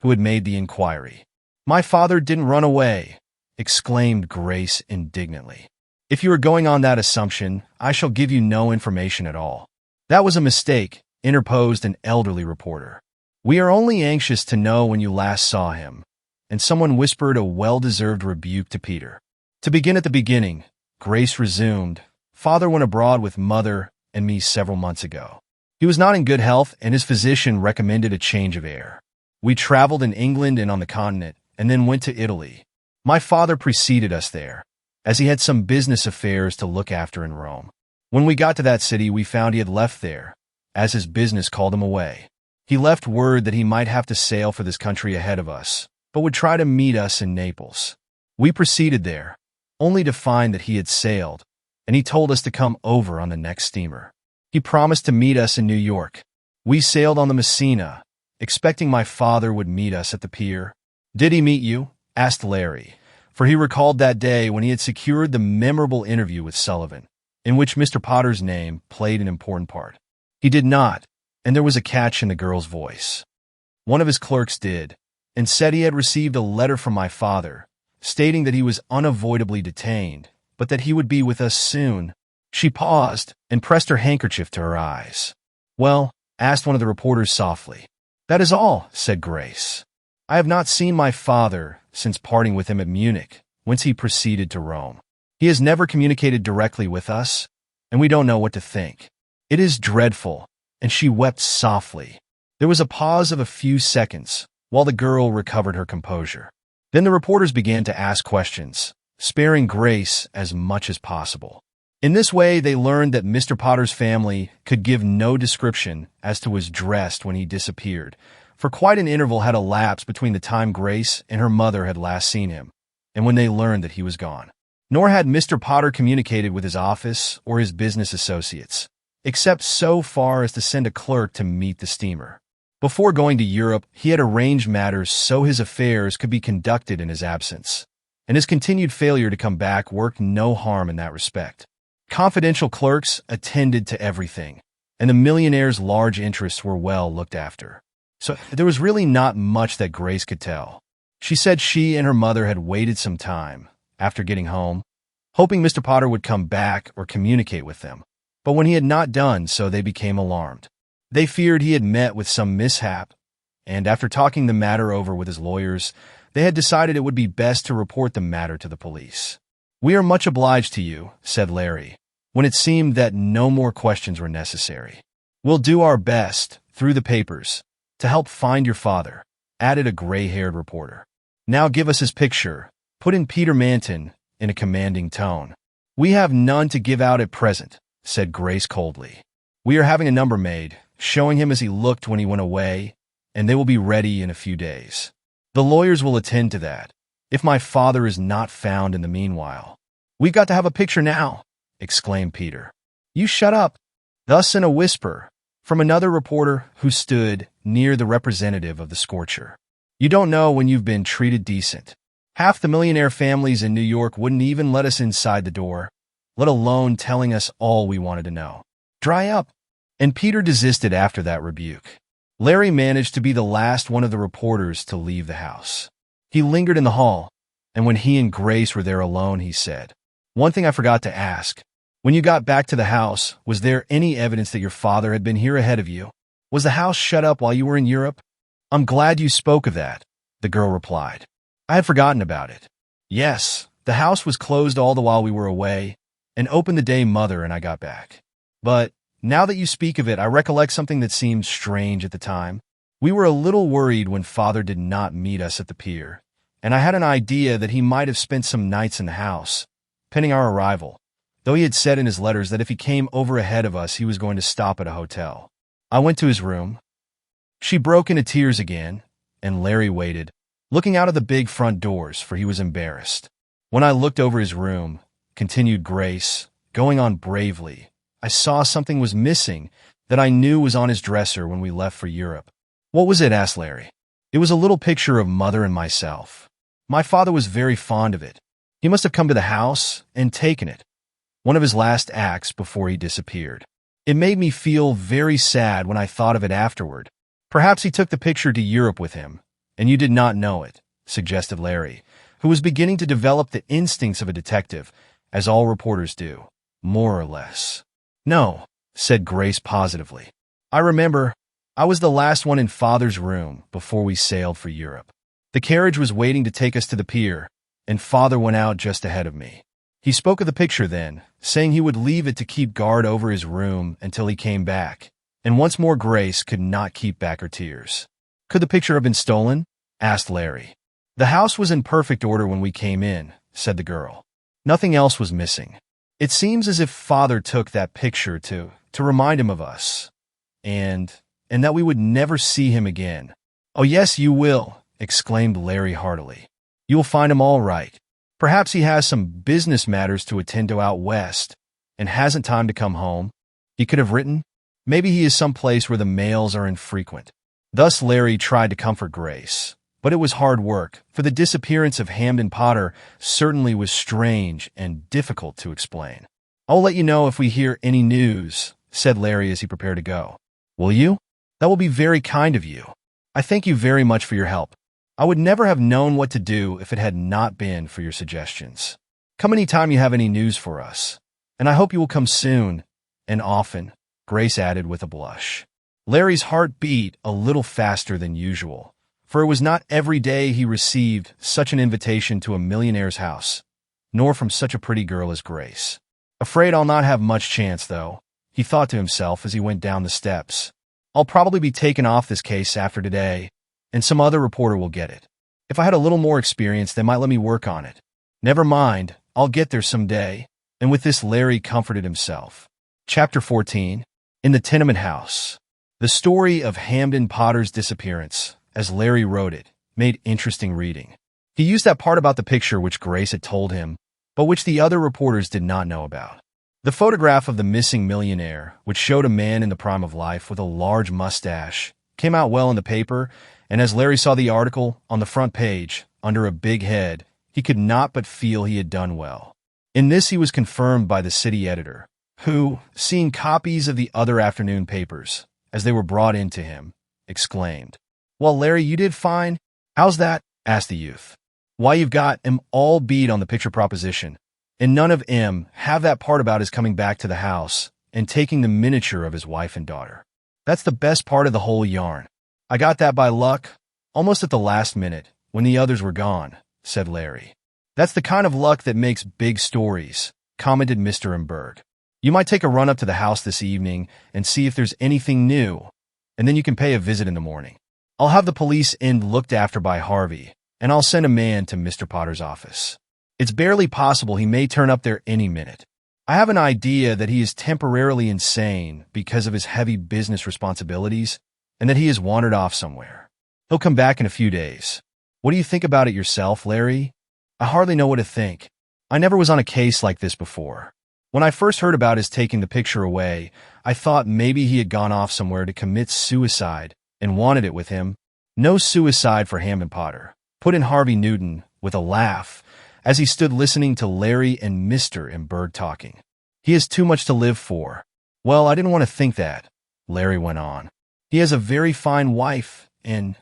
who had made the inquiry. "My father didn't run away," exclaimed Grace indignantly. "If you are going on that assumption, I shall give you no information at all." "That was a mistake," interposed an elderly reporter. "We are only anxious to know when you last saw him," and someone whispered a well-deserved rebuke to Peter. "To begin at the beginning," Grace resumed, "Father went abroad with Mother and me several months ago. He was not in good health, and his physician recommended a change of air. We traveled in England and on the continent, and then went to Italy. My father preceded us there, as he had some business affairs to look after in Rome. When we got to that city, we found he had left there, as his business called him away. He left word that he might have to sail for this country ahead of us, but would try to meet us in Naples. We proceeded there, only to find that he had sailed, and he told us to come over on the next steamer. He promised to meet us in New York. We sailed on the Messina, expecting my father would meet us at the pier." "Did he meet you?" asked Larry, for he recalled that day when he had secured the memorable interview with Sullivan, in which Mr. Potter's name played an important part. "He did not," and there was a catch in the girl's voice. "One of his clerks did, and said he had received a letter from my father, stating that he was unavoidably detained, but that he would be with us soon." She paused and pressed her handkerchief to her eyes. "Well?" asked one of the reporters softly. "That is all," said Grace. "I have not seen my father since parting with him at Munich, whence he proceeded to Rome. He has never communicated directly with us, and we don't know what to think. It is dreadful," and she wept softly. There was a pause of a few seconds, while the girl recovered her composure. Then the reporters began to ask questions, sparing Grace as much as possible. In this way, they learned that Mr. Potter's family could give no description as to his dress when he disappeared, for quite an interval had elapsed between the time Grace and her mother had last seen him and when they learned that he was gone. Nor had Mr. Potter communicated with his office or his business associates, except so far as to send a clerk to meet the steamer. Before going to Europe, he had arranged matters so his affairs could be conducted in his absence, and his continued failure to come back worked no harm in that respect. Confidential clerks attended to everything, and the millionaire's large interests were well looked after. So there was really not much that Grace could tell. She said she and her mother had waited some time after getting home, hoping Mr. Potter would come back or communicate with them. But when he had not done so, they became alarmed. They feared he had met with some mishap, and after talking the matter over with his lawyers, they had decided it would be best to report the matter to the police. "We are much obliged to you," said Larry, when it seemed that no more questions were necessary. We'll do our best, through the papers, to help find your father, added a gray-haired reporter. Now give us his picture, put in Peter Manton in a commanding tone. We have none to give out at present, said Grace coldly. We are having a number made, showing him as he looked when he went away, and they will be ready in a few days. The lawyers will attend to that, if my father is not found in the meanwhile. We've got to have a picture now, exclaimed Peter. You shut up. Thus in a whisper, from another reporter who stood near the representative of the Scorcher. You don't know when you've been treated decent. Half the millionaire families in New York wouldn't even let us inside the door, let alone telling us all we wanted to know. Dry up. And Peter desisted after that rebuke. Larry managed to be the last one of the reporters to leave the house. He lingered in the hall, and when he and Grace were there alone, he said, One thing I forgot to ask. When you got back to the house, was there any evidence that your father had been here ahead of you? Was the house shut up while you were in Europe? I'm glad you spoke of that, the girl replied. I had forgotten about it. Yes, the house was closed all the while we were away, and opened the day Mother and I got back. But now that you speak of it, I recollect something that seemed strange at the time. We were a little worried when Father did not meet us at the pier, and I had an idea that he might have spent some nights in the house, pending our arrival, though he had said in his letters that if he came over ahead of us, he was going to stop at a hotel. I went to his room. She broke into tears again, and Larry waited, looking out of the big front doors, for he was embarrassed. When I looked over his room, continued Grace, going on bravely, I saw something was missing that I knew was on his dresser when we left for Europe. What was it? Asked Larry. It was a little picture of Mother and myself. My father was very fond of it. He must have come to the house and taken it. One of his last acts before he disappeared. It made me feel very sad when I thought of it afterward. Perhaps he took the picture to Europe with him, and you did not know it, suggested Larry, who was beginning to develop the instincts of a detective, as all reporters do, more or less. No, said Grace positively. I remember, I was the last one in Father's room before we sailed for Europe. The carriage was waiting to take us to the pier, and Father went out just ahead of me. He spoke of the picture then, saying he would leave it to keep guard over his room until he came back, and once more Grace could not keep back her tears. Could the picture have been stolen? Asked Larry. The house was in perfect order when we came in, said the girl. Nothing else was missing. It seems as if Father took that picture to remind him of us, and that we would never see him again. Oh yes, you will, exclaimed Larry heartily. You will find him all right. Perhaps he has some business matters to attend to out west, and hasn't time to come home. He could have written. Maybe he is someplace where the mails are infrequent. Thus Larry tried to comfort Grace. But it was hard work, for the disappearance of Hamden Potter certainly was strange and difficult to explain. I'll let you know if we hear any news, said Larry as he prepared to go. Will you? That will be very kind of you. I thank you very much for your help. I would never have known what to do if it had not been for your suggestions. Come any time you have any news for us. And I hope you will come soon, and often, Grace added with a blush. Larry's heart beat a little faster than usual, for it was not every day he received such an invitation to a millionaire's house, nor from such a pretty girl as Grace. Afraid I'll not have much chance, though, he thought to himself as he went down the steps. I'll probably be taken off this case after today, and some other reporter will get it. If I had a little more experience, they might let me work on it. Never mind, I'll get there someday. And with this, Larry comforted himself. Chapter 14. In the Tenement House. The story of Hamden Potter's disappearance, as Larry wrote it, made interesting reading. He used that part about the picture which Grace had told him, but which the other reporters did not know about. The photograph of the missing millionaire, which showed a man in the prime of life with a large mustache, came out well in the paper, and as Larry saw the article on the front page, under a big head, he could not but feel he had done well. In this he was confirmed by the city editor, who, seeing copies of the other afternoon papers, as they were brought in to him, exclaimed, Well, Larry, you did fine. How's that? Asked the youth. Why, you've got 'em all beat on the picture proposition, and none of 'em have that part about his coming back to the house and taking the miniature of his wife and daughter. That's the best part of the whole yarn. I got that by luck, almost at the last minute, when the others were gone, said Larry. That's the kind of luck that makes big stories, commented Mr. Emberg. You might take a run up to the house this evening and see if there's anything new, and then you can pay a visit in the morning. I'll have the police end looked after by Harvey, and I'll send a man to Mr. Potter's office. It's barely possible he may turn up there any minute. I have an idea that he is temporarily insane because of his heavy business responsibilities and that he has wandered off somewhere. He'll come back in a few days. What do you think about it yourself, Larry? I hardly know what to think. I never was on a case like this before. When I first heard about his taking the picture away, I thought maybe he had gone off somewhere to commit suicide and wanted it with him. No suicide for Hammond Potter, put in Harvey Newton with a laugh as he stood listening to Larry and Mr. Embarks talking. He has too much to live for. Well, I didn't want to think that, Larry went on. He has a very fine wife and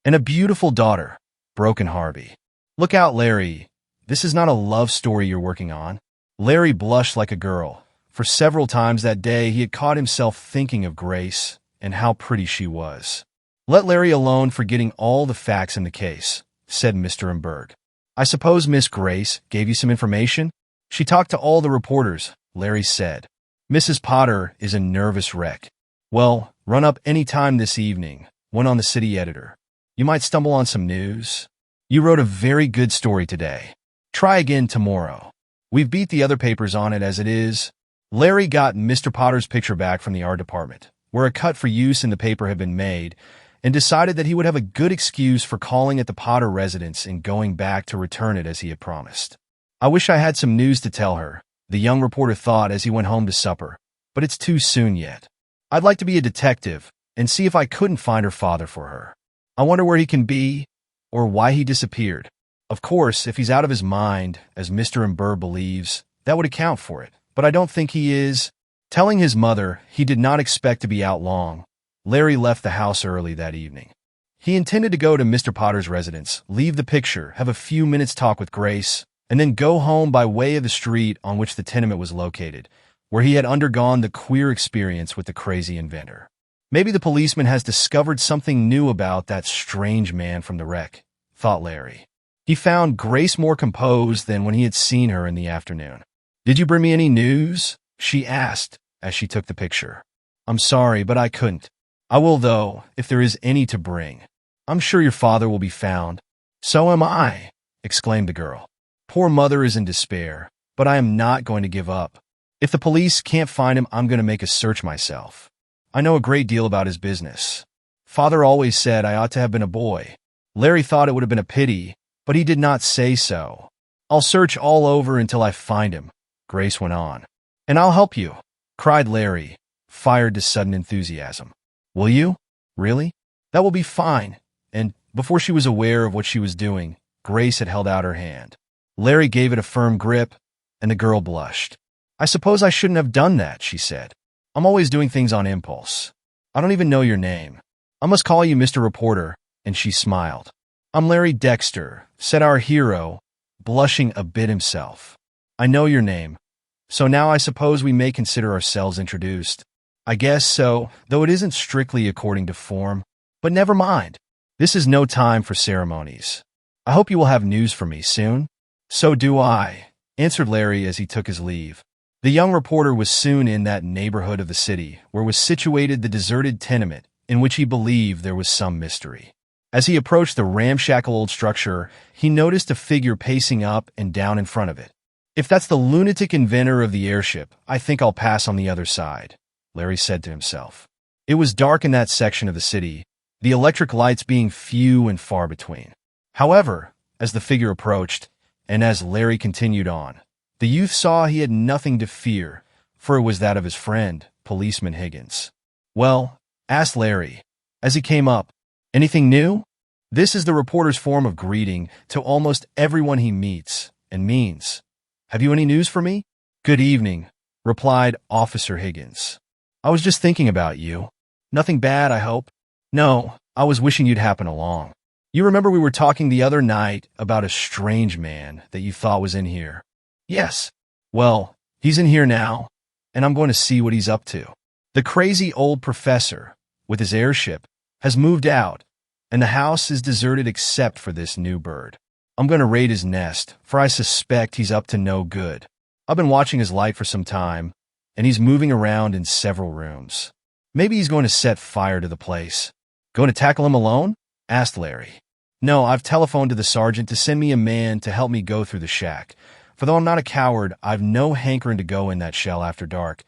a beautiful daughter, broke in Harvey. Look out, Larry. This is not a love story you're working on. Larry blushed like a girl. For several times that day, he had caught himself thinking of Grace and how pretty she was. Let Larry alone for getting all the facts in the case, said Mr. Embarks. I suppose Miss Grace gave you some information? She talked to all the reporters, Larry said. Mrs. Potter is a nervous wreck. Well, run up any time this evening, went on the city editor. You might stumble on some news. You wrote a very good story today. Try again tomorrow. We've beat the other papers on it as it is. Larry got Mr. Potter's picture back from the art department, where a cut for use in the paper had been made, and decided that he would have a good excuse for calling at the Potter residence and going back to return it as he had promised. I wish I had some news to tell her, the young reporter thought as he went home to supper, but it's too soon yet. I'd like to be a detective and see if I couldn't find her father for her. I wonder where he can be or why he disappeared. Of course, if he's out of his mind, as Mr. Embarks believes, that would account for it, but I don't think he is. Telling his mother he did not expect to be out long, Larry left the house early that evening. He intended to go to Mr. Potter's residence, leave the picture, have a few minutes talk with Grace, and then go home by way of the street on which the tenement was located, where he had undergone the queer experience with the crazy inventor. Maybe the policeman has discovered something new about that strange man from the wreck, thought Larry. He found Grace more composed than when he had seen her in the afternoon. Did you bring me any news? She asked as she took the picture. I'm sorry, but I couldn't. I will, though, if there is any to bring. I'm sure your father will be found. So am I, exclaimed the girl. Poor mother is in despair, but I am not going to give up. If the police can't find him, I'm going to make a search myself. I know a great deal about his business. Father always said I ought to have been a boy. Larry thought it would have been a pity, but he did not say so. I'll search all over until I find him, Grace went on. And I'll help you, cried Larry, fired to sudden enthusiasm. Will you? Really? That will be fine. And before she was aware of what she was doing, Grace had held out her hand. Larry gave it a firm grip, and the girl blushed. I suppose I shouldn't have done that, she said. I'm always doing things on impulse. I don't even know your name. I must call you Mr. Reporter, and she smiled. I'm Larry Dexter, said our hero, blushing a bit himself. I know your name, so now I suppose we may consider ourselves introduced. I guess so, though it isn't strictly according to form. But never mind. This is no time for ceremonies. I hope you will have news for me soon. So do I, answered Larry as he took his leave. The young reporter was soon in that neighborhood of the city where was situated the deserted tenement in which he believed there was some mystery. As he approached the ramshackle old structure, he noticed a figure pacing up and down in front of it. If that's the lunatic inventor of the airship, I think I'll pass on the other side, Larry said to himself. It was dark in that section of the city, the electric lights being few and far between. However, as the figure approached, and as Larry continued on, the youth saw he had nothing to fear, for it was that of his friend, Policeman Higgins. Well, asked Larry, as he came up, anything new? This is the reporter's form of greeting to almost everyone he meets, and means, have you any news for me? Good evening, replied Officer Higgins. I was just thinking about you. Nothing bad, I hope? No, I was wishing you'd happen along. You remember we were talking the other night about a strange man that you thought was in here? Yes. Well, he's in here now, and I'm going to see what he's up to. The crazy old professor, with his airship, has moved out, and the house is deserted except for this new bird. I'm going to raid his nest, for I suspect he's up to no good. I've been watching his light for some time, and he's moving around in several rooms. Maybe he's going to set fire to the place. Going to tackle him alone? Asked Larry. No, I've telephoned to the sergeant to send me a man to help me go through the shack. For though I'm not a coward, I've no hankering to go in that shell after dark,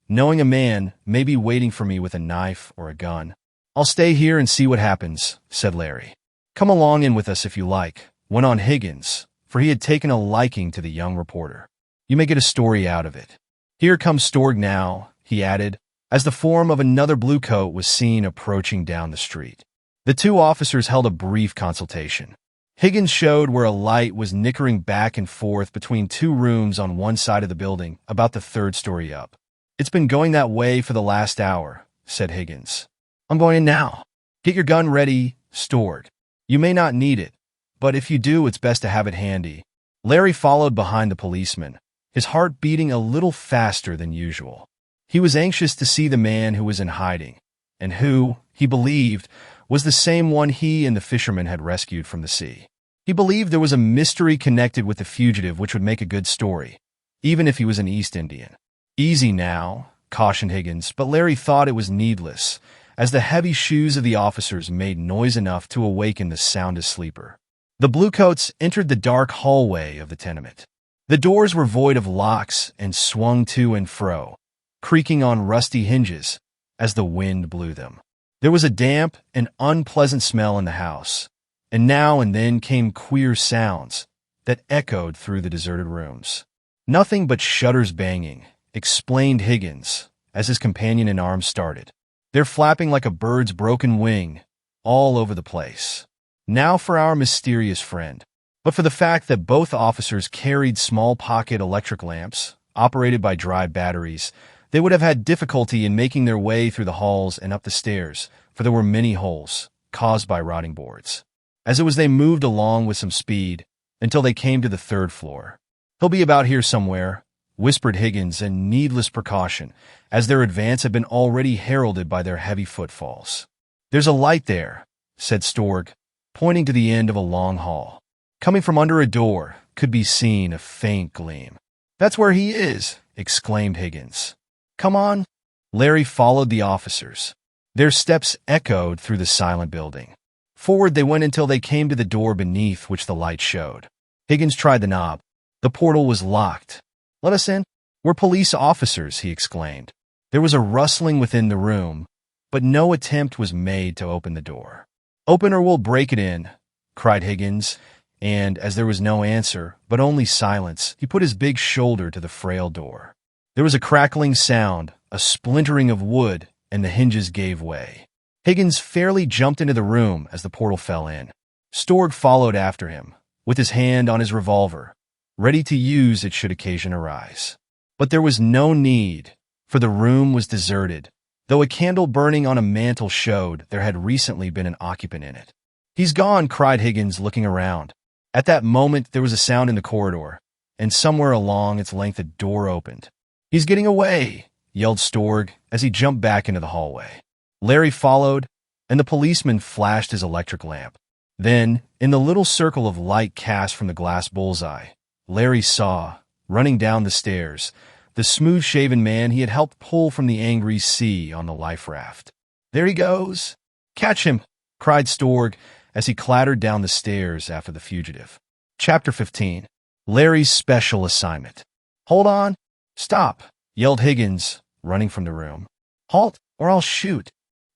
knowing a man may be waiting for me with a knife or a gun. I'll stay here and see what happens, said Larry. Come along in with us if you like, went on Higgins, for he had taken a liking to the young reporter. You may get a story out of it. Here comes Storg now, he added, as the form of another bluecoat was seen approaching down the street. The two officers held a brief consultation. Higgins showed where a light was nickering back and forth between two rooms on one side of the building, about the third story up. It's been going that way for the last hour, said Higgins. I'm going in now. Get your gun ready, Storg. You may not need it, but if you do, it's best to have it handy. Larry followed behind the policeman, his heart beating a little faster than usual. He was anxious to see the man who was in hiding, and who, he believed, was the same one he and the fisherman had rescued from the sea. He believed there was a mystery connected with the fugitive which would make a good story, even if he was an East Indian. Easy now, cautioned Higgins, but Larry thought it was needless, as the heavy shoes of the officers made noise enough to awaken the soundest sleeper. The bluecoats entered the dark hallway of the tenement. The doors were void of locks and swung to and fro, creaking on rusty hinges as the wind blew them. There was a damp and unpleasant smell in the house, and now and then came queer sounds that echoed through the deserted rooms. Nothing but shutters banging, explained Higgins, as his companion in arms started. They're flapping like a bird's broken wing all over the place. Now for our mysterious friend. But for the fact that both officers carried small pocket electric lamps, operated by dry batteries, they would have had difficulty in making their way through the halls and up the stairs, for there were many holes, caused by rotting boards. As it was, they moved along with some speed, until they came to the third floor. He'll be about here somewhere, whispered Higgins in needless precaution, as their advance had been already heralded by their heavy footfalls. There's a light there, said Storg, pointing to the end of a long hall. Coming from under a door could be seen a faint gleam. That's where he is, exclaimed Higgins. Come on. Larry followed the officers. Their steps echoed through the silent building. Forward they went until they came to the door beneath which the light showed. Higgins tried the knob. The portal was locked. Let us in. We're police officers, he exclaimed. There was a rustling within the room, but no attempt was made to open the door. Open or we'll break it in, cried Higgins, and as there was no answer, but only silence, he put his big shoulder to the frail door. There was a crackling sound, a splintering of wood, and the hinges gave way. Higgins fairly jumped into the room as the portal fell in. Storg followed after him, with his hand on his revolver, ready to use it should occasion arise. But there was no need, for the room was deserted, though a candle burning on a mantel showed there had recently been an occupant in it. He's gone, cried Higgins, looking around. At that moment there was a sound in the corridor, and somewhere along its length a door opened. He's getting away, yelled Storg as he jumped back into the hallway. Larry followed, and the policeman flashed his electric lamp. Then, in the little circle of light cast from the glass bullseye, Larry saw, running down the stairs, the smooth-shaven man he had helped pull from the angry sea on the life raft. There he goes! Catch him! Cried Storg as he clattered down the stairs after the fugitive. Chapter 15. Larry's Special Assignment. Hold on! Stop! Yelled Higgins, running from the room. Halt, or I'll shoot!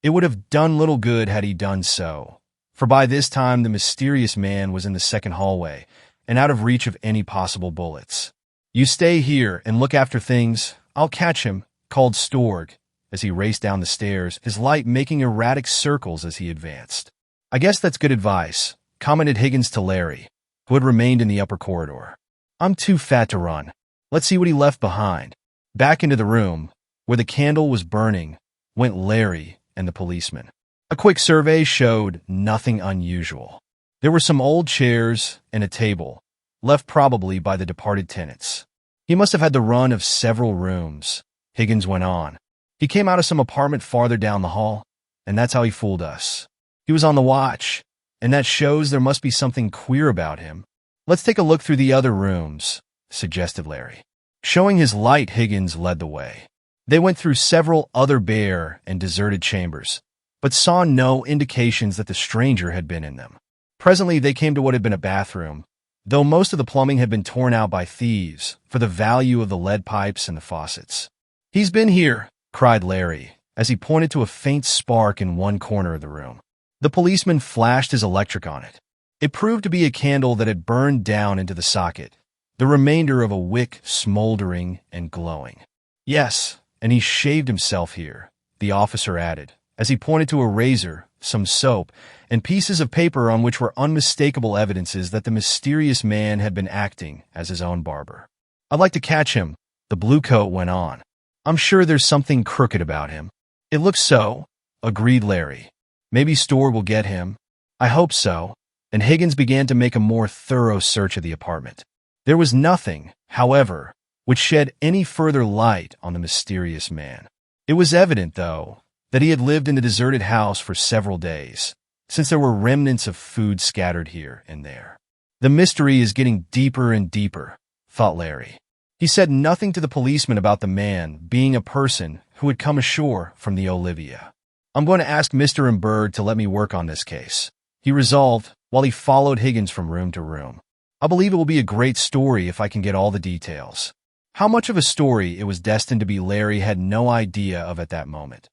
It would have done little good had he done so, for by this time the mysterious man was in the second hallway, and out of reach of any possible bullets. You stay here and look after things. I'll catch him, called Storg, as he raced down the stairs, his light making erratic circles as he advanced. I guess that's good advice, commented Higgins to Larry, who had remained in the upper corridor. I'm too fat to run. Let's see what he left behind. Back into the room, where the candle was burning, went Larry and the policeman. A quick survey showed nothing unusual. There were some old chairs and a table, left probably by the departed tenants. He must have had the run of several rooms, Higgins went on. He came out of some apartment farther down the hall, and that's how he fooled us. He was on the watch, and that shows there must be something queer about him. Let's take a look through the other rooms, suggested Larry. Showing his light, Higgins led the way. They went through several other bare and deserted chambers, but saw no indications that the stranger had been in them. Presently, they came to what had been a bathroom, though most of the plumbing had been torn out by thieves for the value of the lead pipes and the faucets. "He's been here," cried Larry, as he pointed to a faint spark in one corner of the room. The policeman flashed his electric on it. It proved to be a candle that had burned down into the socket, the remainder of a wick smoldering and glowing. "Yes, and he shaved himself here," the officer added, as he pointed to a razor, some soap, and pieces of paper on which were unmistakable evidences that the mysterious man had been acting as his own barber. "I'd like to catch him," the bluecoat went on. "I'm sure there's something crooked about him." "It looks so," agreed Larry. "Maybe Storr will get him." "I hope so." And Higgins began to make a more thorough search of the apartment. There was nothing, however, which shed any further light on the mysterious man. It was evident, though, that he had lived in the deserted house for several days, since there were remnants of food scattered here and there. "The mystery is getting deeper and deeper," thought Larry. He said nothing to the policeman about the man being a person who had come ashore from the Olivia. "I'm going to ask Mr. Embarks to let me work on this case," he resolved while he followed Higgins from room to room. "I believe it will be a great story if I can get all the details." How much of a story it was destined to be Larry had no idea of at that moment,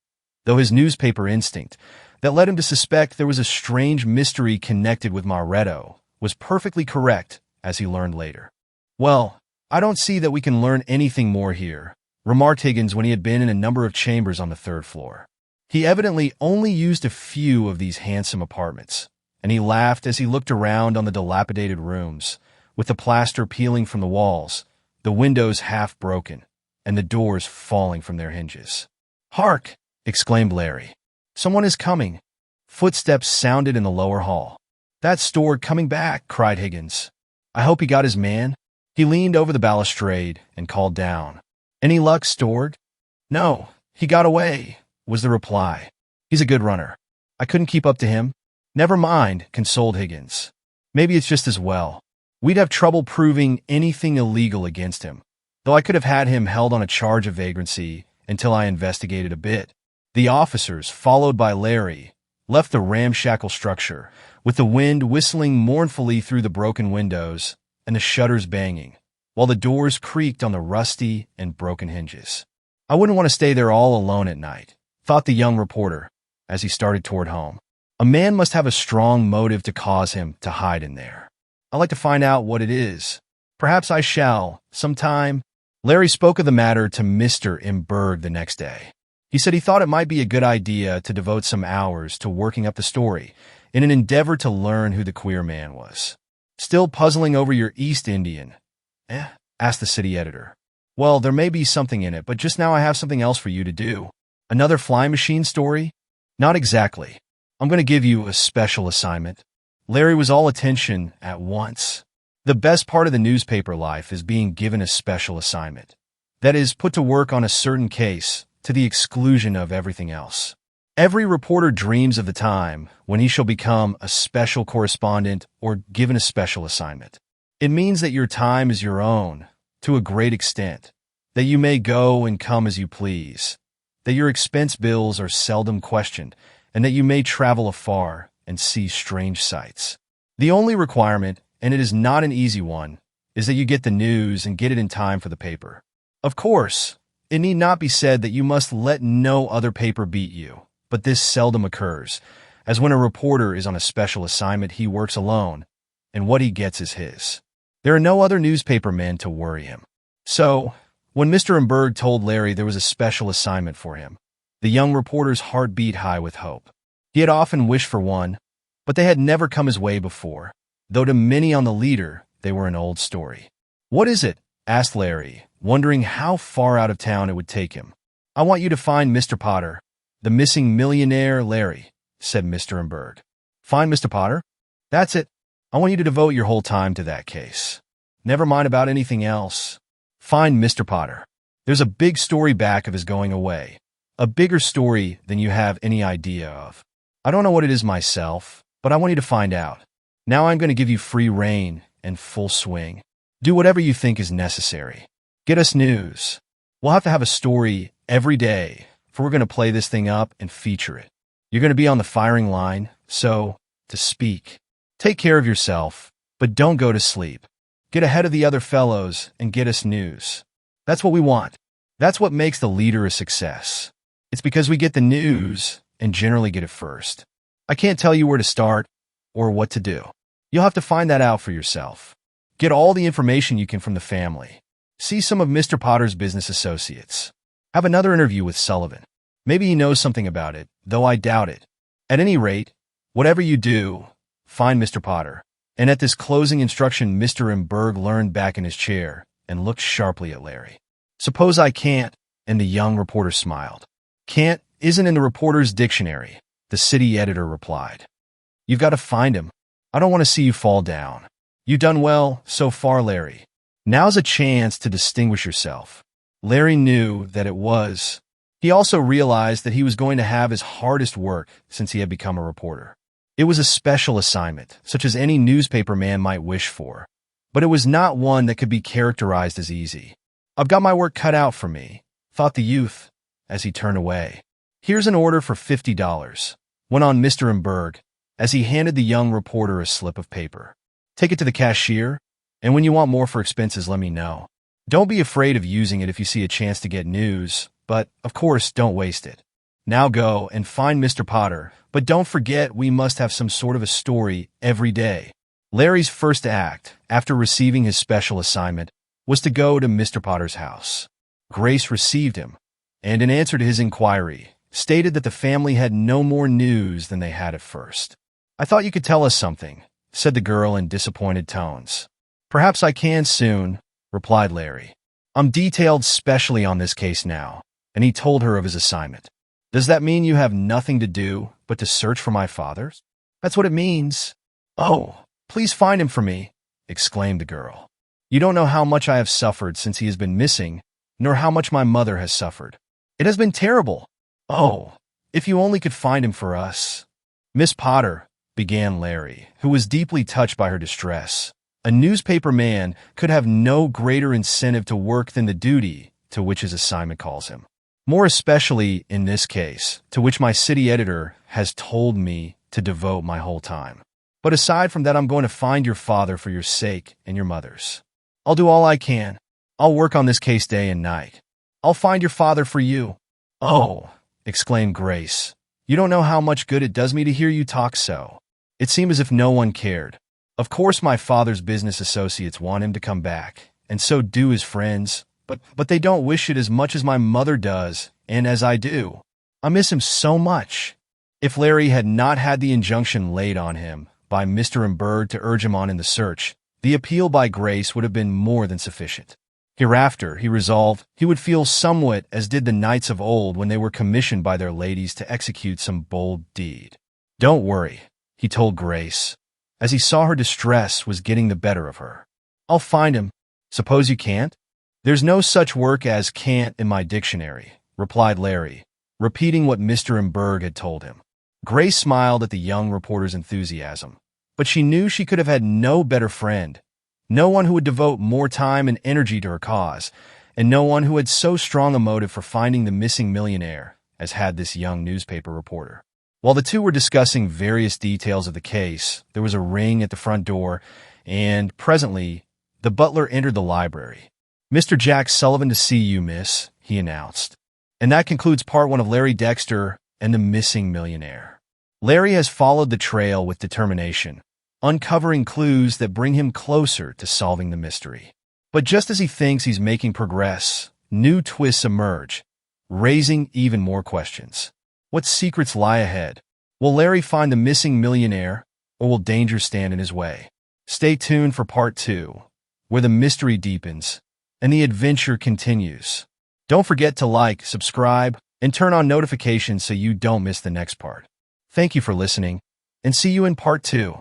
though his newspaper instinct, that led him to suspect there was a strange mystery connected with Maretto, was perfectly correct, as he learned later. "Well, I don't see that we can learn anything more here," remarked Higgins when he had been in a number of chambers on the third floor. He evidently only used a few of these handsome apartments, and he laughed as he looked around on the dilapidated rooms, with the plaster peeling from the walls, the windows half broken, and the doors falling from their hinges. "Hark!" exclaimed Larry. "Someone is coming." Footsteps sounded in the lower hall. "That's Storr coming back," cried Higgins. "I hope he got his man." He leaned over the balustrade and called down. "Any luck, Storr?" "No, he got away," was the reply. "He's a good runner. I couldn't keep up to him." "Never mind," consoled Higgins. "Maybe it's just as well. We'd have trouble proving anything illegal against him, though I could have had him held on a charge of vagrancy until I investigated a bit." The officers, followed by Larry, left the ramshackle structure, with the wind whistling mournfully through the broken windows and the shutters banging, while the doors creaked on the rusty and broken hinges. "I wouldn't want to stay there all alone at night," thought the young reporter as he started toward home. "A man must have a strong motive to cause him to hide in there. I'd like to find out what it is. Perhaps I shall, sometime." Larry spoke of the matter to Mr. Embarks the next day. He said he thought it might be a good idea to devote some hours to working up the story in an endeavor to learn who the queer man was. "Still puzzling over your East Indian?" asked the city editor. "Well, there may be something in it, but just now I have something else for you to do." "Another flying machine story?" "Not exactly. I'm going to give you a special assignment." Larry was all attention at once. The best part of the newspaper life is being given a special assignment. That is, put to work on a certain case to the exclusion of everything else. Every reporter dreams of the time when he shall become a special correspondent or given a special assignment. It means that your time is your own, to a great extent, that you may go and come as you please, that your expense bills are seldom questioned, and that you may travel afar and see strange sights. The only requirement, and it is not an easy one, is that you get the news and get it in time for the paper. Of course, it need not be said that you must let no other paper beat you, but this seldom occurs, as when a reporter is on a special assignment he works alone, and what he gets is his. There are no other newspaper men to worry him. So, when Mr. Embarks told Larry there was a special assignment for him, the young reporter's heart beat high with hope. He had often wished for one, but they had never come his way before, though to many on the leader they were an old story. "What is it?" asked Larry, wondering how far out of town it would take him. "I want you to find Mr. Potter, the missing millionaire, Larry," said Mr. Embarks. "Find Mr. Potter?" "That's it. I want you to devote your whole time to that case. Never mind about anything else. Find Mr. Potter. There's a big story back of his going away, a bigger story than you have any idea of. I don't know what it is myself, but I want you to find out. Now I'm going to give you free rein and full swing. Do whatever you think is necessary. Get us news. We'll have to have a story every day, for we're going to play this thing up and feature it. You're going to be on the firing line, so to speak. Take care of yourself, but don't go to sleep. Get ahead of the other fellows and get us news. That's what we want. That's what makes the leader a success. It's because we get the news and generally get it first. I can't tell you where to start or what to do. You'll have to find that out for yourself. Get all the information you can from the family. See some of Mr. Potter's business associates. Have another interview with Sullivan. Maybe he knows something about it, though I doubt it. At any rate, whatever you do, find Mr. Potter. And at this closing instruction, Mr. Embarks leaned back in his chair and looked sharply at Larry. Suppose I can't, and the young reporter smiled. Can't isn't in the reporter's dictionary, the city editor replied. You've got to find him. I don't want to see you fall down. You've done well so far, Larry. Now's a chance to distinguish yourself. Larry knew that it was. He also realized that he was going to have his hardest work since he had become a reporter. It was a special assignment, such as any newspaper man might wish for, but it was not one that could be characterized as easy. I've got my work cut out for me, thought the youth, as he turned away. Here's an order for $50, went on Mr. Embarks, as he handed the young reporter a slip of paper. Take it to the cashier, and when you want more for expenses, let me know. Don't be afraid of using it if you see a chance to get news, but, of course, don't waste it. Now go and find Mr. Potter, but don't forget we must have some sort of a story every day. Larry's first act, after receiving his special assignment, was to go to Mr. Potter's house. Grace received him, and in answer to his inquiry, stated that the family had no more news than they had at first. I thought you could tell us something, said the girl in disappointed tones. Perhaps I can soon, replied Larry. I'm detailed specially on this case now, and he told her of his assignment. Does that mean you have nothing to do but to search for my father? That's what it means. Oh, please find him for me, exclaimed the girl. You don't know how much I have suffered since he has been missing, nor how much my mother has suffered. It has been terrible. Oh, if you only could find him for us. Miss Potter, began Larry, who was deeply touched by her distress. A newspaper man could have no greater incentive to work than the duty to which his assignment calls him. More especially in this case, to which my city editor has told me to devote my whole time. But aside from that, I'm going to find your father for your sake and your mother's. I'll do all I can. I'll work on this case day and night. I'll find your father for you. Oh, exclaimed Grace. You don't know how much good it does me to hear you talk so. It seemed as if no one cared. Of course my father's business associates want him to come back, and so do his friends, but they don't wish it as much as my mother does, and as I do. I miss him so much. If Larry had not had the injunction laid on him by Mr. Embarks to urge him on in the search, the appeal by Grace would have been more than sufficient. Hereafter, he resolved, he would feel somewhat as did the knights of old when they were commissioned by their ladies to execute some bold deed. Don't worry, he told Grace, as he saw her distress was getting the better of her. I'll find him. Suppose you can't? There's no such work as can't in my dictionary, replied Larry, repeating what Mr. Embarks had told him. Grace smiled at the young reporter's enthusiasm, but she knew she could have had no better friend, no one who would devote more time and energy to her cause, and no one who had so strong a motive for finding the missing millionaire as had this young newspaper reporter. While the two were discussing various details of the case, there was a ring at the front door, and presently the butler entered the library. Mr. Jack Sullivan to see you, miss, he announced. And that concludes part 1 of Larry Dexter and the Missing Millionaire. Larry has followed the trail with determination, uncovering clues that bring him closer to solving the mystery. But just as he thinks he's making progress, new twists emerge, raising even more questions. What secrets lie ahead? Will Larry find the missing millionaire, or will danger stand in his way? Stay tuned for part 2, where the mystery deepens and the adventure continues. Don't forget to like, subscribe, and turn on notifications so you don't miss the next part. Thank you for listening, and see you in part 2.